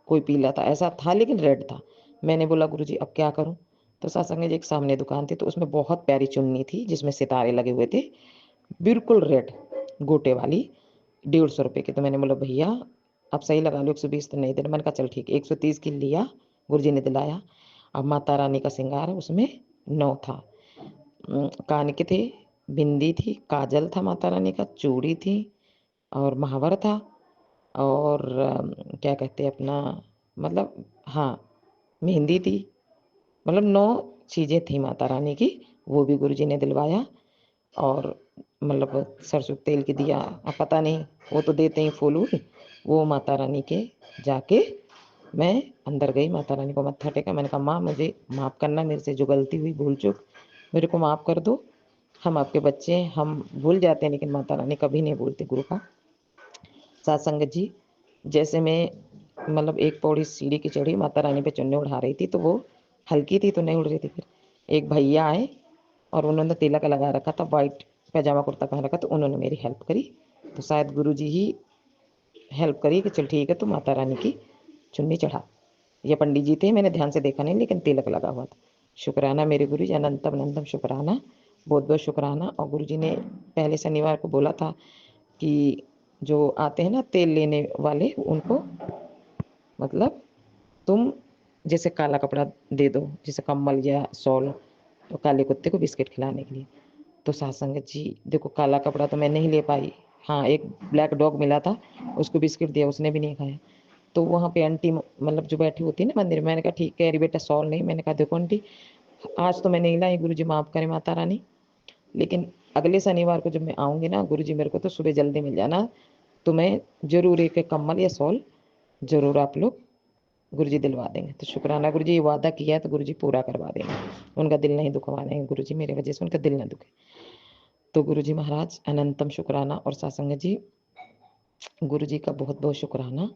कोई पीला था, ऐसा था, लेकिन रेड था। मैंने बोला गुरुजी अब क्या करूं? तो सत्संग जी एक सामने दुकान थी, तो उसमें बहुत प्यारी चुन्नी थी जिसमें सितारे लगे हुए थे, बिल्कुल रेड गोटे वाली, 150 रुपये की। तो मैंने बोला भैया आप सही लगा लो, 120 तो नहीं दे रहे। मैंने कहा चल ठीक है, 130 की लिया, गुरुजी ने दिलाया। अब माता रानी का श्रृंगार उसमें 9 था, कान के थे, बिंदी थी, काजल था माता रानी का, चूड़ी थी और महावर था, और क्या कहते हैं अपना, मतलब हाँ मेहंदी थी, मतलब 9 चीज़ें थी माता रानी की, वो भी गुरुजी ने दिलवाया। और मतलब सरसों तेल की दिया, अब पता नहीं, वो तो देते ही फूल वूल, वो माता रानी के जाके मैं अंदर गई, माता रानी को मत्था टेका। मैंने कहा माँ मुझे माफ़ करना, मेरे से जो गलती हुई भूल चूक मेरे को माफ़ कर दो, हम आपके बच्चे हैं, हम भूल जाते हैं लेकिन माता रानी कभी नहीं भूलती गुरु का। सत्संग जी, जैसे मैं मतलब एक पौड़ी सीढ़ी की चढ़ी, माता रानी पे चुन्नी उड़ा रही थी, तो वो हल्की थी तो नहीं उड़ रही थी। फिर एक भैया आए और उन्होंने तिलक लगा रखा था, वाइट पैजामा कुर्ता पहन रखा, तो उन्होंने मेरी हेल्प करी। तो शायद गुरुजी ही हेल्प करी कि चल ठीक है तो माता रानी की चुन्नी चढ़ा। ये पंडित जी थे, मैंने ध्यान से देखा नहीं, लेकिन तिलक लगा हुआ था। शुक्राना मेरे गुरु जी, अनंतम अनंतम शुक्राना, बहुत बहुत शुक्राना। और गुरु जी ने पहले शनिवार को बोला था कि जो आते हैं ना तेल लेने वाले, उनको मतलब तुम जैसे काला कपड़ा दे दो, जैसे कम्बल या शॉल, तो काले कुत्ते को बिस्किट खिलाने के लिए। तो साथ संगत जी देखो, काला कपड़ा तो मैं नहीं ले पाई। हाँ, एक ब्लैक डॉग मिला था, उसको बिस्किट दिया, उसने भी नहीं खाया। तो वहाँ पे आंटी मतलब जो बैठी होती है ना मंदिर में, मैंने कहा ठीक है अरे बेटा शॉल नहीं, मैंने कहा देखो आंटी आज तो मैं नहीं लाई, गुरुजी माफ करें माता रानी, लेकिन अगले शनिवार को जब मैं आऊँगी ना गुरुजी मेरे को तो सुबह जल्दी मिल जाना, तो मैं ज़रूर एक कम्बल या शॉल ज़रूर आप लोग गुरुजी दिलवा देंगे। तो शुक्राना गुरुजी, ये वादा किया है तो गुरुजी पूरा करवा देंगे, उनका दिल नहीं दुखवा देंगे गुरुजी, मेरे वजह से उनका दिल ना दुखे। तो गुरुजी महाराज अनंतम शुक्राना। और सत्संग जी गुरुजी का बहुत बहुत शुक्राना,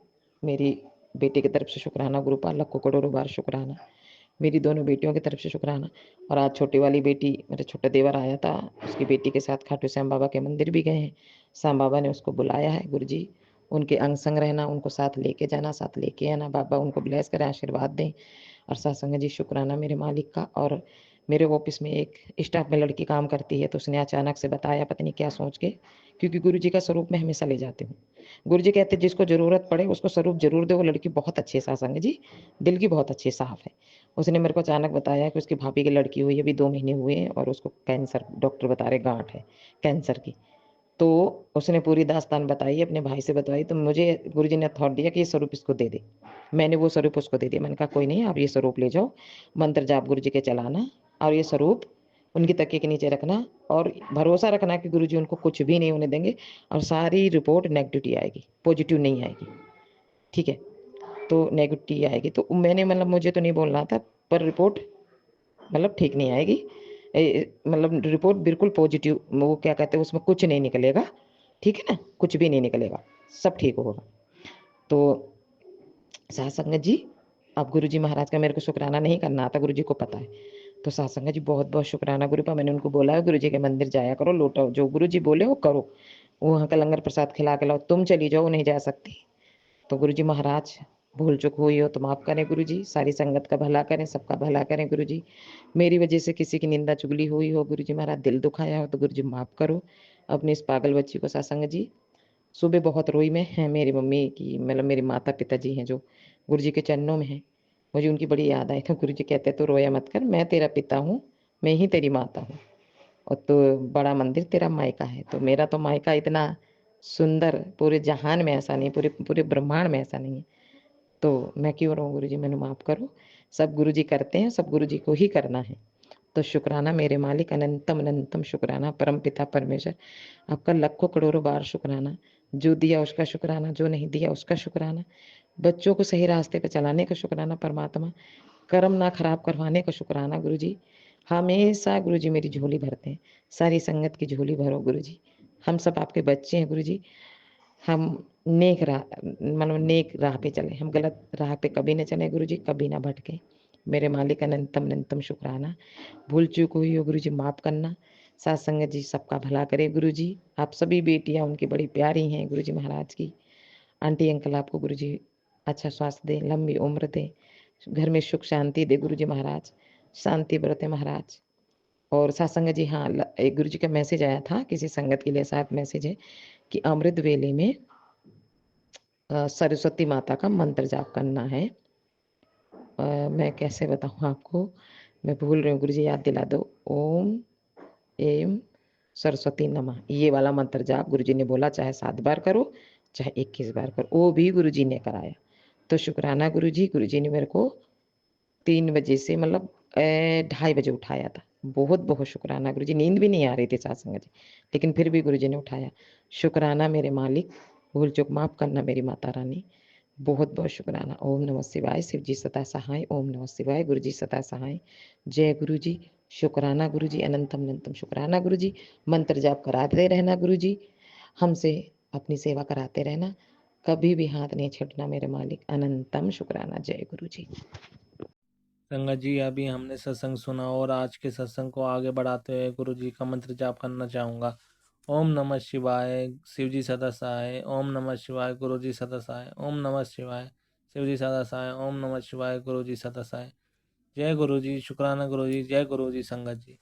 मेरी बेटी की तरफ से शुक्राना, गुरुपाल लाख को करोड़ों बार शुक्राना, मेरी दोनों बेटियों की तरफ से शुक्राना। और आज छोटी वाली बेटी, मेरा छोटा देवर आया था, उसकी बेटी के साथ खाटू श्याम बाबा के मंदिर भी गए हैं। श्याम बाबा ने उसको बुलाया है, गुरुजी उनके अंग संग रहना, उनको साथ लेके जाना, साथ लेके आना, बाबा उनको ब्लेस करें, आशीर्वाद दें। और सत्संग जी शुक्राना मेरे मालिक का। और मेरे ऑफिस में एक स्टाफ में लड़की काम करती है, तो उसने अचानक से बताया, पता नहीं क्या सोच के, क्योंकि गुरुजी का स्वरूप मैं हमेशा ले जाती हूँ। गुरुजी कहते जिसको ज़रूरत पड़े उसको स्वरूप जरूर दे। वो लड़की बहुत अच्छी है सत्संग जी, दिल की बहुत अच्छी साफ है। उसने मेरे को अचानक बताया कि उसकी भाभी की लड़की हुई, अभी 2 महीने हुए हैं, और उसको कैंसर, डॉक्टर बता रहे गांठ है कैंसर की। तो उसने पूरी दास्तान बताई, अपने भाई से बताई, तो मुझे गुरुजी ने थॉट दिया कि ये स्वरूप इसको दे दे। मैंने वो स्वरूप उसको दे दिया। मैंने कहा कोई नहीं, आप ये स्वरूप ले जाओ, मंत्र जाप गुरुजी के चलाना, और ये स्वरूप उनकी तकिए के नीचे रखना, और भरोसा रखना कि गुरुजी उनको कुछ भी नहीं होने देंगे, और सारी रिपोर्ट नेगेटिविटी आएगी, पॉजिटिव नहीं आएगी। ठीक है, तो नेगेटिविटी आएगी। तो मैंने मतलब मुझे तो नहीं बोलना था, पर रिपोर्ट मतलब ठीक नहीं आएगी, मतलब रिपोर्ट बिल्कुल पॉजिटिव, वो क्या कहते हैं उसमें कुछ नहीं निकलेगा। ठीक है ना, कुछ भी नहीं निकलेगा, सब ठीक होगा। तो साथ संगत जी, अब गुरु जी महाराज का मेरे को शुक्राना नहीं करना आता, गुरु जी को पता है। तो साथ संगत जी बहुत बहुत शुक्राना गुरु पा। मैंने उनको बोला है गुरु जी के मंदिर जाया करो, लौटाओ जो गुरु जी बोले वो करो, वहाँ का लंगर प्रसाद खिला के लाओ, तुम चली जाओ नहीं जा सकती। तो गुरु जी महाराज भूल चूक हुई हो तो माफ़ करें गुरु जी, सारी संगत का भला करें, सबका भला करें गुरु जी। मेरी वजह से किसी की निंदा चुगली हुई हो गुरु जी महाराज, दिल दुखाया हो तो गुरु जी माफ़ करो अपनी इस पागल बच्ची को। सत्संग जी सुबह बहुत रोई मैं, है मेरी मम्मी की, मतलब मेरे माता पिताजी हैं जो गुरु जी के चरणों में हैं, मुझे उनकी बड़ी याद आई। तो गुरु जी कहते तो रोया मत कर, मैं तेरा पिता हूँ, मैं ही तेरी माता हूँ, और तो बड़ा मंदिर तेरा मायका है। तो मेरा तो मायका इतना सुंदर पूरे जहान में ऐसा नहीं, पूरे पूरे ब्रह्मांड में ऐसा नहीं है, तो मैं क्यों रहूँ गुरु जी, मैंने माफ़ करो। सब गुरु जी करते हैं, सब गुरु जी को ही करना है। तो शुक्राना मेरे मालिक, अनंतम अनंतम शुक्राना परम पिता परमेश्वर, आपका लाखों करोड़ों बार शुक्राना। जो दिया उसका शुक्राना, जो नहीं दिया उसका शुक्राना, बच्चों को सही रास्ते पे चलाने का शुक्राना परमात्मा, कर्म ना खराब करवाने का शुक्राना गुरु जी। हमेशा गुरु जी मेरी झोली भरते हैं, सारी संगत की झोली भरो गुरु जी। हम सब आपके बच्चे हैं गुरु जी, हम नेक राह, मतलब नेक राह पे चले, हम गलत राह पे कभी न चले गुरु जी, कभी ना भटके। मेरे मालिक अनंतम अनंतम शुक्राना। भूल चूक हुई हो गुरु जी माफ़ करना। साथ संगत जी सबका भला करे गुरु जी। आप सभी बेटियां उनकी बड़ी प्यारी हैं गुरु जी महाराज की। आंटी अंकल आपको गुरु जी अच्छा स्वास्थ्य दे, लंबी उम्र दे, घर में सुख शांति दे गुरु जी महाराज, शांति बरते महाराज। और साथ संगत जी हाँ, एक गुरु जी का मैसेज आया था किसी संगत के लिए, शायद मैसेज है कि अमृत वेले में सरस्वती माता का मंत्र जाप करना है। मैं कैसे बताऊँ आपको, मैं भूल रही हूँ, गुरु जी याद दिला दो। ओम एम सरस्वती नमः, ये वाला मंत्र जाप गुरु जी ने बोला, चाहे 7 बार करो चाहे 21 बार करो, वो भी गुरु जी ने कराया। तो शुक्राना गुरु जी ने मेरे को 3 बजे से मतलब 2:30 बजे उठाया था। बहुत बहुत शुक्राना गुरु जी, नींद भी नहीं आ रही थी सत्संग जी, लेकिन फिर भी गुरु जी ने उठाया। शुक्राना मेरे मालिक, भूल चूक माफ़ करना मेरी माता रानी, बहुत बहुत शुक्राना। ओम नमः शिवाय, शिव जी सदा सहाय, ओम नमः शिवाय, गुरु जी सदा सहाय, जय गुरु जी। शुक्राना गुरु जी, अनंतम अनंतम शुक्राना गुरु जी। मंत्र जाप कराते रहना गुरु जी, हमसे अपनी सेवा कराते रहना, कभी भी हाथ नहीं छूटना मेरे मालिक, अनंतम शुक्राना। जय गुरु जी। संगत जी अभी हमने सत्संग सुना, और आज के सत्संग को आगे बढ़ाते हुए गुरु जी का मंत्र जाप करना चाहूँगा। ओम नमः शिवाय, शिव जी सदा सहाय, ओम नमः शिवाय, गुरु जी सदा सहाय, ओम नमः शिवाय, शिव जी सदा सहाय, ओम नमः शिवाय, गुरु जी सदा सहाय। जय गुरु जी, शुक्राना गुरु जी, जय गुरु जी संगत जी।